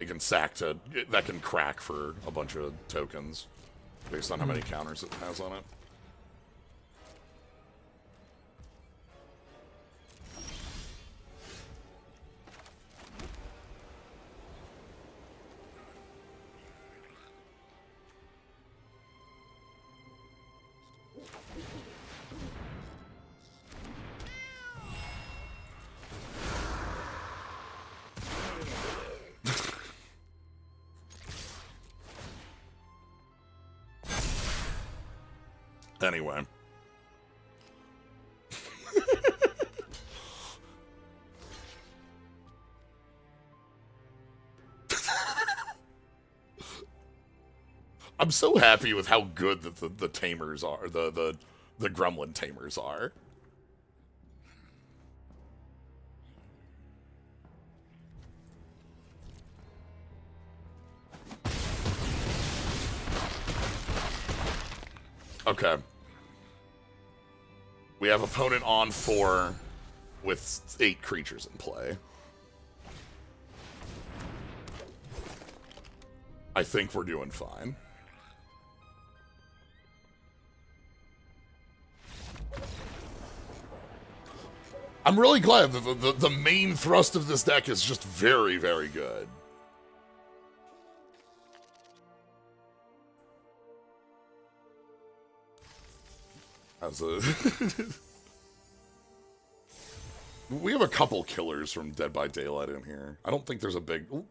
can sack to, that can crack for a bunch of tokens based on how many counters it has on it. Anyway. I'm so happy with how good that the tamers are, the gremlin tamers are. Okay. We have opponent on 4 with 8 creatures in play. I think we're doing fine. I'm really glad that the main thrust of this deck is just very, very good. As a we have a couple killers from Dead by Daylight in here. I don't think there's a big... Ooh.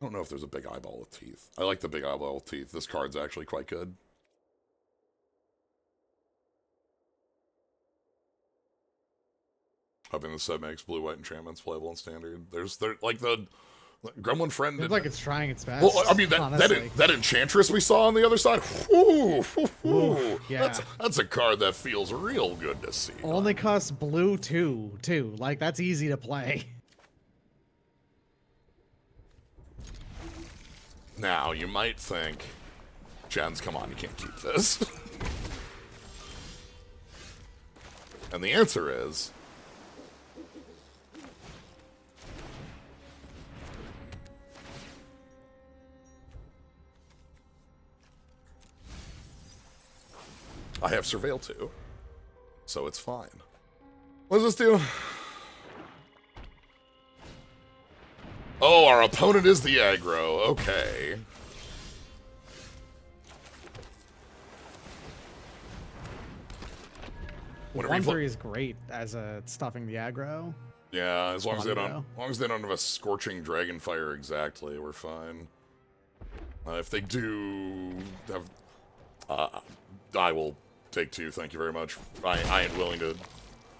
I don't know if there's a big eyeball with teeth. I like the big eyeball with teeth. This card's actually quite good. Hoping the set makes blue-white enchantments playable in standard. There's like the Gremlin Friend. It's like it's trying its best. Well, I mean that Enchantress we saw on the other side. Whoo, yeah, that's a card that feels real good to see. Only costs blue too. Like that's easy to play. Now you might think, Jens, come on, you can't keep this. And the answer is, I have Surveil too, so it's fine. What does this do? Oh, our opponent is the aggro. Okay. Whenever 1/3 is great as a stuffing the aggro. Yeah, as long as they don't have a scorching dragonfire exactly, we're fine. If they do have, I will take 2. Thank you very much. I am willing to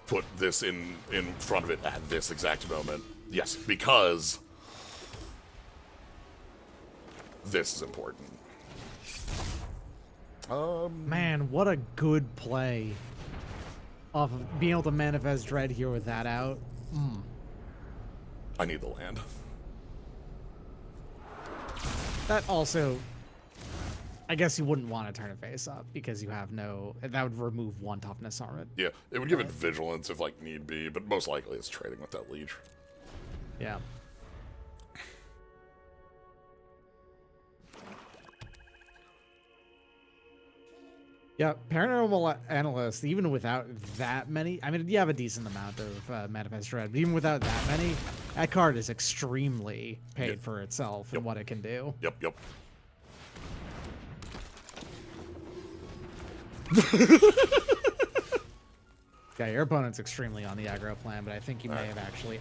put this in front of it at this exact moment. Yes, because this is important. Man, what a good play. Off of being able to manifest Dread here with that out. I need the land. That also, I guess you wouldn't want to turn it face up because you have no. That would remove 1 toughness on it. Yeah, it would give it vigilance if like need be, but most likely it's trading with that leech. Yeah. Yeah, Paranormal Analyst, even without that many, I mean, you have a decent amount of Manifest Dread, but even without that many, that card is extremely paid for itself and what it can do. Yep. Yeah, your opponent's extremely on the aggro plan, but I think you may have actually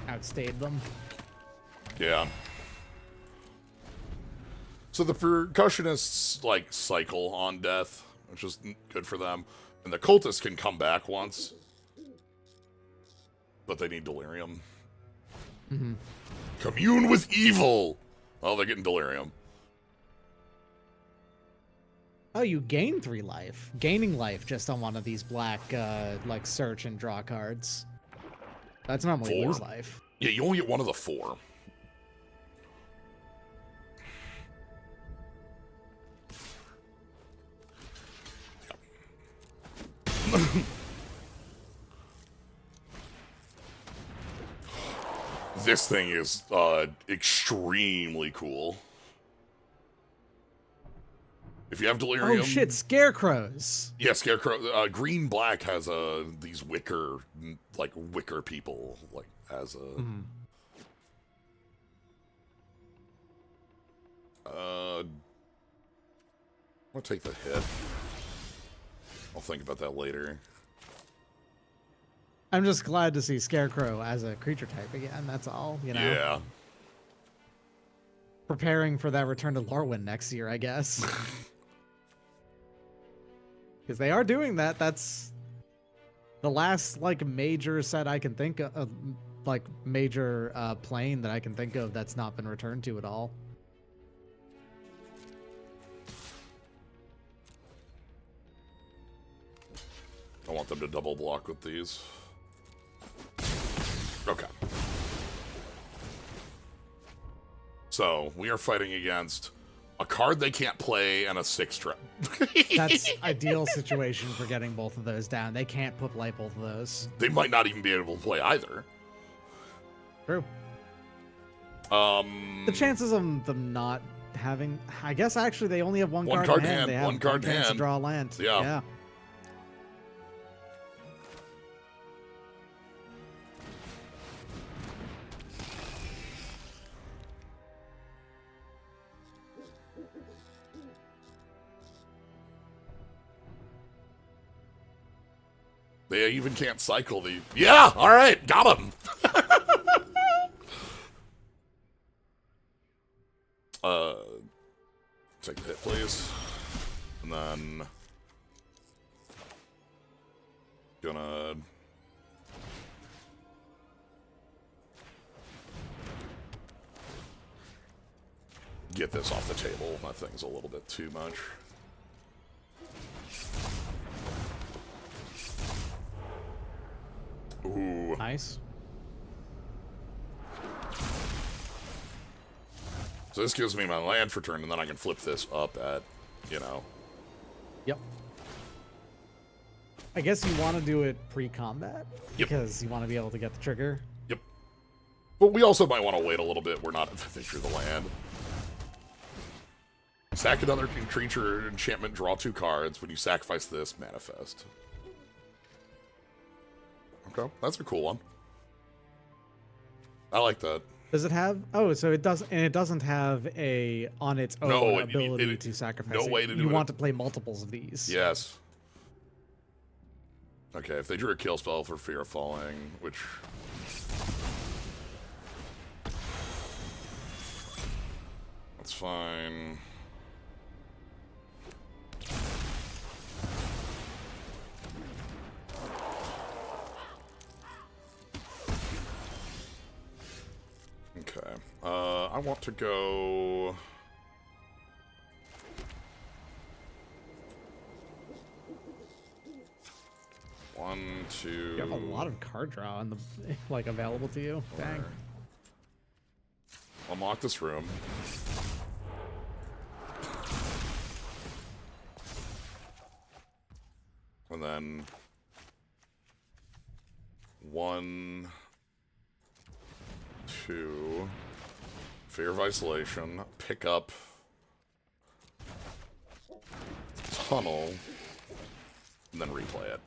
outstayed them. Yeah. So the percussionists like cycle on death, which is good for them, and the cultists can come back once, but they need delirium. Commune with evil. Oh, they're getting delirium. Oh, you gain 3 life. Gaining life just on one of these black, like, search and draw cards. That's normally 4. lose life. Yeah, you only get 1 of the 4. This thing is extremely cool. If you have delirium... Oh shit, scarecrows! Yeah, scarecrow. Green-black has these wicker people, like, as a... I'll take the hit. I'll think about that later. I'm just glad to see Scarecrow as a creature type again, that's all, you know? Yeah. Preparing for that return to Lorwyn next year, I guess. Because they are doing that. That's the last like major set I can think of, like major plane that I can think of that's not been returned to at all. I want them to double block with these. Okay. So, we are fighting against a card they can't play and a 6-trap. That's ideal situation for getting both of those down. They can't play both of those. They might not even be able to play either. True. The chances of them not having... I guess actually they only have one card in hand. They have one card in hand. To draw a land. Yeah. They even can't cycle the... Yeah! Alright! Got him! Take the hit, please. And then... Gonna... Get this off the table. That thing's a little bit too much. Ooh. Nice. So this gives me my land for turn, and then I can flip this up at, you know. Yep. I guess you want to do it pre-combat? Yep. Because you want to be able to get the trigger? Yep. But we also might want to wait a little bit. We're not through the land. Sack another creature, enchantment, draw 2 cards. When you sacrifice this, manifest. Okay, that's a cool one. I like that. Does it have? Oh, so it does, and it doesn't have a on its own ability to sacrifice. No way to do it. You want to play multiples of these. Yes. Okay, if they drew a kill spell for Fear of Falling, which... That's fine. Okay. I want to go... One, two... You have a lot of card draw on the like available to you. Dang. Unlock this room. And then... 1... 2... Fear of Isolation. Pick up... Tunnel. And then replay it.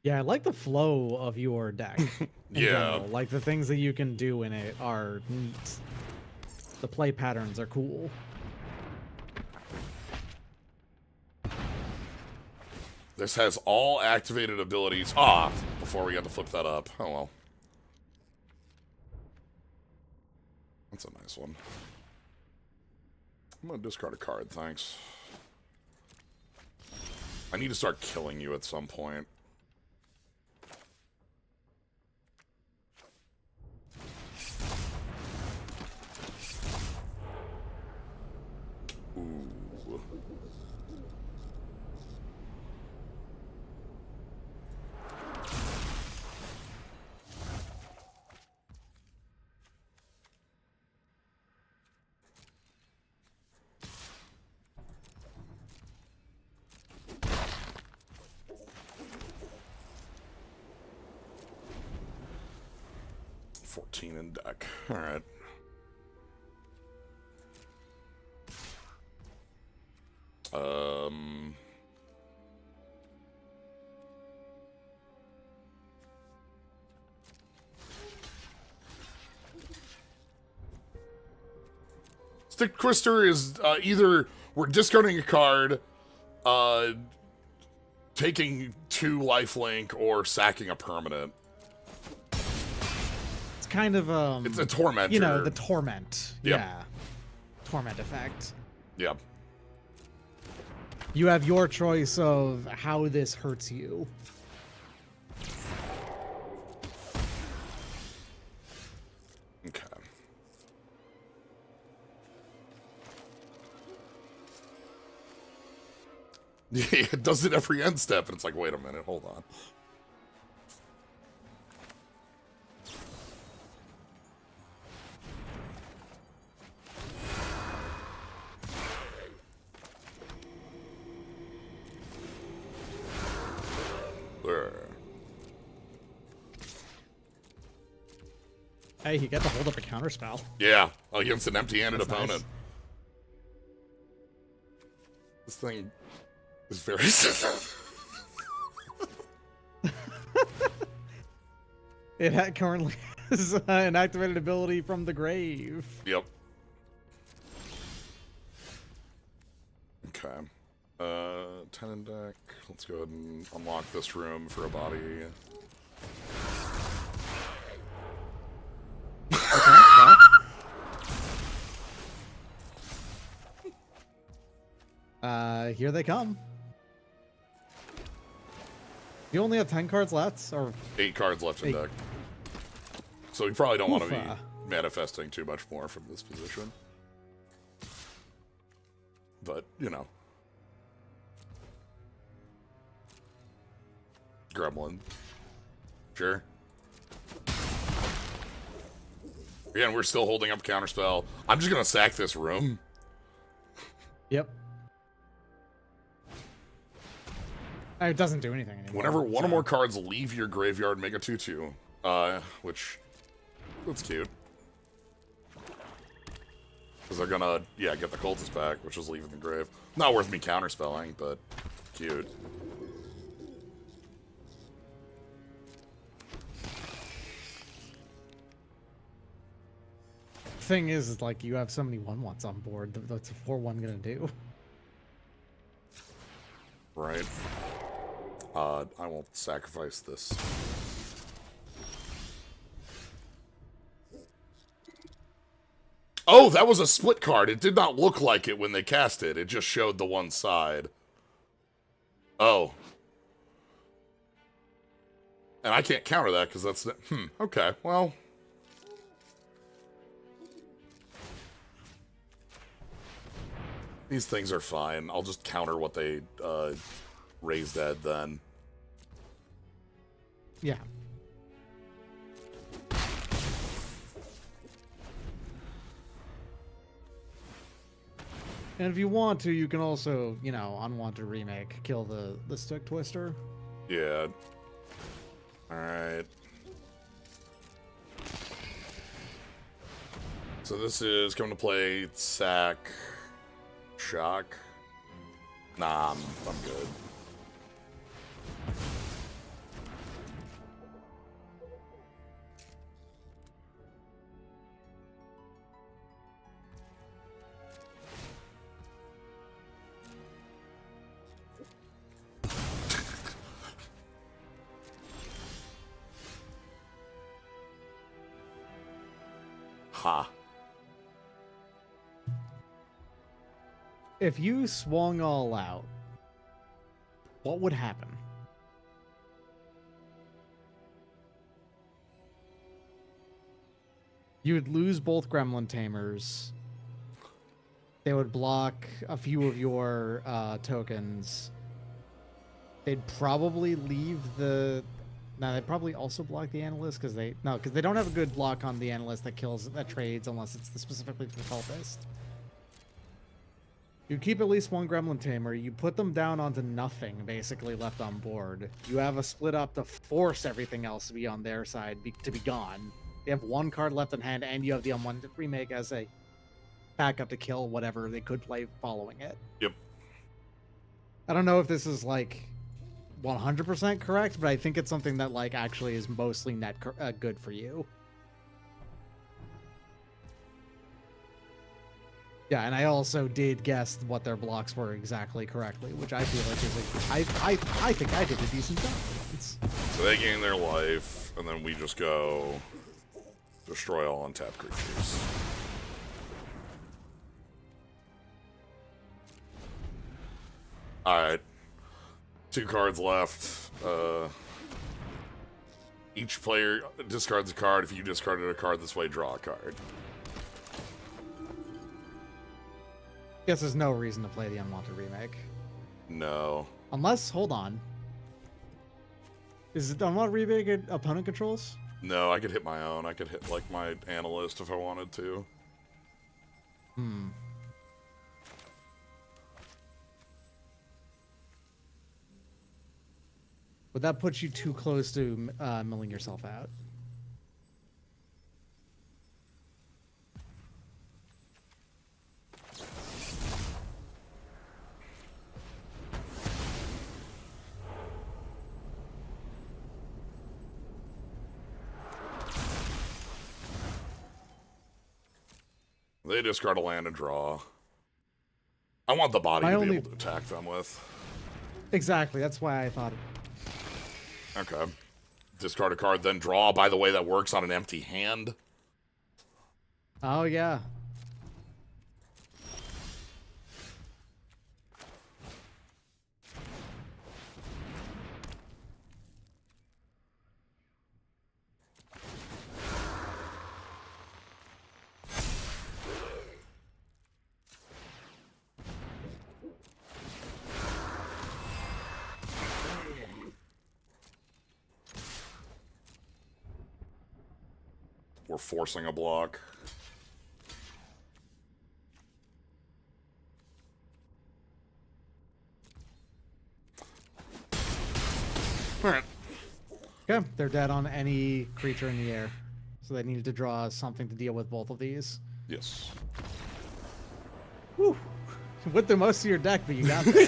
Yeah, I like the flow of your deck. Yeah. General. Like the things that you can do in it are neat. The play patterns are cool. This has all activated abilities. Ah, before we had to flip that up. Oh well. That's a nice one. I'm gonna discard a card, thanks. I need to start killing you at some point. Ooh. In deck. All right. Stick Twister is either we're discarding a card, taking 2 lifelink or sacking a permanent. It's kind of It's a tormentor. You know, the torment. Yep. Yeah. Torment effect. Yep. You have your choice of how this hurts you. Okay. Yeah, it does it every end step, and it's like, wait a minute, hold on. There. Hey, you get to hold up a counterspell. Yeah, against an empty-handed That's opponent. nice. This thing is very... It currently has an activated ability from the grave. Yep. Okay. 10 in deck. Let's go ahead and unlock this room for a body. Okay, well. Here they come. You only have 10 cards left, or 8 cards left in 8. deck. So you probably don't want to be Oofa. manifesting too much more from this position. But, you know. Gremlin. Sure. Again, we're still holding up counterspell. I'm just gonna sack this room. Yep. It doesn't do anything anymore. Whenever one or more cards leave your graveyard, make a 2/2. Which, that's cute. Because they're gonna, yeah, get the cultist back, which is leaving the grave. Not worth me counterspelling, but cute. Thing is, like, you have so many 1/1s on board. What's a 4/1 gonna do? Right. I will sacrifice this. Oh, that was a split card. It did not look like it when they cast it. It just showed the one side. Oh. And I can't counter that because that's... okay, well... These things are fine. I'll just counter what they raised at then. Yeah. And if you want to, you can also, you know, unwanted remake, kill the stick twister. Yeah. Alright. So this is coming to play sack... Shock. Nah, I'm good. Ha. If you swung all out, what would happen? You would lose both Gremlin Tamers. They would block a few of your tokens. They'd probably leave the... No, they'd probably also block the Analyst because they... No, because they don't have a good block on the Analyst that trades unless it's specifically the Cultist. You keep at least one Gremlin Tamer. You put them down onto nothing, basically, left on board. You have a split up to force everything else to be on their side, to be gone. They have one card left in hand, and you have the unwanted remake as a backup to kill whatever they could play following it. Yep. I don't know if this is, like, 100% correct, but I think it's something that, like, actually is mostly net good for you. Yeah, and I also did guess what their blocks were exactly correctly, which I feel like is I think I did a decent job. So they gain their life, and then we just go destroy all untapped creatures. Alright. 2 cards left. Each player discards a card. If you discarded a card this way, draw a card. Guess there's no reason to play the Unwanted Remake. No. Unless, hold on. Is it Unwanted Remake opponent controls? No, I could hit my own. I could hit, like, my analyst if I wanted to. Hmm. Would that put you too close to milling yourself out? They discard a land and draw. I want the body to be able to attack them with. Exactly, that's why I thought it. Okay. Discard a card, then draw. By the way, that works on an empty hand. Oh, yeah. We're forcing a block. Alright. Okay, they're dead on any creature in the air. So they needed to draw something to deal with both of these. Yes. Whew. Went through most of your deck, but you got there.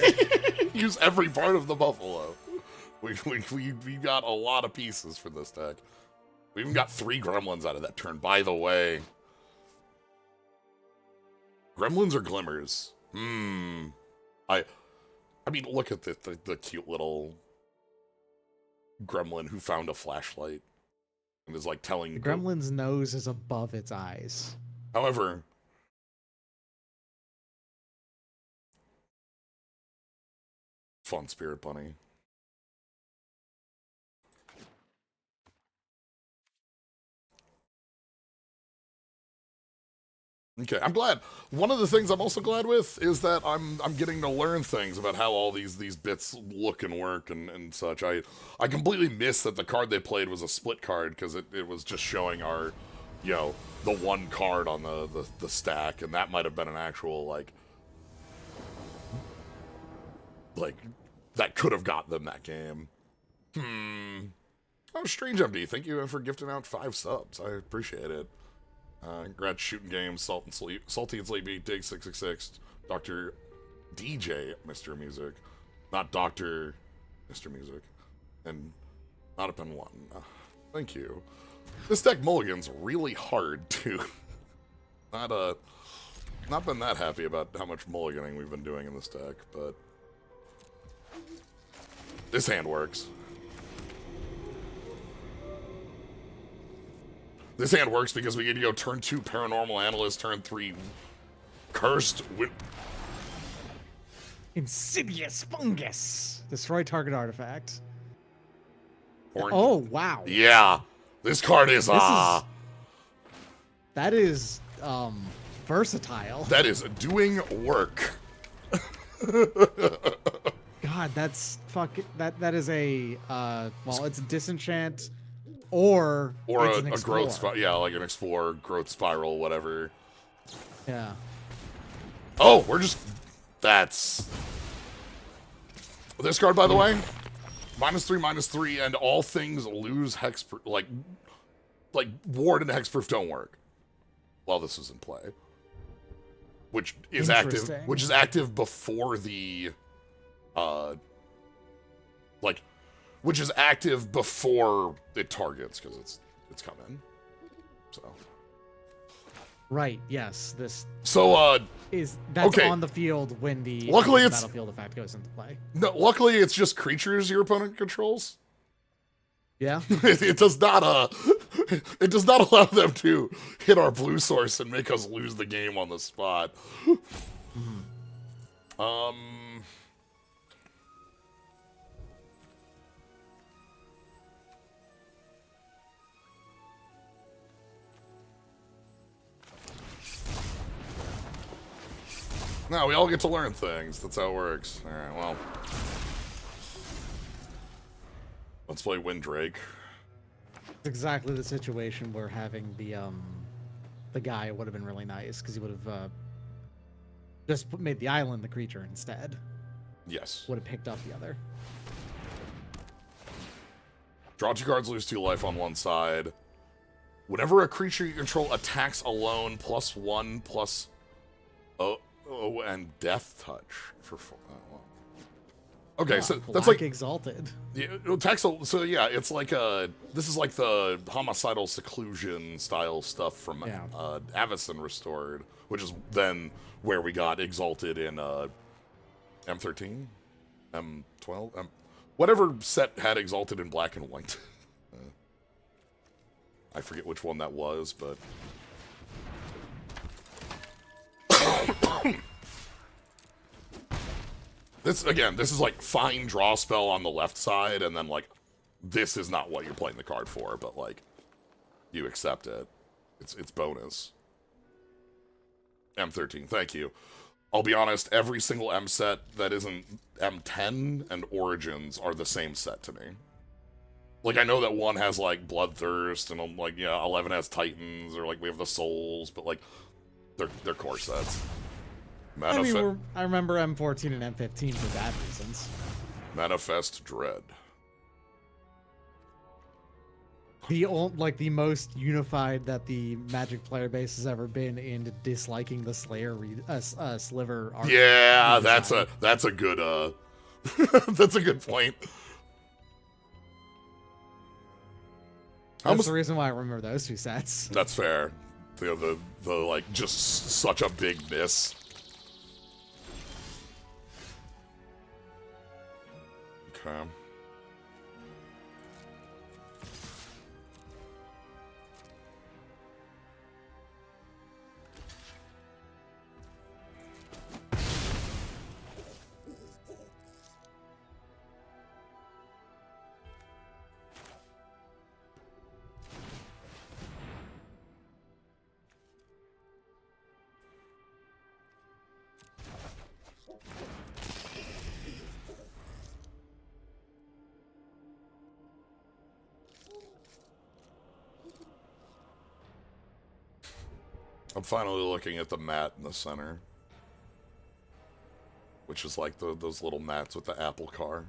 Use every part of the buffalo. We got a lot of pieces for this deck. We even got 3 gremlins out of that turn, by the way. Gremlins or glimmers? I mean, look at the cute little gremlin who found a flashlight and is like telling... The gremlin's nose is above its eyes. However... Fun Spirit Bunny. Okay, I'm glad. One of the things I'm also glad with is that I'm getting to learn things about how all these bits look and work and such. I completely missed that the card they played was a split card because it was just showing our, you know, the one card on the stack, and that might have been an actual like that could have got them that game. Oh, Strange MD, thank you for gifting out 5 subs. I appreciate it. Congrats, Shooting Games, Salty and Sleepy, Dig 666, Dr. DJ Mr. Music, not Dr. Mr. Music, and not up in 1. Thank you. This deck mulligan's really hard too. Not been that happy about how much mulliganing we've been doing in this deck, but this hand works. This hand works because we get to go turn 2 Paranormal Analyst, turn 3 Cursed Insidious Fungus. Destroy target artifact. Orange. Oh, wow. Yeah. This card is, that is, versatile. That is doing work. God, that's that is a, well, it's a disenchant. Or a growth spiral, yeah, like an Explorer, growth spiral, whatever. Yeah. Oh, that's... This card, by the way, -3/-3, and all things lose hexproof, like ward and hexproof don't work while this is in play. Which is active before the, which is active before it targets, because it's coming. So Right. Yes. This So, that's okay. on the field when the Luckily it's battlefield effect goes into play. no. Luckily, it's just creatures your opponent controls. Yeah. It does not. It does not allow them to hit our blue source and make us lose the game on the spot. No, we all get to learn things. That's how it works. All right, well. Let's play Windrake. It's exactly the situation where having the guy would have been really nice, because he would have just made the island the creature instead. Yes. Would have picked up the other. Draw 2 cards, lose 2 life on one side. Whenever a creature you control attacks alone, +1, plus... Oh, and Death Touch for 4. Well. Okay, so that's like Exalted. Yeah, so yeah, it's like this is like the homicidal seclusion style stuff from Avacyn Restored, which is then where we got Exalted in M13, M12, whatever set had Exalted in black and white. I forget which one that was, but this is like fine draw spell on the left side, and then like this is not what you're playing the card for, but like you accept it. It's bonus. M13, thank you. I'll be honest, every single M set that isn't M10 and Origins are the same set to me. Like, I know that one has like Bloodthirst, and I'm like, yeah, 11 has Titans, or like we have the Souls, but like they're core sets. I remember M14 and M15 for bad reasons. Manifest Dread. The most unified that the Magic player base has ever been in disliking the Slayer sliver art. Yeah, that's a good that's a good point. That's the reason why I remember those 2 sets. That's fair. The like just such a big miss. Okay. I'm finally looking at the mat in the center, which is like those little mats with the apple car.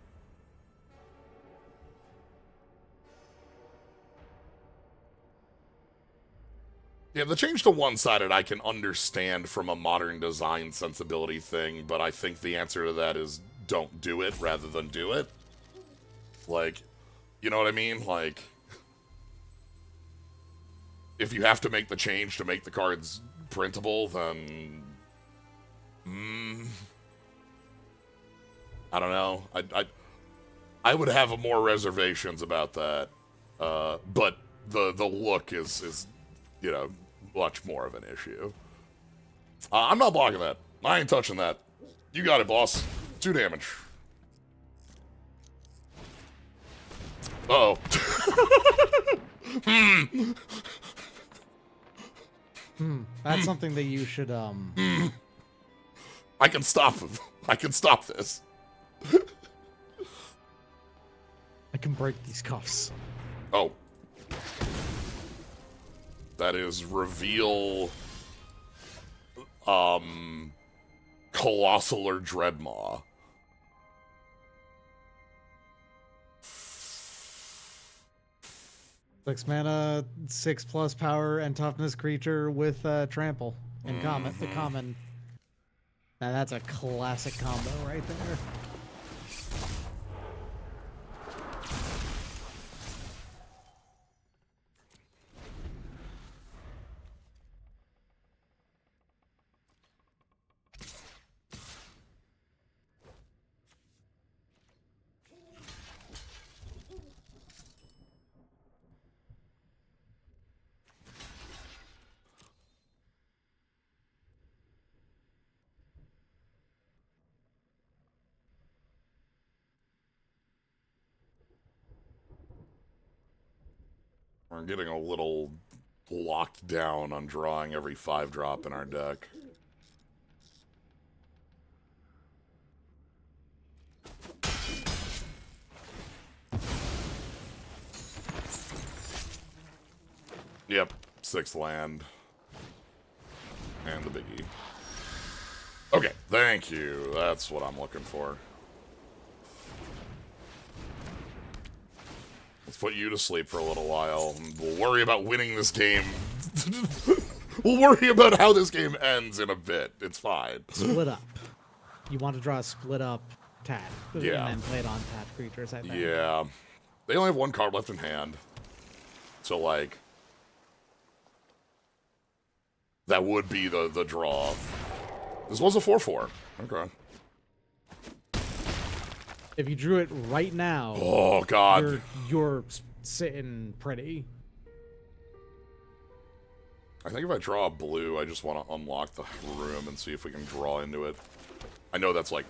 Yeah, the change to one-sided I can understand from a modern design sensibility thing, but I think the answer to that is don't do it rather than do it. Like, you know what I mean? Like, if you have to make the change to make the cards printable, then... I don't know. I would have more reservations about that. But the look is, you know, much more of an issue. I'm not blocking that. I ain't touching that. You got it, boss. 2 damage. Uh-oh. That's something that you should, I can stop him. I can stop this. I can break these cuffs. Oh. That is reveal, Colossal or Dreadmaw. 6 mana, 6+ power and toughness creature with trample and the common. Now that's a classic combo right there. We're getting a little locked down on drawing every 5-drop in our deck. Yep, 6th land. And the biggie. Okay, thank you. That's what I'm looking for. Let's put you to sleep for a little while, and we'll worry about winning this game. We'll worry about how this game ends in a bit. It's fine. Split up. You want to draw a split up tap. Yeah. And then play it on tap creatures, I think. Yeah. They only have 1 card left in hand. So, like, that would be the draw. This was a 4/4. Okay. If you drew it right now, Oh, God. you're sitting pretty. I think if I draw a blue, I just want to unlock the room and see if we can draw into it. I know that's, like,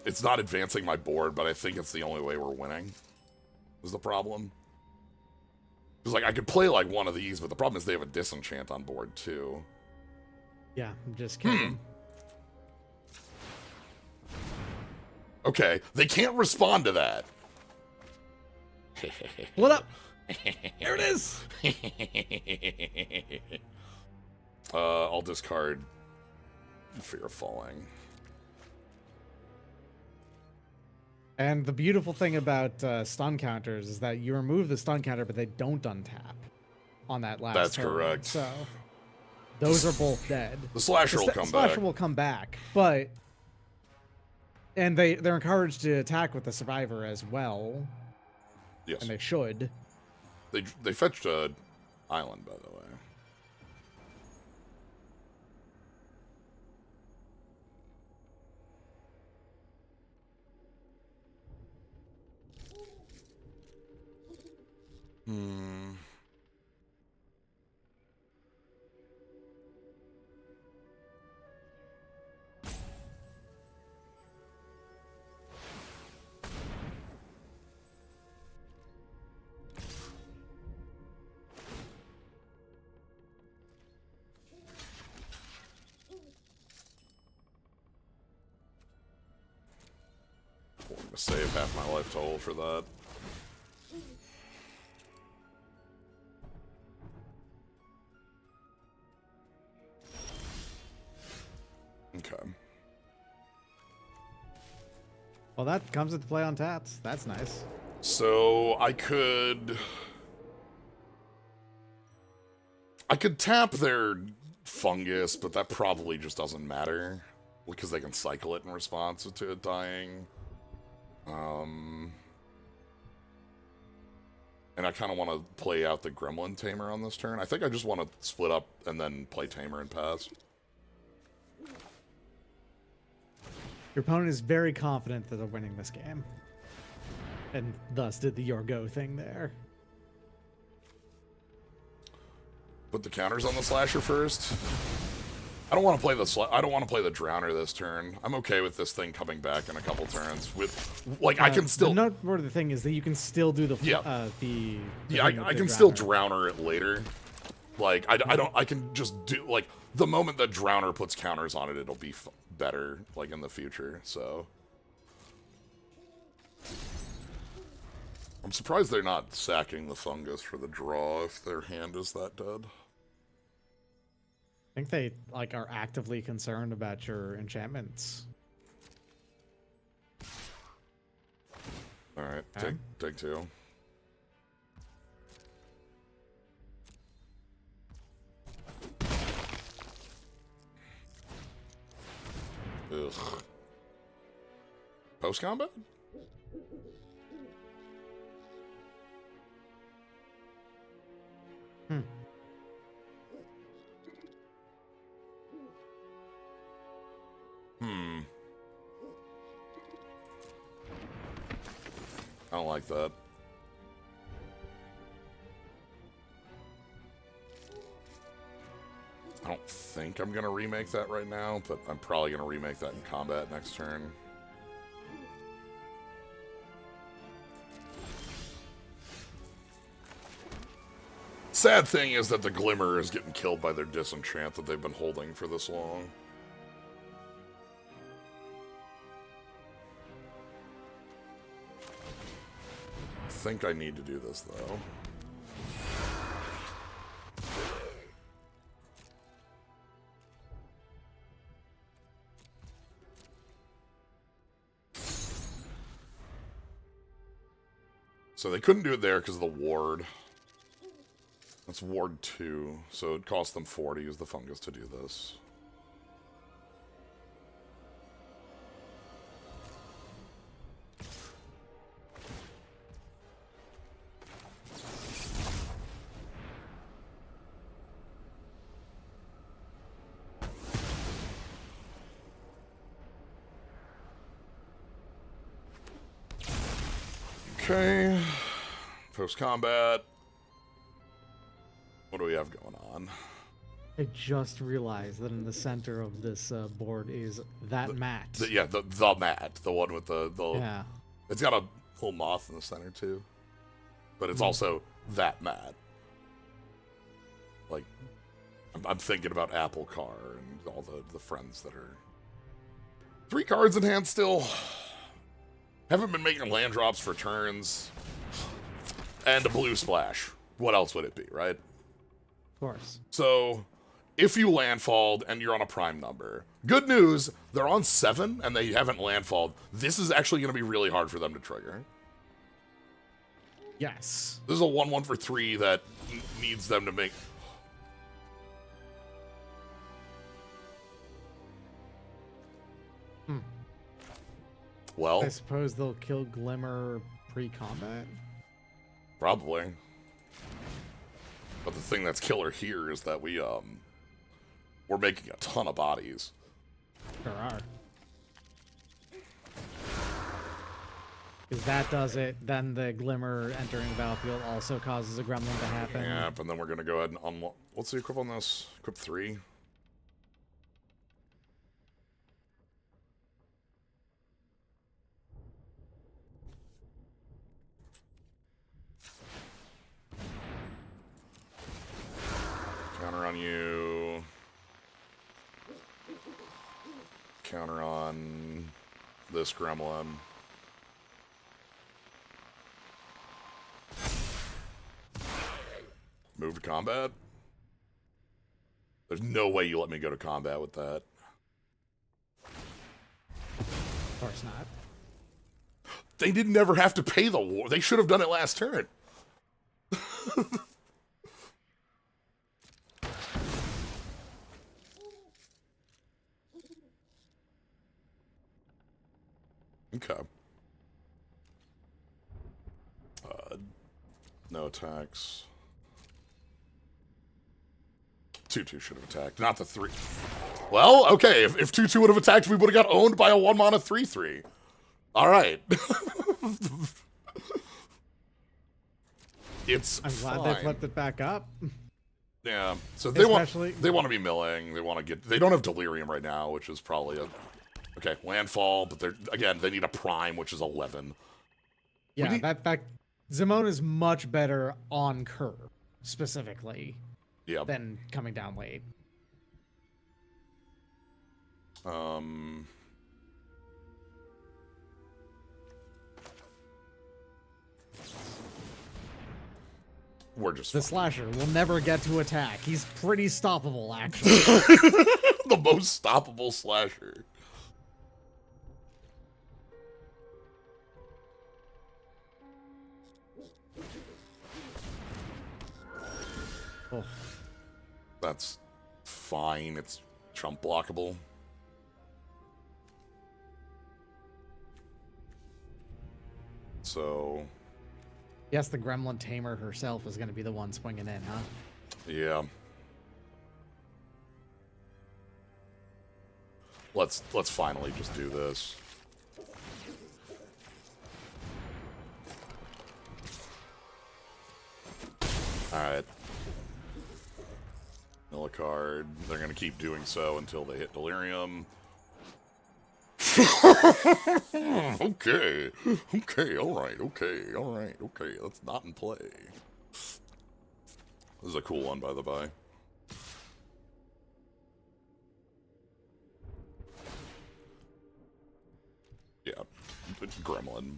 it's not advancing my board, but I think it's the only way we're winning, is the problem. Because, like, I could play, like, one of these, but the problem is they have a disenchant on board, too. Yeah, I'm just kidding. Okay, they can't respond to that. Split up! There it is! I'll discard Fear of Falling. And the beautiful thing about stun counters is that you remove the stun counter, but they don't untap on that last That's turn. correct. So those are both dead. The Slasher will come back. Slasher will come back, but... And they're encouraged to attack with the Survivor as well. Yes. And they should. They fetched a island, by the way. I'm gonna save half my life total for that. Okay. Well, that comes into play on taps. That's nice. So I could tap their fungus, but that probably just doesn't matter because they can cycle it in response to it dying. And I kind of want to play out the Gremlin Tamer on this turn. I think I just want to split up and then play Tamer and pass. Your opponent is very confident that they're winning this game. And thus did the your go thing there. Put the counters on the Slasher first. I don't want to play the Drowner this turn. I'm okay with this thing coming back in a couple turns. With like I can still. The noteworthy thing is that you can still do the I can still Drowner it later. Like I can just do like the moment that Drowner puts counters on it, it'll be better like in the future. So I'm surprised they're not sacking the fungus for the draw if their hand is that dead. I think they like are actively concerned about your enchantments. All right, take 2. Ugh. Post combat? I don't like that. I don't think I'm going to remake that right now, but I'm probably going to remake that in combat next turn. Sad thing is that the Glimmer is getting killed by their Disenchant that they've been holding for this long. I think I need to do this, though. So they couldn't do it there because of the ward. That's ward 2, so it cost them 4 to use the fungus to do this. Okay, post-combat. What do we have going on? I just realized that in the center of this board is that mat. The mat, the one with the yeah. It's got a little moth in the center too, but it's also that mat. Like, I'm thinking about Apple Car and all the friends that are 3 cards in hand still. Haven't been making land drops for turns. And a blue splash. What else would it be, right? Of course. So, if you landfalled and you're on a prime number, good news, they're on 7 and they haven't landfalled. This is actually going to be really hard for them to trigger. Yes. This is a 1/1 for 3 that needs them to make... Well, I suppose they'll kill Glimmer pre-combat? Probably. But the thing that's killer here is that we're making a ton of bodies. There are. If that does it, then the Glimmer entering the battlefield also causes a Gremlin to happen. Yeah, and then we're going to go ahead and unlock... What's the equip on this? Equip 3? Counter on you. Counter on this gremlin. Move to combat? There's no way you let me go to combat with that. Of course not. They didn't ever have to pay the war. They should have done it last turn. Okay. No attacks. 2/2 should have attacked, not the 3. Well, okay, if 2/2 would have attacked, we would have got owned by a 1-mana 3/3. All right. It's I'm glad fine. they flipped it back up. Yeah, so they want to be milling. They want to get. They don't have delirium right now, which is probably a okay landfall. But they need a prime, which is 11. Yeah, that Zimone is much better on curve specifically. Yeah. Than coming down late. We're just the fine. slasher will never get to attack. He's pretty stoppable, actually. The most stoppable slasher. Oh. That's fine. It's chump blockable. So... Yes, the Gremlin Tamer herself is going to be the one swinging in, huh? Yeah. Let's finally just do this. Alright. Mill a card. They're going to keep doing so until they hit Delirium. Okay. Okay, alright, okay, alright, okay. That's not in play. This is a cool one, by the by. Yeah, Gremlin.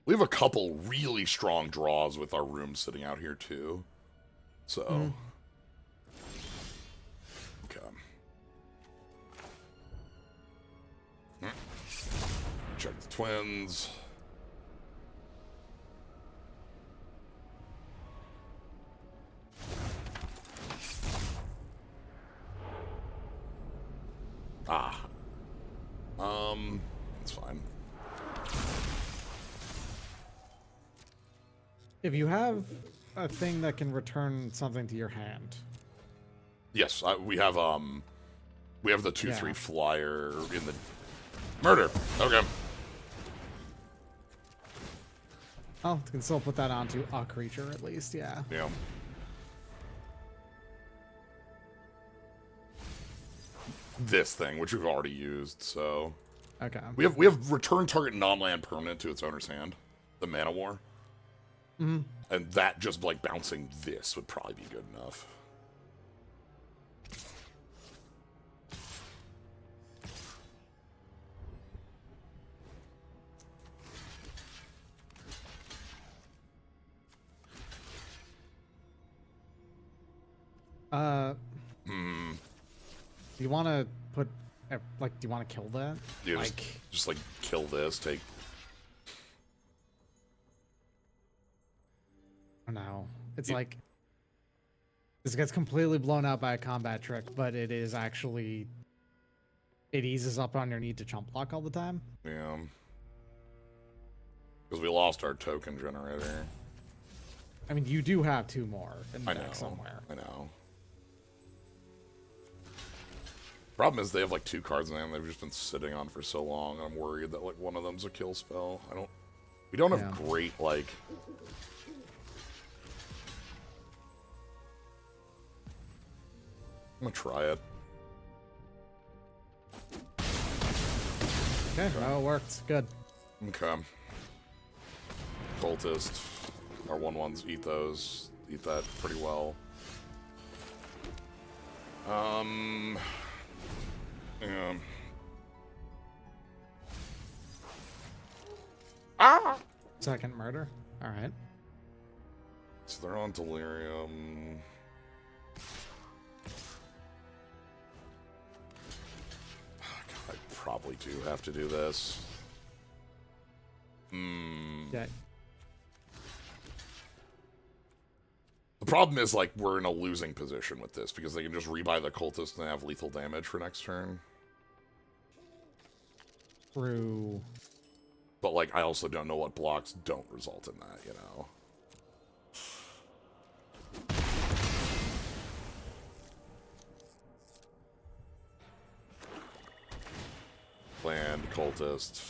We have a couple really strong draws with our rooms sitting out here, too. So... Okay. Check the twins. Ah. That's fine. If you have a thing that can return something to your hand. Yes, we have the 2/3 Yeah. flyer in the murder. Okay. Oh, you can still put that onto a creature at least, yeah. Yeah. This thing, which we've already used, so Okay. we have return target non-land permanent to its owner's hand, the Mana War, and that just like bouncing this would probably be good enough. Do you want to put, like, do you want to kill that? Yeah, Like, just like kill this, take. I don't know. It's Yeah. like, this gets completely blown out by a combat trick, but it is actually, it eases up on your need to chump block all the time. Yeah. Because we lost our token generator. I mean, you do have 2 more in the I know. deck somewhere. I know. Problem is they have like 2 cards in them they've just been sitting on for so long. I'm worried that like one of them's a kill spell. We don't have great like. I'm gonna try it. Okay, no, it worked. Good. Okay. Cultist. Our 1/1s eat those. Eat that pretty well. Yeah. Ah! Second murder. All right. So they're on delirium. God, I probably do have to do this. Yeah. The problem is, like, we're in a losing position with this because they can just rebuy the cultist and have lethal damage for next turn. True. But, like, I also don't know what blocks don't result in that, you know? Land, cultist.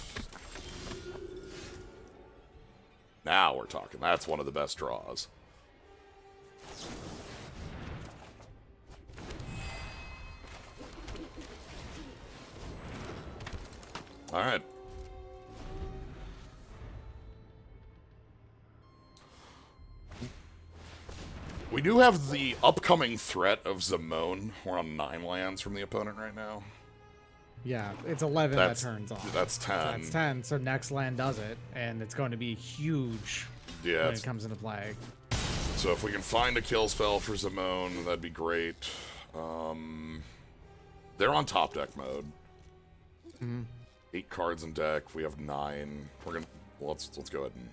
Now we're talking. That's one of the best draws. All right. We do have the upcoming threat of Zamone. We're on 9 lands from the opponent right now. Yeah, it's 11 that turns on. That's 10. That's 10, so next land does it, and it's going to be huge Yeah, when it comes into play. so if we can find a kill spell for Zamone, that'd be great. They're on top deck mode. 8 cards in deck. We have 9. We're gonna let's go ahead and.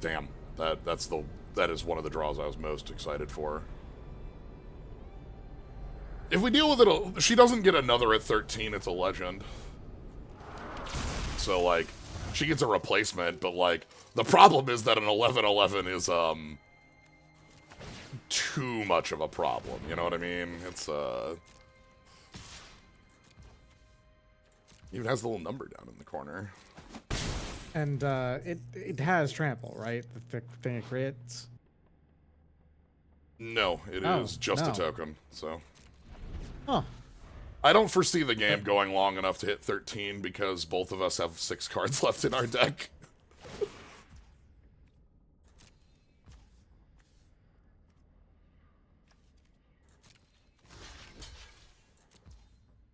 Damn, that is one of the draws I was most excited for. If we deal with it, she doesn't get another at 13. It's a legend. So like, she gets a replacement, but like the problem is that an 11/11 is too much of a problem. You know what I mean? It's Even has the little number down in the corner. And it has trample, right? The thing it creates. No, it is just a token. So. Huh. I don't foresee the game going long enough to hit 13 because both of us have 6 cards left in our deck.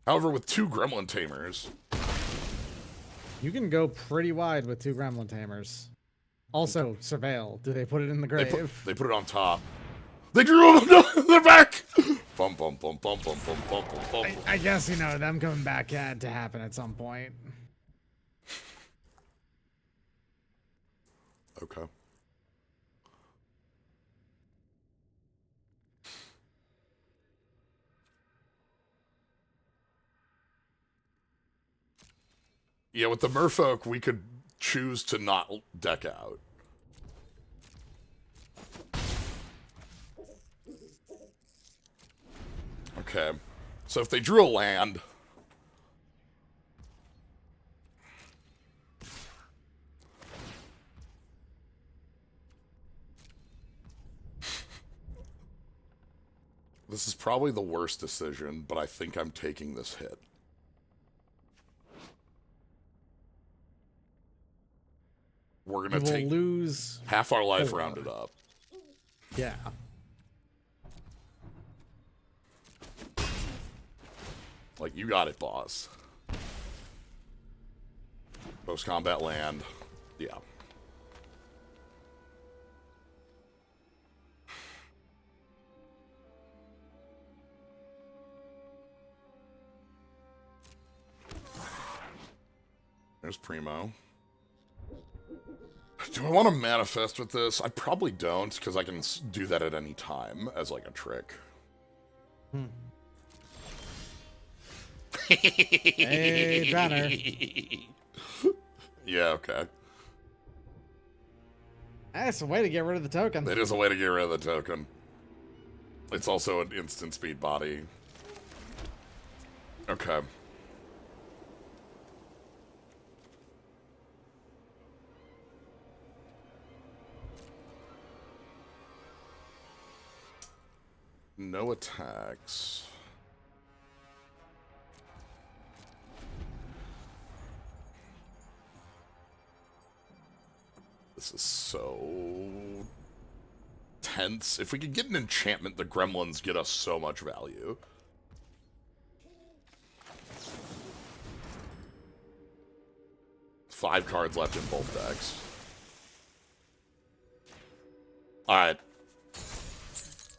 However, with 2 Gremlin Tamers... You can go pretty wide with 2 Gremlin Tamers. Also, Surveil. Do they put it in the grave? They put it on top. They drew them! No, they're back! Bum, bum, bum, bum, bum, bum, bum, bum, bum. I guess, you know, them coming back had to happen at some point. Okay. Yeah, with the Merfolk, we could choose to not deck out. Okay. So if they drew a land... This is probably the worst decision, but I think I'm taking this hit. We're gonna lose half our life rounded up. Yeah. Like, you got it, boss. Post-combat land. Yeah. There's Primo. Do I want to manifest with this? I probably don't, because I can do that at any time as, like, a trick. Hey, Drowner. Yeah, okay. That's a way to get rid of the token. It is a way to get rid of the token. It's also an instant speed body. Okay. No attacks. This is so tense. If we could get an enchantment, the gremlins get us so much value. Five cards left in both decks. Alright.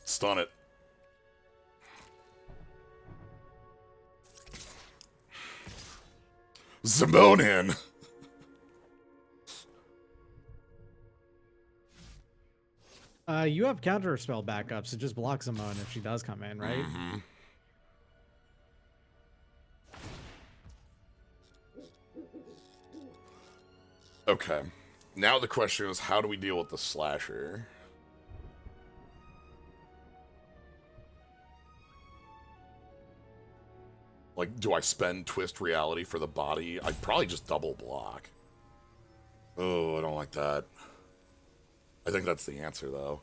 Stun it. Zimonin! You have counter spell backup, so just block Simone if she does come in, right? Mm-hmm. Okay. Now the question is, how do we deal with the slasher? Like, do I spend Twist Reality for the body? I'd probably just double block. Oh, I don't like that. I think that's the answer, though.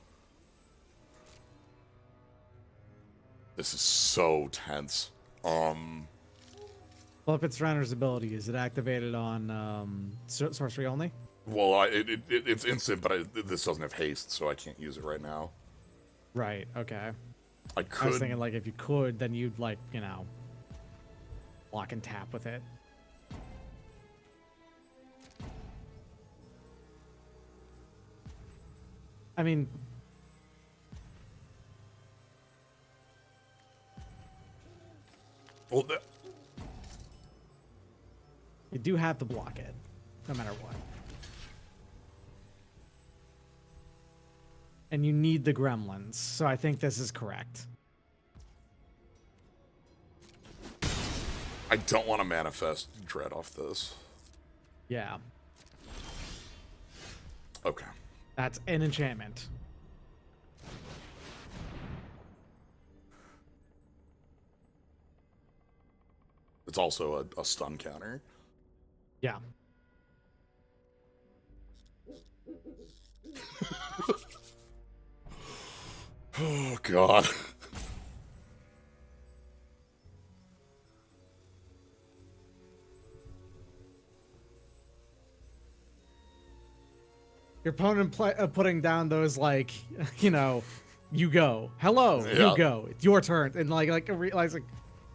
This is so tense. Well, if it's Drowner's ability, is it activated on sorcery only? Well, it's instant, but this doesn't have haste, so I can't use it right now. Right, okay. I I was thinking, like, if you could, then you'd, like, you know, block and tap with it. I mean... Well, you do have to block it, no matter what. And you need the gremlins, so I think this is correct. I don't want to manifest Dread off this. Yeah. Okay. That's an enchantment. It's also a stun counter. Yeah. Oh, God. Your opponent putting down those, like, you know, you go. Hello, Yeah. you go. It's your turn. And, like realizing,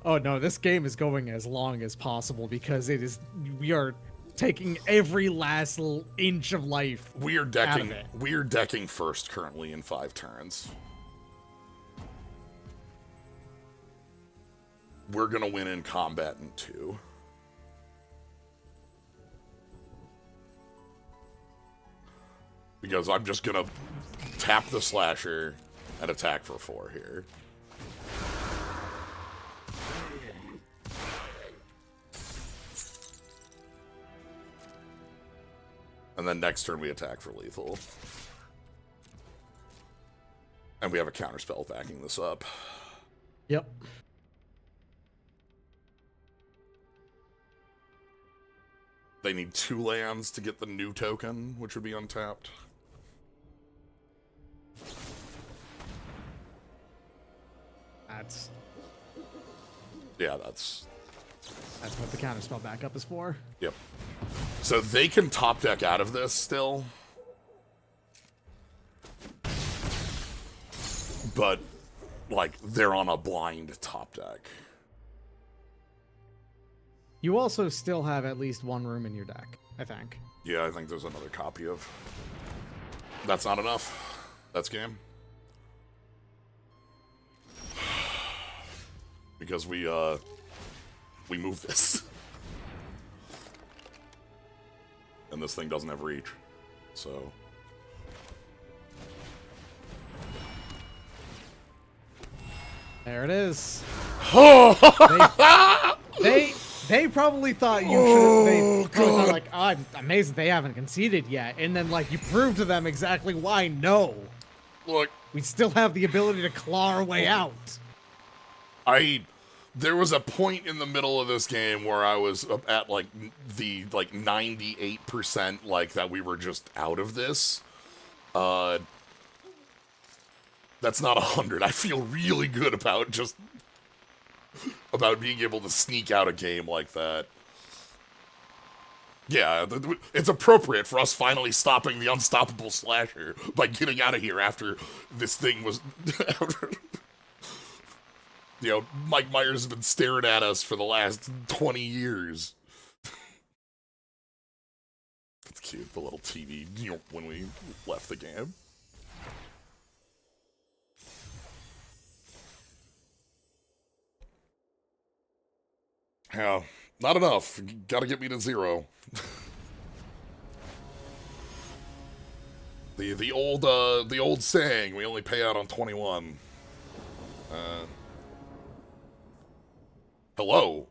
oh, no, this game is going as long as possible because we are taking every last little inch of life We are out of it. decking first currently in 5 turns. We're going to win in combat in 2. Because I'm just going to tap the slasher and attack for 4 here. And then next turn we attack for lethal. And we have a counterspell backing this up. Yep. They need 2 lands to get the new token, which would be untapped. That's what the counterspell backup is for. Yep. So they can top deck out of this still. But, like, they're on a blind top deck. You also still have at least 1 room in your deck, I think. Yeah, I think there's another copy of... That's not enough. That's game. Because we move this. And this thing doesn't have reach. So... There it is. Oh! They probably thought you should. They probably thought, like, oh, I'm amazed that they haven't conceded yet. And then, like, you prove to them exactly why no. Look, we still have the ability to claw our way out. There was a point in the middle of this game where I was at, like, the, like, 98%, like, that we were just out of this. That's not 100. I feel really good about being able to sneak out a game like that. Yeah, it's appropriate for us finally stopping the unstoppable slasher by getting out of here after this thing was... You know, Mike Myers has been staring at us for the last 20 years. That's cute, the little TV, you know, when we left the game. Yeah, not enough. Gotta get me to 0. the old saying, we only pay out on 21. Hello.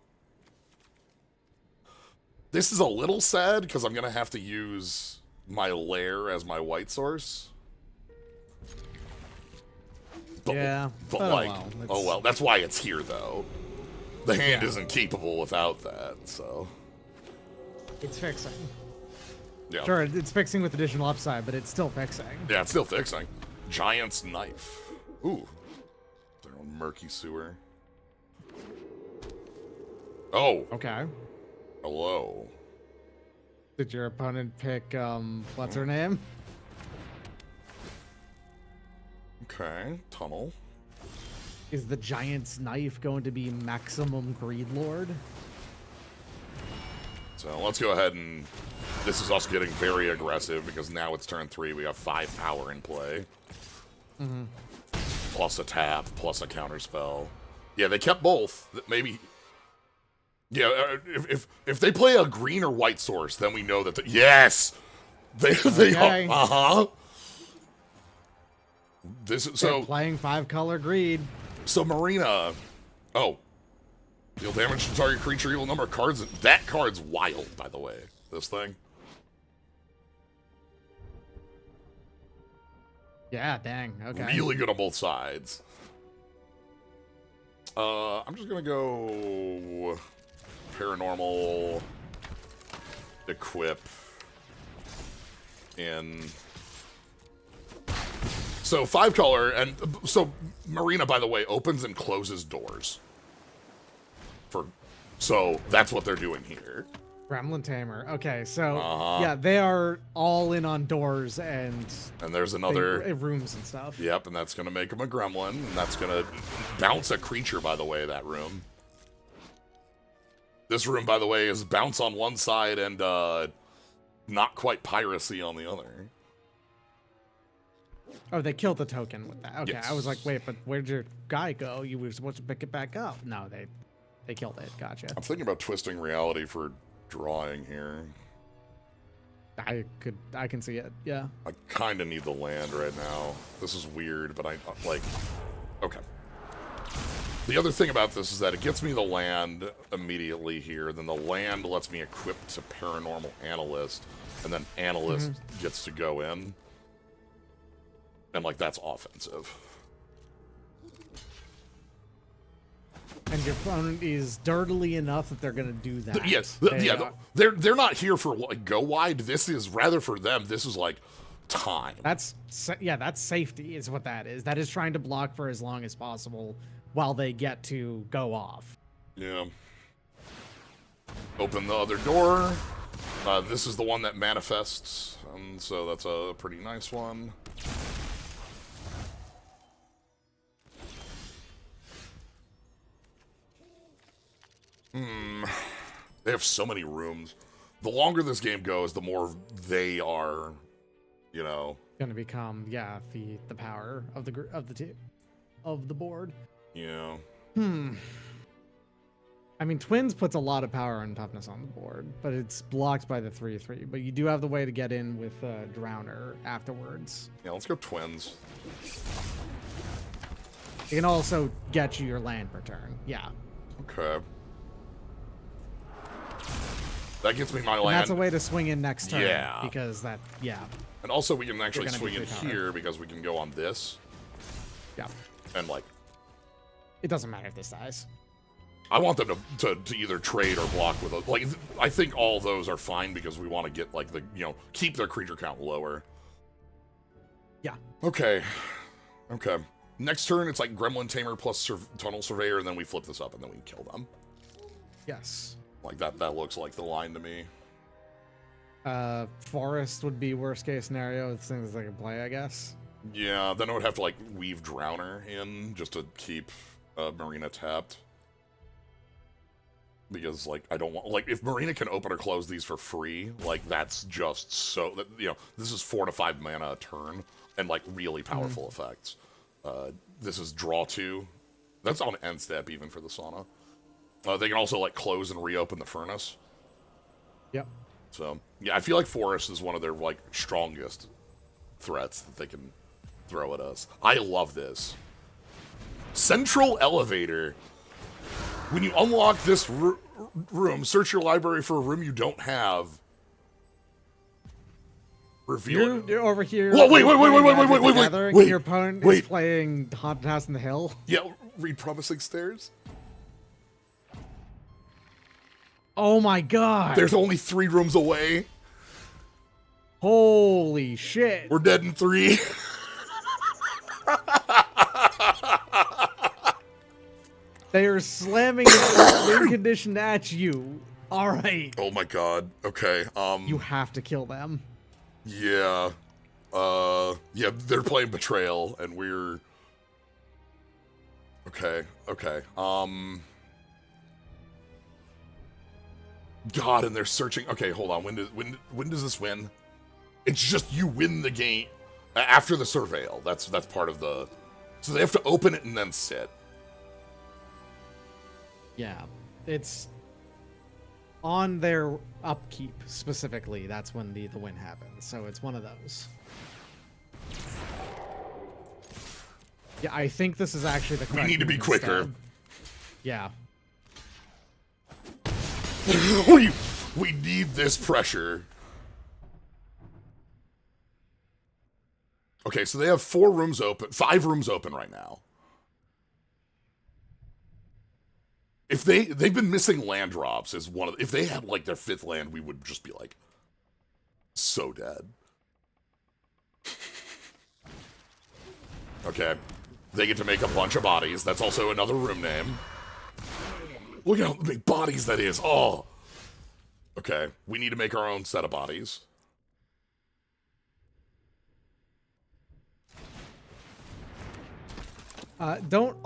This is a little sad because I'm gonna have to use my lair as my white source. But, yeah. But oh well. That's why it's here though. The hand isn't capable without that, so. It's fixing. Yeah. Sure, it's fixing with additional upside, but it's still fixing. Yeah, it's still fixing. Giant's Knife. Ooh. Their own murky sewer. Oh. Okay. Hello. Did your opponent pick, what's her name? Okay, Tunnel. Is the Giant's Knife going to be Maximum Greedlord? So let's go ahead and... This is us getting very aggressive because now it's turn 3. We have 5 power in play. Mm-hmm. Plus a tap, plus a counterspell. Yeah, they kept both. Maybe... Yeah, if they play a green or white source, then we know that... Yes! They okay. Uh-huh. This is... So... They're playing 5-color greed. So Marina... Oh. Deal damage to target creature, equal number of cards. That card's wild, by the way. This thing. Yeah, dang. Okay. Really good on both sides. I'm just gonna go... paranormal equip in. So 5 color, and so Marina, by the way, opens and closes doors. So that's what they're doing here. Gremlin Tamer. Okay, so yeah, they are all in on doors and there's another rooms and stuff. Yep, and that's gonna make him a gremlin, and that's gonna bounce a creature. By the way, that room. This room, by the way, is bounce on one side and not quite piracy on the other. Oh, they killed the token with that. Okay, Yes. I was like, wait, but where'd your guy go? You were supposed to pick it back up. No, they killed it. Gotcha. I'm thinking about twisting reality for drawing here. I can see it. Yeah. I kind of need the land right now. This is weird, but I like. Okay. The other thing about this is that it gets me the land immediately here. Then the land lets me equip to Paranormal Analyst, and then Analyst gets to go in. And, like, that's offensive. And your opponent is dirtily enough that they're going to do that. Yes. They're not here for, like, go wide. This is, rather for them, this is, like, time. That's safety is what that is. That is trying to block for as long as possible while they get to go off. Yeah. Open the other door. This is the one that manifests, and so that's a pretty nice one. They have so many rooms. The longer this game goes, the more they are, you know, Going to become the power of the board. Yeah. I mean, Twins puts a lot of power and toughness on the board, but it's blocked by the 3/3. But you do have the way to get in with Drowner afterwards. Yeah, let's go Twins. It can also get you your land per turn. Yeah. Okay. That gets me my And land. that's a way to swing in next turn. Yeah. Because And also we can actually gonna be swing in free power. here because we can go on this. Yeah. And, like, It doesn't matter if this dies. I want them to either trade or block with a, like, I think all those are fine because we want to get, like, keep their creature count lower. Yeah. Okay. Next turn, it's like Gremlin Tamer plus Tunnel Surveyor, and then we flip this up, and then we can kill them. Yes. Like, that looks like the line to me. Forest would be worst case scenario. It's things they can play, I guess. Yeah, then I would have to, like, weave Drowner in just to keep Marina tapped. Because, like, I don't want... Like, if Marina can open or close these for free, like, that's just so... this is 4 to 5 mana a turn, and, like, really powerful effects. This is draw 2. That's on end step, even, for the Sauna. They can also, like, close and reopen the Furnace. Yep. So, yeah, I feel like Forest is one of their, like, strongest threats that they can throw at us. I love this. Central Elevator. When you unlock this room, search your library for a room you don't have. Reveal. You're over here. Whoa, wait. Your opponent is playing Haunted House in the Hill. Yeah, read Promising Stairs. Oh my god. There's only 3 rooms away. Holy shit. We're dead in 3. They are slamming it win condition at you. All right. Oh my god. Okay. You have to kill them. Yeah. Yeah, they're playing Betrayal, and we're... Okay. God, and they're searching... Okay, hold on. When does this win? It's just you win the game after the Surveil. That's part of the... So they have to open it and then sit. Yeah. It's on their upkeep specifically. That's when the win happens. So it's one of those. Yeah, I think this is actually the correct We need to be move quicker. instead. Yeah. we need this pressure. Okay, so they have 5 rooms open right now. If they've been missing land drops is one of if they had like their 5th land, we would just be like so dead. Okay. They get to make a bunch of bodies. That's also another room name. Look at how many bodies that is. Oh. Okay. We need to make our own set of bodies. Don't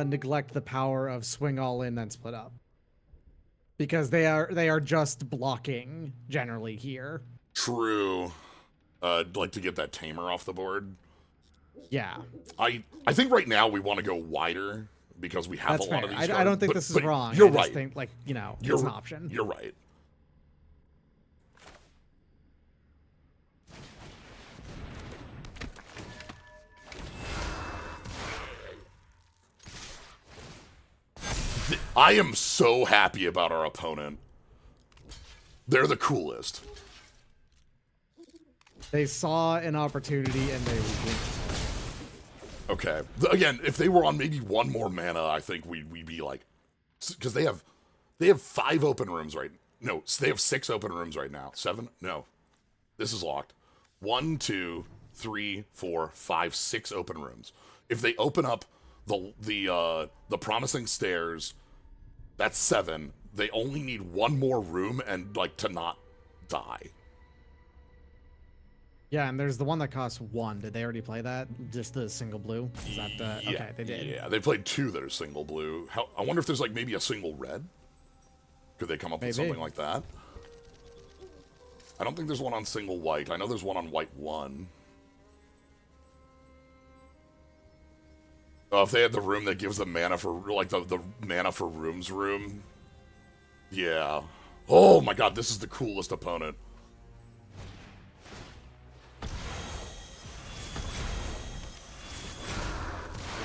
neglect the power of swing all in then split up, because they are just blocking generally here. True. Like to get that tamer off the board. Yeah. I think right now we want to go wider because we have That's a lot fair. of these. I don't think this is wrong. You're I just right. think, like, you know, You're, it's an option. You're right. I am so happy about our opponent. They're the coolest. They saw an opportunity and they winked. Okay. Again, if they were on maybe one more mana, I think we'd be like, because they have 5 open rooms right. No, they have 6 open rooms right now. 7? No, this is locked. 1, 2, 3, 4, 5, 6 open rooms. If they open up the promising stairs, that's 7. They only need 1 more room and like to not die. Yeah, and there's the one that costs 1. Did they already play that? Just the single blue? Is that the... Yeah, okay, they did. Yeah, they played 2 that are single blue. I wonder if there's like maybe a single red. Could they come up with something like that? I don't think there's one on single white. I know there's one on white 1. Oh, if they had the room that gives them mana for, like, the mana for rooms room. Yeah. Oh my god, this is the coolest opponent.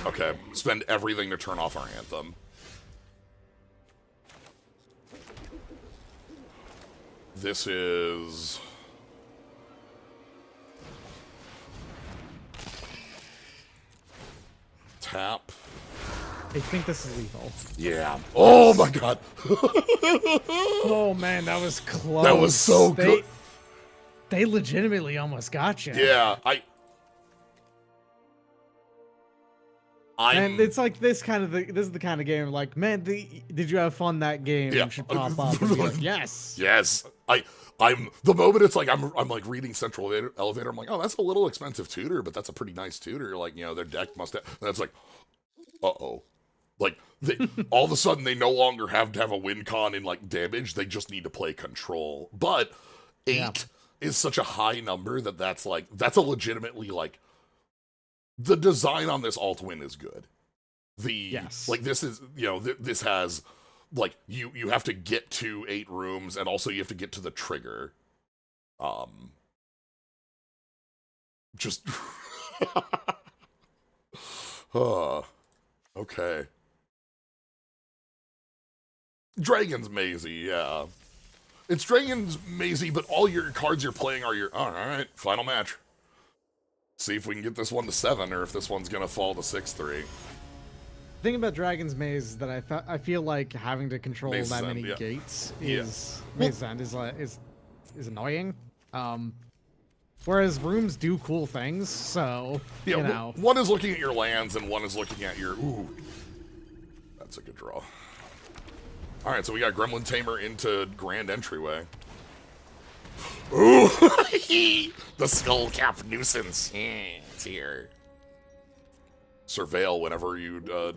Okay, spend everything to turn off our anthem. This is... tap. I think this is lethal. Yeah. Oh my god. Oh man, that was close. That was so good. They legitimately almost got you. Yeah, And it's like this is the kind of game like, man, did you have fun that game? Yeah. You should pop up and be like, yes. Yes. I'm the moment it's like I'm like reading Central Elevator, I'm like, oh, that's a little expensive tutor, but that's a pretty nice tutor. Like, you know, their deck must have, and it's like, uh-oh. Like, all of a sudden they no longer have to have a win con in like damage, they just need to play control. But 8 is such a high number that's a legitimately like, the design on this alt win is good. Like, this is, you know, this has, like, you have to get to 8 rooms, and also you have to get to the trigger. Just... okay. Dragon's Mazy, yeah. It's Dragon's Mazy, but all your cards you're playing are your... Alright, final match. See if we can get this one to 7, or if this one's gonna fall to 6-3. The thing about Dragon's Maze is that I feel like having to control Maze's that End, many gates is Yeah. Maze's End is annoying. Whereas rooms do cool things, so Yeah, you know. one is looking at your lands, and one is looking at your... Ooh. That's a good draw. Alright, so we got Gremlin Tamer into Grand Entryway. Ooh! The Skullcap Nuisance. Yeah, it's here. Surveil whenever you, do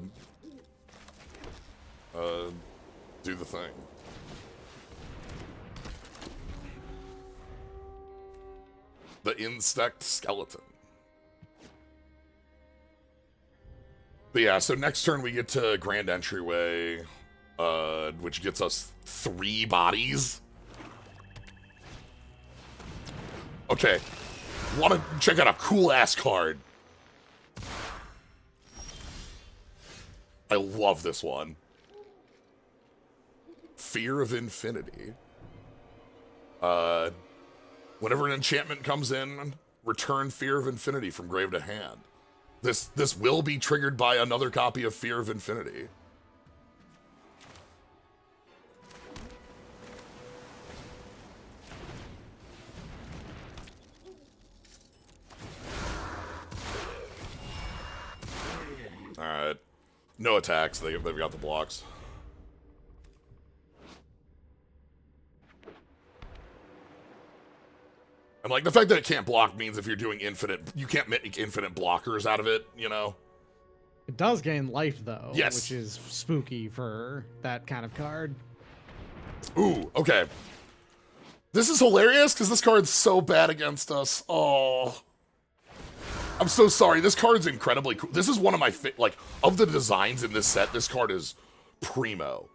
the thing. The Insect Skeleton. But yeah, so next turn we get to Grand Entryway, which gets us 3 bodies. Okay, want to check out a cool-ass card. I love this one. Fear of Infinity. Whenever an enchantment comes in, return Fear of Infinity from grave to hand. This will be triggered by another copy of Fear of Infinity. No attacks. They've got the blocks. And like the fact that it can't block means if you're doing infinite, you can't make infinite blockers out of it, you know? It does gain life though, Yes. which is spooky for that kind of card. Ooh, okay. This is hilarious because this card's so bad against us. Oh. I'm so sorry. This card's incredibly cool. This is one of my, like, of the designs in this set, this card is primo.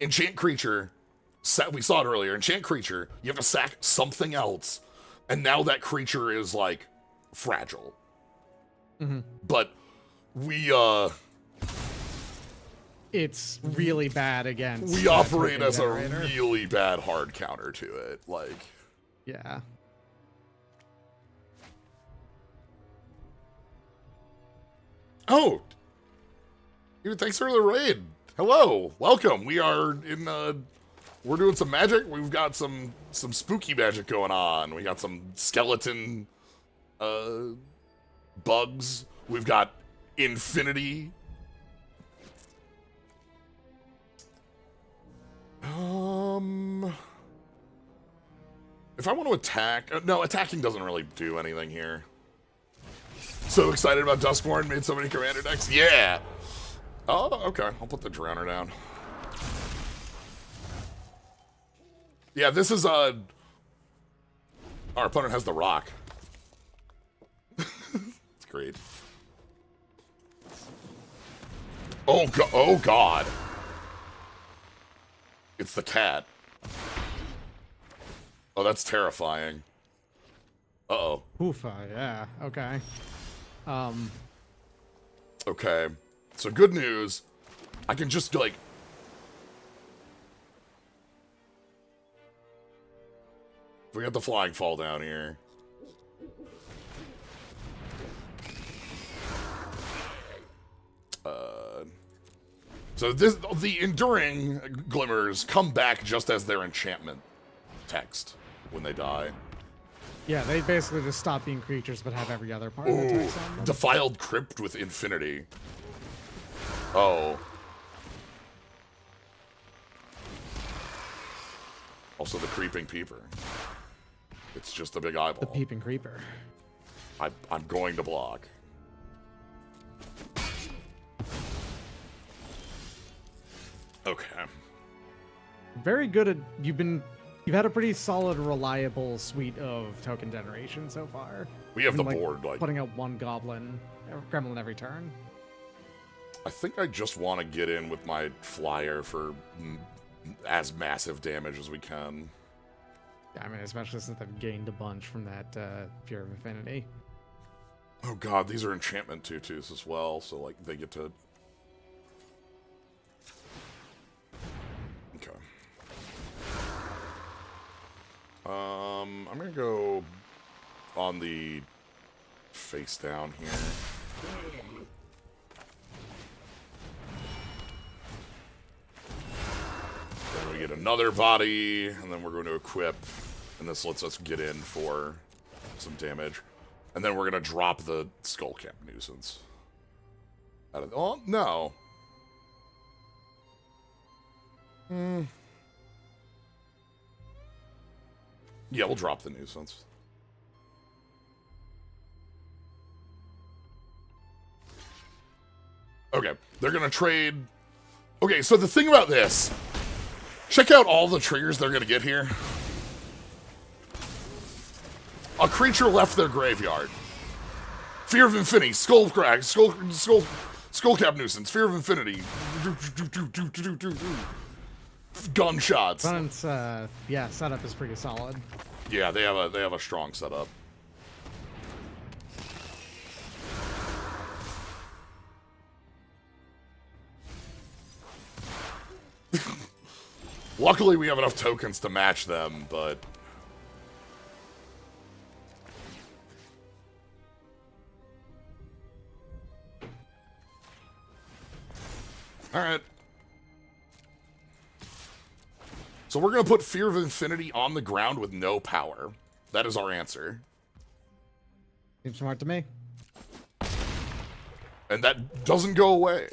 Enchant creature, we saw it earlier, enchant creature, you have to sack something else, and now that creature is, like, fragile. Mm-hmm. But we, It's really bad against... we operate as generator. a really bad hard counter to it, like... Yeah. Oh! Dude, thanks for the raid. Hello, welcome. We are in, we're doing some magic. We've got some spooky magic going on. We got some skeleton, bugs. We've got infinity. If I want to attack, no, attacking doesn't really do anything here. So excited about Duskmourn, made so many commander decks. Yeah! Oh, okay. I'll put the Drowner down. Yeah, this is, our opponent has the rock. It's great. Oh, God. It's the cat. Oh, that's terrifying. Uh-oh. Oofa, yeah, okay. Okay. So good news. I can just, like... We got the flying fall down here. So the enduring glimmers come back just as their enchantment text when they die. Yeah, they basically just stop being creatures but have every other part of the Ooh, text on them. defiled crypt with infinity. Oh. Also the creeping peeper. It's just a big eyeball. The peeping creeper. I'm going to block. Okay. Very good at you've had a pretty solid, reliable suite of token generation so far. We have the Even, board, like... putting out one gremlin every turn. I think I just want to get in with my flyer for as massive damage as we can. Yeah, I mean, especially since they've gained a bunch from that Fear of Infinity. Oh god, these are enchantment tutus as well, so like they get to... Okay. I'm gonna go on the face down here. Then we get another body, and then we're going to equip, and this lets us get in for some damage. And then we're going to drop the Skullcap Nuisance. Oh, no. Yeah, we'll drop the Nuisance. Okay, they're going to trade... Okay, so the thing about this... Check out all the triggers they're going to get here. A creature left their graveyard. Fear of Infinity, Skullcap Nuisance, Fear of Infinity. Gunshots. Opponent's yeah, setup is pretty solid. Yeah, they have a strong setup. Luckily, we have enough tokens to match them, but... Alright. So we're going to put Fear of Infinity on the ground with no power. That is our answer. Seems smart to me. And that doesn't go away.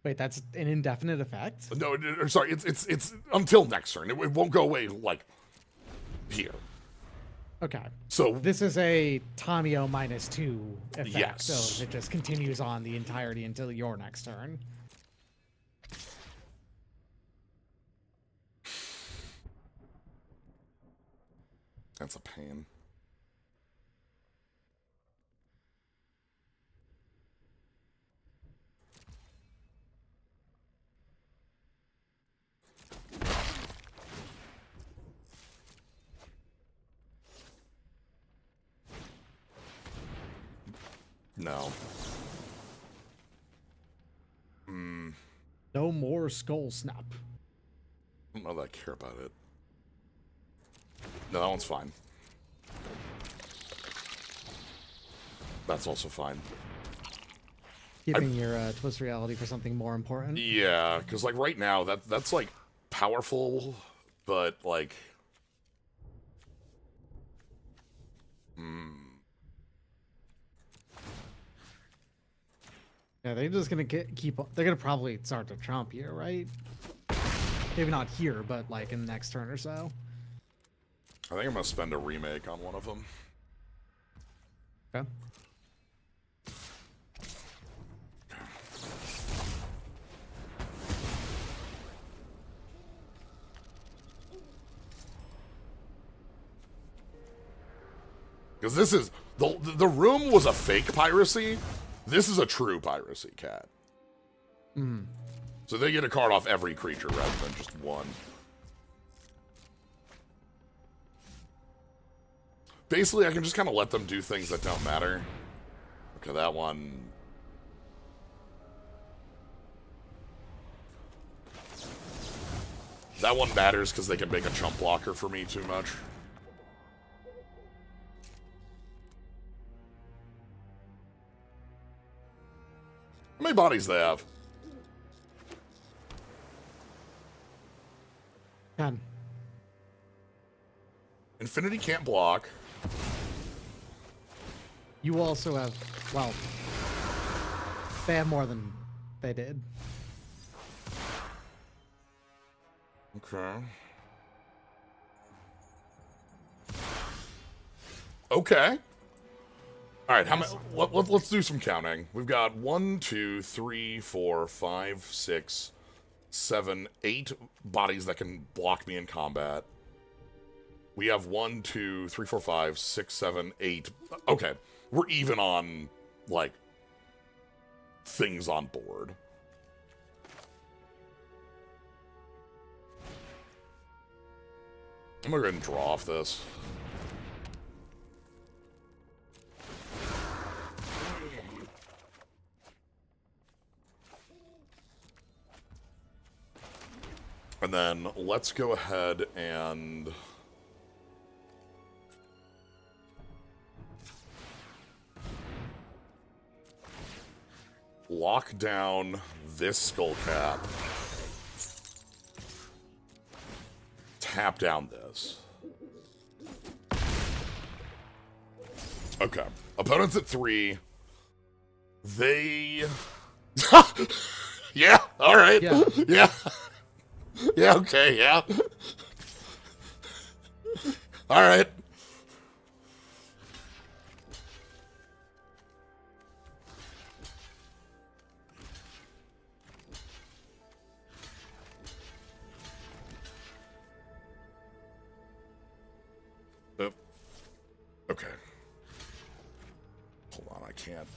Wait, that's an indefinite effect? No, sorry, it's until next turn. It won't go away, like, here. Okay. So this is a Tamio -2 effect, yes. so it just continues on the entirety until your next turn. That's a pain. No. No more Skull Snap. I don't know that I care about it. No, that one's fine. That's also fine. Keeping your twist reality for something more important. Yeah, because like right now, that's like powerful, but like, Yeah, they're just gonna keep. They're gonna probably start to trump you, right? Maybe not here, but like in the next turn or so. I think I'm gonna spend a remake on one of them. Okay. Because this is the room was a fake piracy. This is a true piracy, cat. So they get a card off every creature rather than just one. Basically, I can just kind of let them do things that don't matter. Okay, that one. That one matters because they can make a chump blocker for me too much. How many bodies do they have? 10. Infinity can't block. You also have, well, they have more than they did. Okay. Okay. All right, how many? Let's do some counting. We've got 1, 2, 3, 4, 5, 6, 7, 8 bodies that can block me in combat. We have 1, 2, 3, 4, 5, 6, 7, 8. Okay, we're even on like things on board. I'm gonna go ahead and draw off this. And then let's go ahead and lock down this skull cap. Tap down this. Okay. Opponents at 3. They... yeah, alright. Yeah. Yeah. Yeah, okay, yeah. Alright. Okay. Hold on, I can't.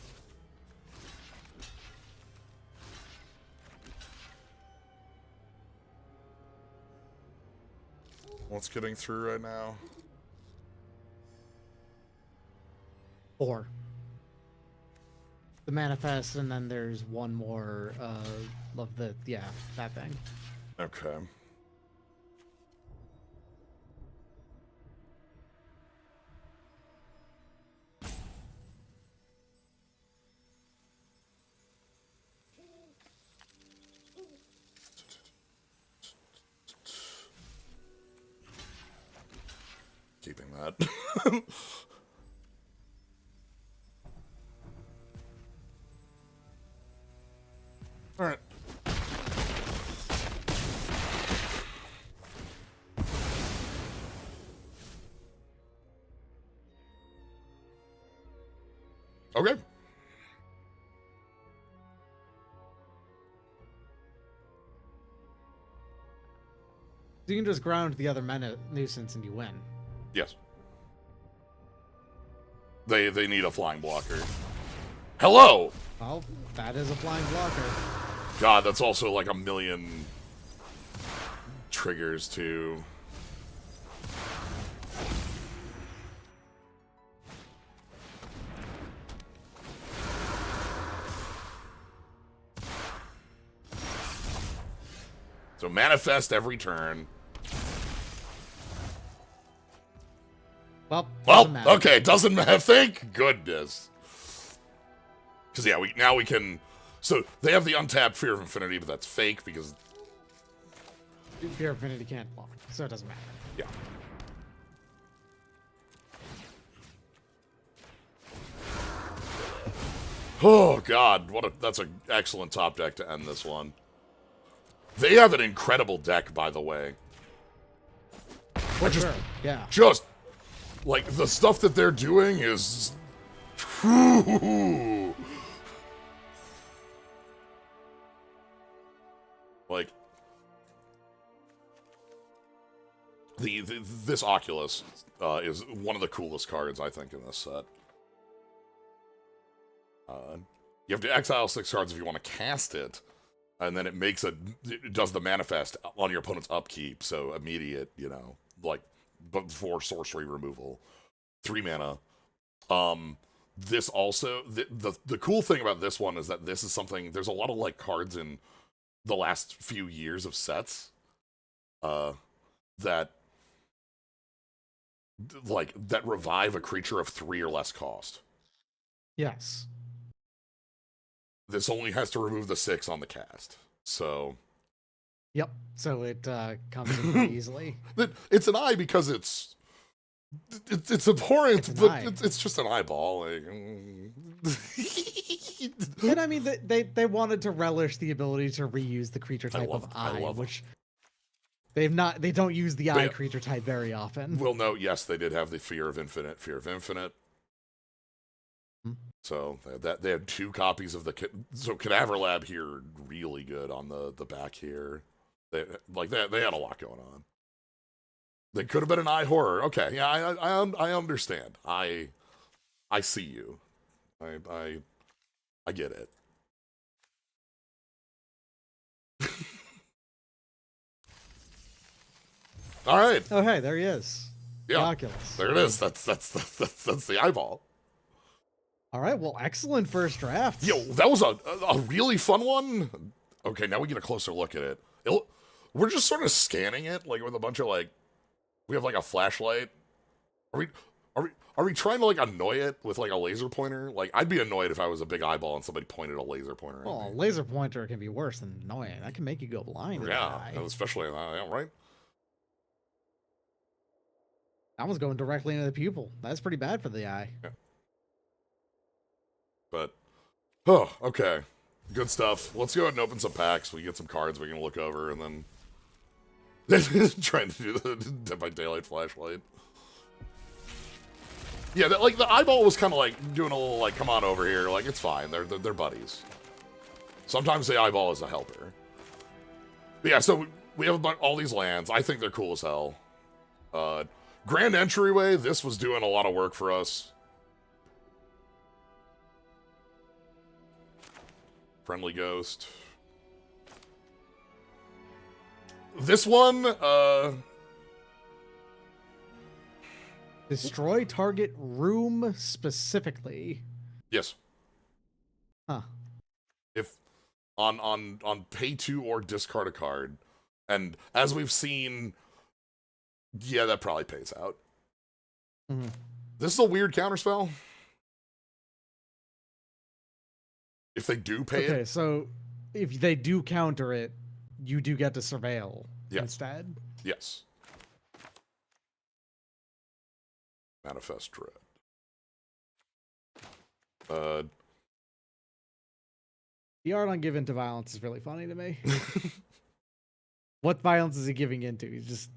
What's getting through right now? 4. The manifest, and then there's one more of the, yeah, that thing. Okay. Keeping that. Okay. You can just ground the other mana nuisance and you win. Yes. They need a flying blocker. Hello! Well, that is a flying blocker. God, that's also like a million triggers too. So manifest every turn. Well, okay, doesn't matter. Thank goodness. Because yeah, now we can. So they have the untapped Fear of Infinity, but that's fake because Fear of Infinity can't block, so it doesn't matter. yeah. Oh God, that's an excellent top deck to end this one. They have an incredible deck, by the way. Yeah. Just like the stuff that they're doing is. Like this Oculus is one of the coolest cards I think in this set. You have to exile 6 cards if you want to cast it, and then it does the manifest on your opponent's upkeep, so immediate, like before sorcery removal. 3 mana. This also the cool thing about this one is that this is something. There's a lot of like cards in the last few years of sets that revive a creature of 3 or less cost. Yes. This only has to remove the 6 on the cast. So yep. So it comes in pretty easily. It's an eye because it's abhorrent, but it's just an eyeball. Like, and I mean, they wanted to relish the ability to reuse the creature type of eye, which they don't use the eye creature type very often. We'll note, yes, they did have the Fear of Infinite. So they had 2 copies of so Cadaver Lab here, really good on the back here. They had a lot going on. They could have been an eye horror. Okay, yeah, I understand. I see you. I get it. All right. Oh hey, there he is. Yeah, the Oculus. There it is. That's the eyeball. All right, well, excellent first draft. Yo, that was a really fun one. Okay, now we get a closer look at it. We're just sort of scanning it, like with a bunch of we have like a flashlight. Are we trying to like annoy it with like a laser pointer? Like I'd be annoyed if I was a big eyeball and somebody pointed a laser pointer at me. Oh, a laser pointer can be worse than annoying. That can make you go blind. Yeah, especially right. That one's going directly into the pupil. That's pretty bad for the eye. Yeah. But, oh, okay. Good stuff. Let's go ahead and open some packs. We get some cards we can look over, and then trying to do the Dead by Daylight flashlight. Yeah, the eyeball was kind of like doing a little like, come on over here. Like, it's fine. They're buddies. Sometimes the eyeball is a helper. But yeah, so we have all these lands. I think they're cool as hell. Grand Entryway, this was doing a lot of work for us. Friendly Ghost. This one, destroy target room specifically. Yes. Huh. If on pay 2 or discard a card, and as we've seen, yeah, that probably pays out. Mm-hmm. This is a weird counterspell. If they do pay it. Okay, so if they do counter it, you do get to surveil instead. Yes. Manifest Dread. The art on Give Into Violence is really funny to me. What violence is he giving into? He's just,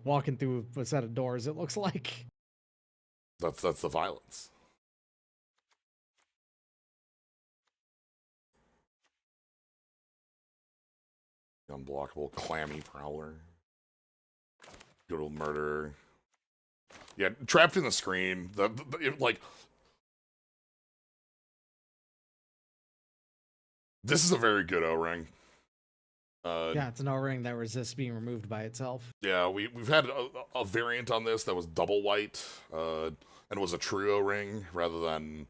walking through a set of doors, it looks like. That's the violence. Unblockable. Clammy Prowler. Good old Murderer. Yeah, Trapped in the Screen. Like... This is a very good O-Ring. Yeah, it's an O-Ring that resists being removed by itself. Yeah, we've had a variant on this that was double white, and was a true O-Ring rather than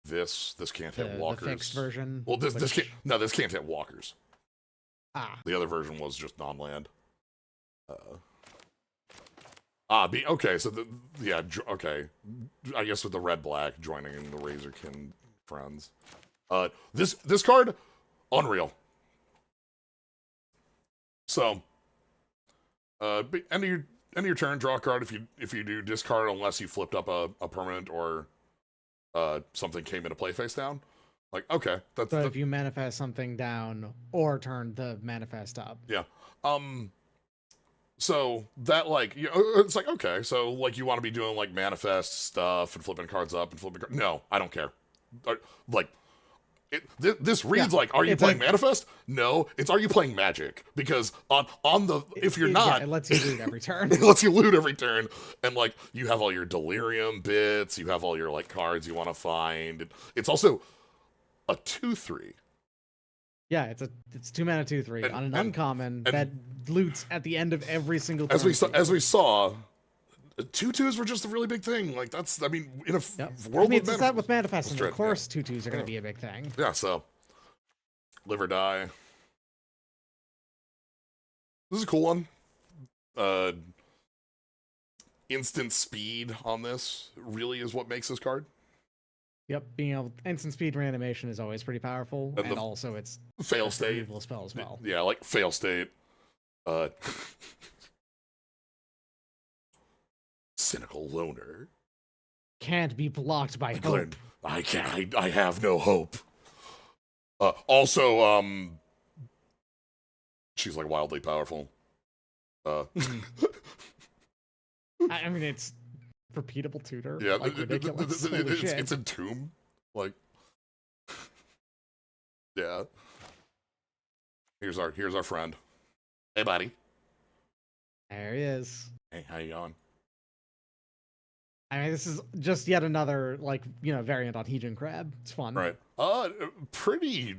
this. This can't hit walkers. The fixed version. Well, this can't hit walkers. Ah. The other version was just non-land. Okay, so okay. I guess with the red-black joining the Razorkin friends. This card, unreal. So, end of your turn, draw a card. If you do discard, unless you flipped up a permanent or something came into play face down. Like, okay, that's. So if you manifest something down or turn the manifest up. Yeah. So that it's like, okay, so like you want to be doing like manifest stuff and flipping cards up and flipping. No, I don't care. Like. This reads like, are you playing Manifest? No, it's are you playing Magic? Because on the if you're not, it lets you loot every turn. It lets you loot every turn, and like you have all your Delirium bits, you have all your like cards you want to find. It's also a 2/3. Yeah, it's 2 mana 2/3 on an uncommon that loots at the end of every single turn. As we saw. 2/2s were just a really big thing. Like that's, I mean, in a world it's that with Manifest, and of course 2/2s are going to be a big thing. Yeah, so live or die. This is a cool one. Instant speed on this really is what makes this card. Yep, being able instant speed reanimation is always pretty powerful, and also it's fail state evil spell as well. Yeah, like fail state. Cynical Loner. Can't be blocked by hope. I can't. I have no hope. Also, she's like wildly powerful. I mean, it's repeatable tutor. Yeah, like ridiculous. It's Entomb. Like, yeah. Here's our friend. Hey, buddy. There he is. Hey, how you going? I mean, this is just yet another, like, variant on Heejin Crab. It's fun. Right. Pretty...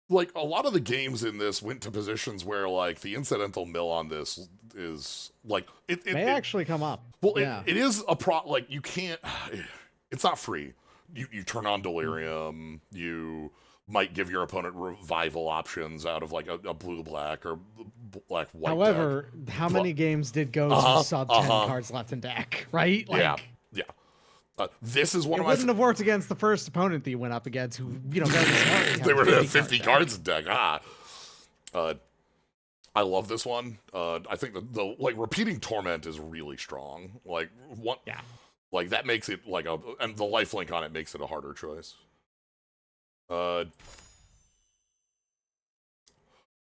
Like, a lot of the games in this went to positions where, like, the incidental mill on this is, like... It may actually come up. Well, yeah. It is like, you can't... It's not free. You turn on Delirium, you might give your opponent revival options out of, like, a blue-black or black-white However, deck. how many games did go to sub-10 cards left in deck, right? Like, yeah. This is one of my... It wouldn't have worked against the first opponent that you went up against, who, very smart. They were at 50 cards in deck. I love this one. I think the like, repeating Torment is really strong. Like, one... Yeah. Like, that makes it, like, and the lifelink on it makes it a harder choice.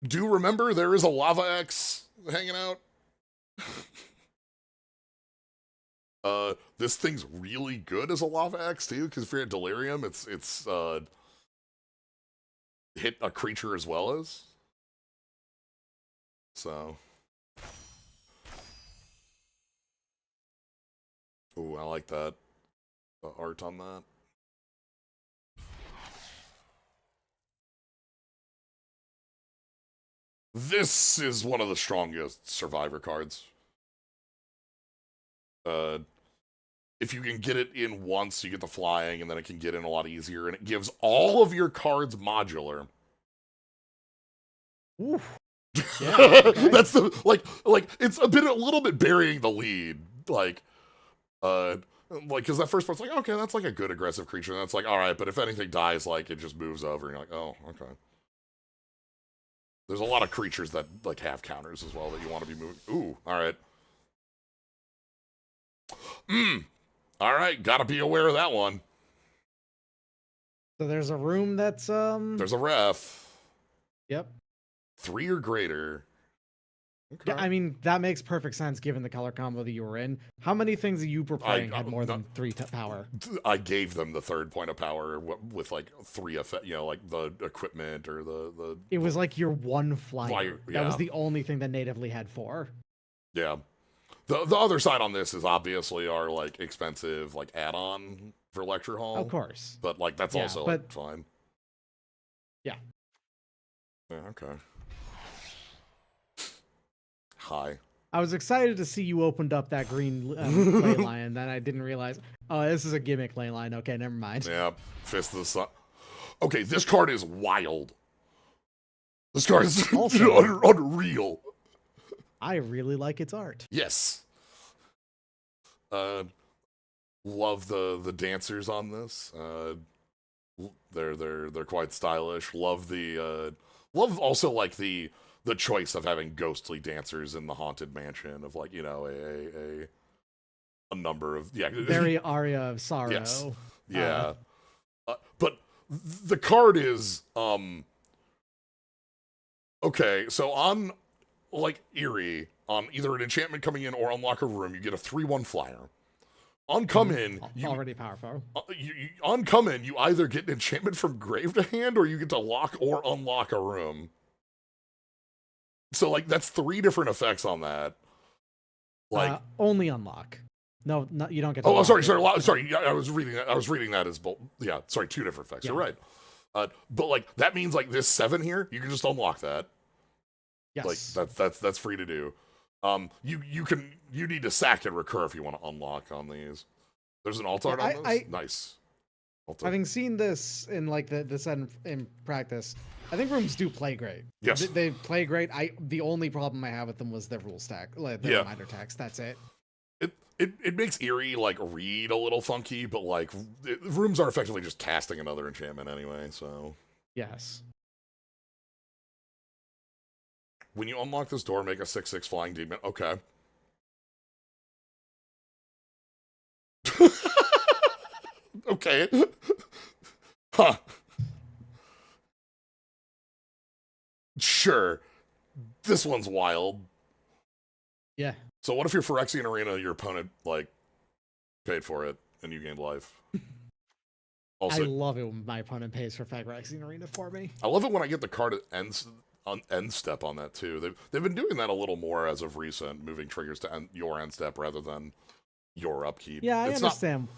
Do remember there is a Lava X hanging out? This thing's really good as a Lava X too, because if you're at Delirium, it's hit a creature as well as. So. Ooh, I like that. The art on that. This is one of the strongest Survivor cards. If you can get it in once, you get the flying, and then it can get in a lot easier, and it gives all of your cards modular. Ooh. Yeah, okay. That's the like it's a little bit burying the lead, like because that first part's like, okay, that's like a good aggressive creature, and that's like, all right, but if anything dies, like it just moves over, and you're like, oh, okay. There's a lot of creatures that like have counters as well that you want to be moving. Ooh, all right. All right, gotta be aware of that one. So there's a room that's There's a ref. Yep. 3 or greater. Okay. I mean, that makes perfect sense given the color combo that you were in. How many things that you were playing had more than 3 power? I gave them the 3rd point of power with like 3 effect, like the equipment or the. It was like your one flyer. Yeah. That was the only thing that natively had 4. Yeah. The other side on this is obviously our like expensive like add-on for lecture hall. Of course. But like that's also like fine. Yeah. Yeah, okay. Hi. I was excited to see you opened up that green ley line, then I didn't realize, oh, this is a gimmick ley line. Okay, never mind. Yeah, Fist of the Sun. Okay, this card is wild. This card is unreal. I really like its art. Yes. Love the dancers on this. They're quite stylish. Love the love also like the choice of having ghostly dancers in the haunted mansion of like a number of very aria of sorrow. Yes. Yeah. But the card is okay, so on like Eerie, on either an enchantment coming in or unlock a room, you get a 3/1 flyer. On come in, already powerful. On come in, you either get an enchantment from grave to hand, or you get to lock or unlock a room. So like that's 3 different effects on that. Like only unlock. No, you don't get. To sorry. I was reading that. I was reading that as 2 different effects. Yeah. You're right. But like that means like this 7 here, you can just unlock that. Yes. Like that's free to do. You need to sack and recur if you want to unlock on these. There's an alt art on this. Nice. Having seen this in like the set in practice, I think rooms do play great. Yes, they play great. The only problem I have with them was their rule stack, like the reminder text. That's it. It makes Eerie like read a little funky, but like rooms are effectively just casting another enchantment anyway. So yes. When you unlock this door, make a 6/6 flying demon. Okay. Okay. Huh. Sure. This one's wild. Yeah. So what if your Phyrexian Arena, your opponent, like, paid for it and you gained life? Also, I love it when my opponent pays for Phyrexian Arena for me. I love it when I get the card at end step on that, too. They've been doing that a little more as of recent, moving triggers to your end step rather than your upkeep. Yeah, I understand.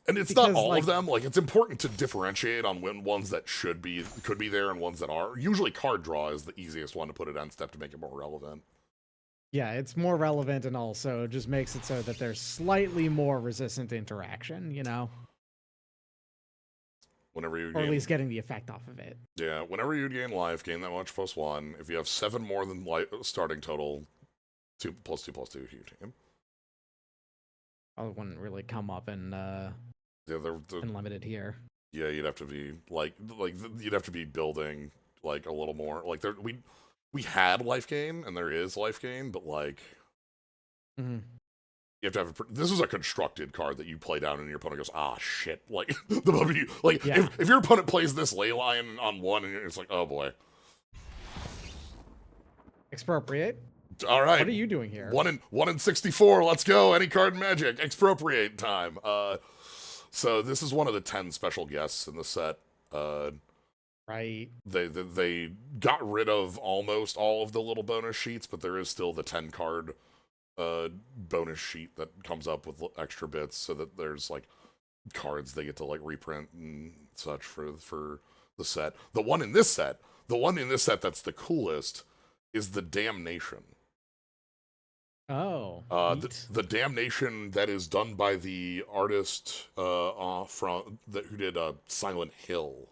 And it's not all of them. Like, it's important to differentiate on when ones that could be there and ones that are. Usually card draw is the easiest one to put at end step to make it more relevant. Yeah, it's more relevant and also just makes it so that there's slightly more resistant to interaction, you know? Whenever you or at least getting the effect off of it. Yeah, whenever you gain life, gain that much +1. If you have 7 more than starting total, 2+2+2, you team. Oh, it wouldn't really come up in unlimited here. Yeah, you'd have to be like you'd have to be building like a little more. Like we had life gain and there is life gain, but like you have to have this is a constructed card that you play down and your opponent goes, ah shit. Like the moment you if your opponent plays this ley line on 1 and it's like, oh boy. Expropriate. All right. What are you doing here? 1 in 64. Let's go. Any card in Magic. Expropriate time. So this is one of the 10 special guests in the set. Right. They got rid of almost all of the little bonus sheets, but there is still the 10 card bonus sheet that comes up with extra bits, so that there's like cards they get to like reprint and such for the set. The one in this set that's the coolest is the Damnation. Oh, the Damnation that is done by the artist who did Silent Hill.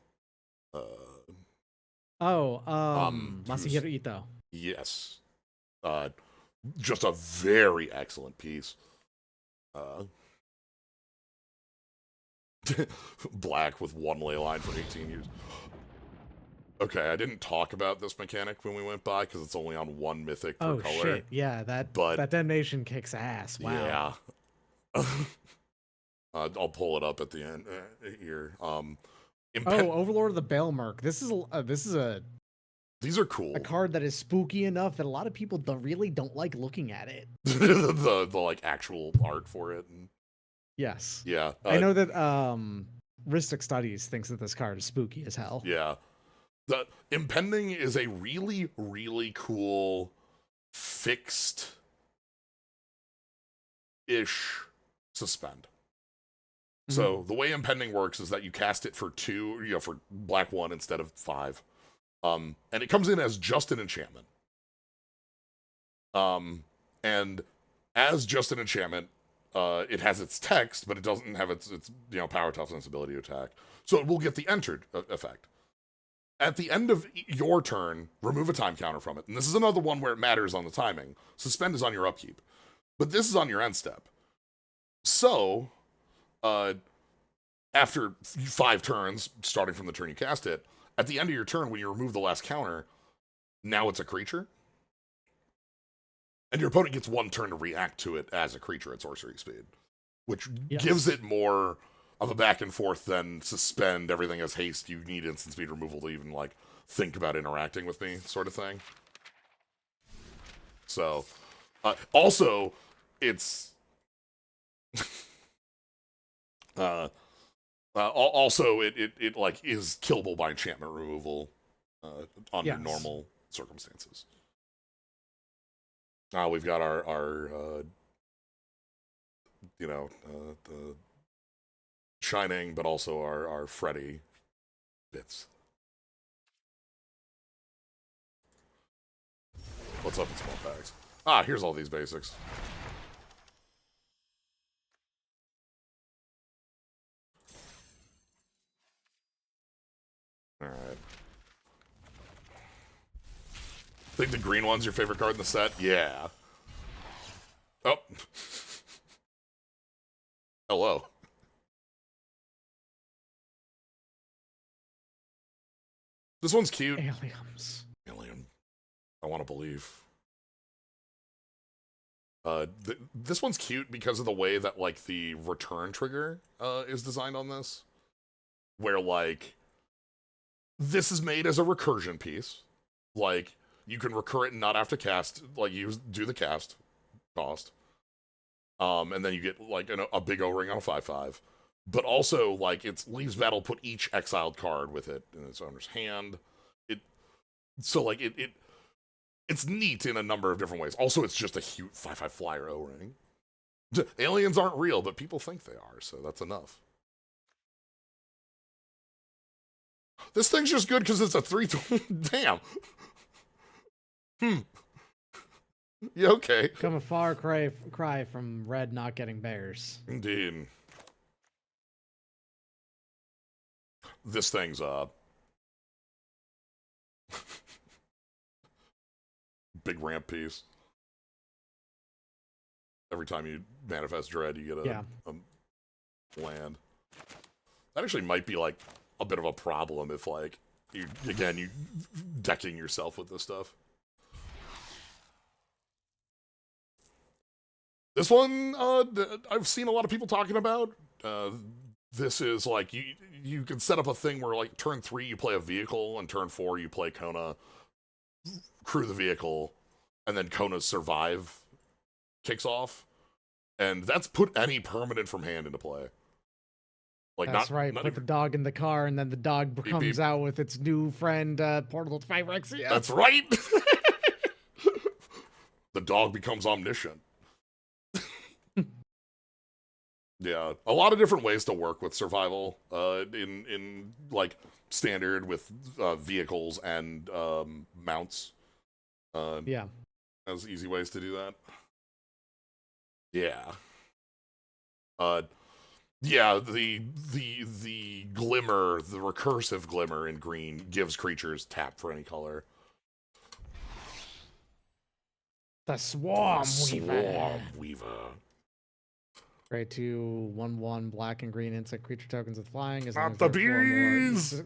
Masahiro Ito. Yes. Just a very excellent piece. Black with 1 ley line for 18 years. Okay, I didn't talk about this mechanic when we went by because it's only on 1 mythic per color. Oh shit! Yeah, that Damnation kicks ass. Wow. Yeah. I'll pull it up at the end here. Overlord of the Balemerc. This is a These are cool. A card that is spooky enough that a lot of people really don't like looking at it. the like actual art for it. And, Yes. yeah. I know that Ristic Studies thinks that this card is spooky as hell. Yeah. The Impending is a really, really cool fixed-ish suspend. So the way Impending works is that you cast it for 2, for black 1 instead of 5. And it comes in as just an enchantment. And as just an enchantment, it has its text, but it doesn't have its power, toughness, ability to attack. So it will get the entered effect. At the end of your turn, remove a time counter from it. And this is another one where it matters on the timing. Suspend is on your upkeep. But this is on your end step. So, after 5 turns, starting from the turn you cast it, at the end of your turn, when you remove the last counter, now it's a creature. And your opponent gets 1 turn to react to it as a creature at sorcery speed, which gives it more of a back and forth than suspend, everything has haste, you need instant speed removal to even, like, think about interacting with me, sort of thing. So, also, it's... also, it like, is killable by enchantment removal under normal circumstances. We've got our the Shining, but also our Freddy bits. What's up in small packs? Here's all these basics. All right. Think the green one's your favorite card in the set? Yeah. Oh. Hello. This one's cute. Aliens. Alien. I want to believe. This one's cute because of the way that, like, the return trigger is designed on this. Where, like, this is made as a recursion piece. Like, you can recur it and not have to cast, like, do the cast cost. And then you get, like, a big O-ring on a 5/5. But also, like, it's leaves battle, put each exiled card with it in its owner's hand. It's neat in a number of different ways. Also, it's just a huge 5/5 flyer O-ring. Aliens aren't real, but people think they are, so that's enough. This thing's just good because it's a 3... Damn. Yeah, okay. Come a far cry from red not getting bears. Indeed. This thing's big ramp piece. Every time you manifest dread, you get a land. That actually might be, like, a bit of a problem if, like, you decking yourself with this stuff. This one, I've seen a lot of people talking about. This is, like, you can set up a thing where, like, turn 3 you play a vehicle, and turn 4 you play Kona, crew the vehicle, and then Kona's survive kicks off. And that's put any permanent from hand into play. Like, that's right. Put the dog in the car, and then the dog comes out with its new friend, Portal to Phyrexia. That's right! The dog becomes omniscient. Yeah, a lot of different ways to work with survival in like, standard with vehicles and mounts. As easy ways to do that. Yeah. Yeah, the glimmer, the recursive glimmer in green gives creatures tap for any color. The Swarm Swarm Weaver. Right, 2 1/1 black and green insect creature tokens with flying. Not the bees!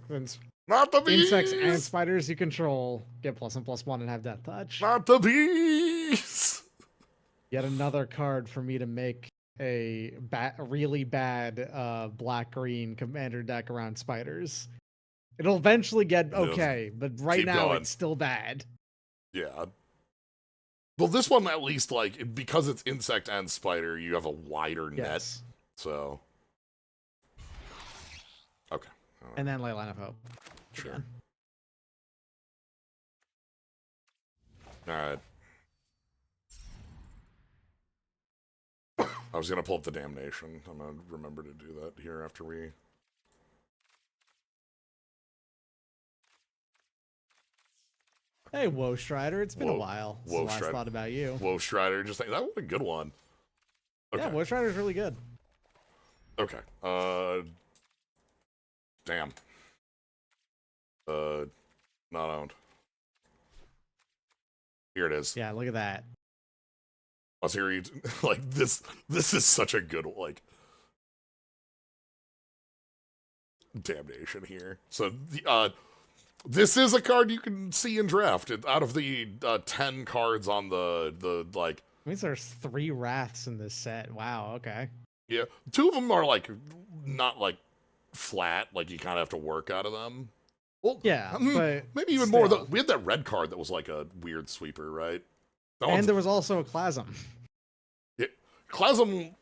Not the bees! Insects and spiders you control get +1/+1 and have death touch. Not the bees! Yet another card for me to make a really bad black-green commander deck around spiders. It'll eventually get It'll okay, but right keep now going. it's still bad. Yeah. Well, this one at least, like, because it's insect and spider, you have a wider net. Yes. So. Okay. And then Ley Line of Hope. Sure. Again. Alright. I was gonna pull up the Damnation. I'm gonna remember to do that here after we... Hey, Woe Strider, it's been a while since I thought about you. Woe Strider, just think that was a good one. Okay. Yeah, Woe Strider's really good. Okay. Damn. Not owned. Here it is. Yeah, look at that. Let's hear you. Like, this is such a good, like, Damnation here. So, this is a card you can see in draft. Out of the 10 cards on the like... It means there's 3 Wraths in this set. Wow, okay. Yeah. 2 of them are, like, not, like, flat. Like, you kind of have to work out of them. Well, yeah, but maybe even more. We had that red card that was, like, a weird sweeper, right? And there was also a Klasm. Yeah. Klasm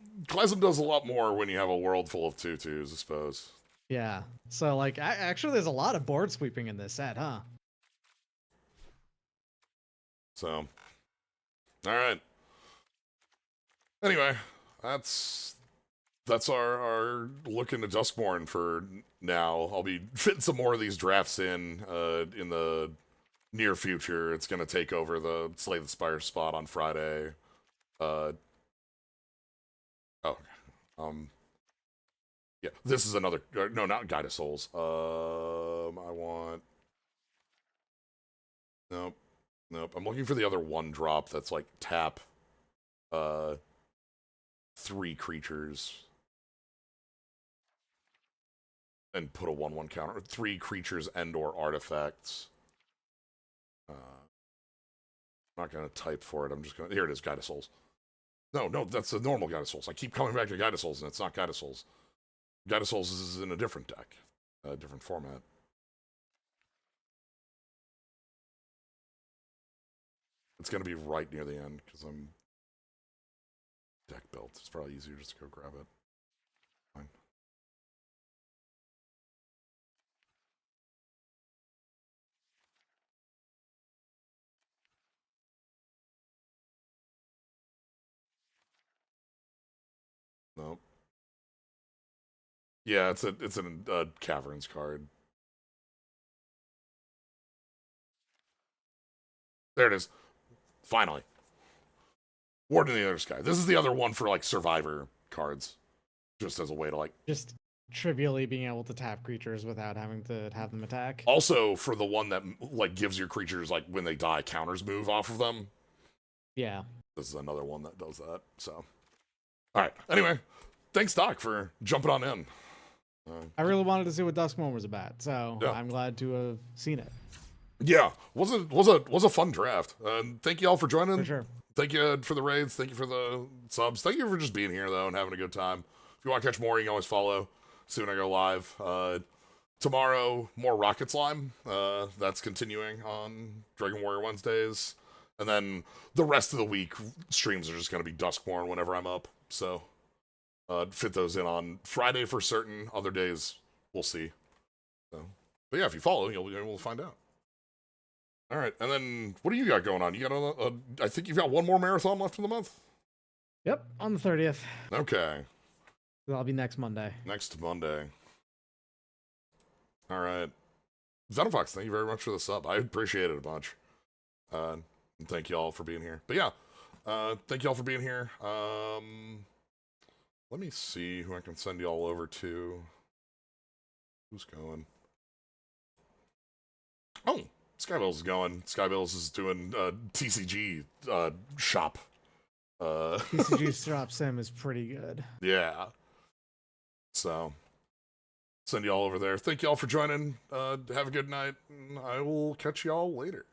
does a lot more when you have a world full of 2/2s, I suppose. Yeah. So, like, actually, there's a lot of board sweeping in this set, huh? So, all right. Anyway, that's our look into Duskmourn for now. I'll be fitting some more of these drafts in the near future. It's gonna take over the Slay the Spire spot on Friday. Yeah, this is another... No, not Guide of Souls. I want... Nope. I'm looking for the other 1-drop that's like tap 3 creatures and put a 1/1 counter. 3 creatures and or artifacts. I'm not gonna type for it. I'm just gonna... Here it is, Guide of Souls. No, that's the normal Guide of Souls. I keep coming back to Guide of Souls, and it's not Guide of Souls. Guide of Souls is in a different deck, a different format. It's gonna be right near the end because I'm deck built. It's probably easier just to go grab it. Fine. Nope. Yeah, it's a Caverns card. There it is. Finally. Warden of the Other Sky. This is the other one for, like, Survivor cards. Just as a way to, like... Just trivially being able to tap creatures without having to have them attack. Also, for the one that, like, gives your creatures, like, when they die, counters move off of them. Yeah. This is another one that does that, so... Alright, anyway. Thanks, Doc, for jumping on in. I really wanted to see what Duskmourn was about, so yeah. I'm glad to have seen it. Yeah, was a fun draft. Thank you all for joining. For sure. Thank you for the raids. Thank you for the subs. Thank you for just being here though and having a good time. If you want to catch more, you can always follow. See when I go live. Tomorrow, more Rocket Slime. That's continuing on Dragon Warrior Wednesdays, and then the rest of the week streams are just going to be Duskmourn whenever I'm up. So fit those in on Friday for certain. Other days we'll see. So, but yeah, if you follow, you'll be able to find out. All right, and then what do you got going on? You got I think you've got one more marathon left in the month? Yep, on the 30th. Okay. That'll be next Monday. Next Monday. All right. Xenofox, thank you very much for the sub. I appreciate it a bunch. And thank you all for being here. But yeah, thank you all for being here. Let me see who I can send you all over to. Who's going? Oh! Skybills is going. Skybills is doing TCG shop. TCG Shop Sim is pretty good. Yeah. So, send you all over there. Thank you all for joining. Have a good night. I will catch you all later.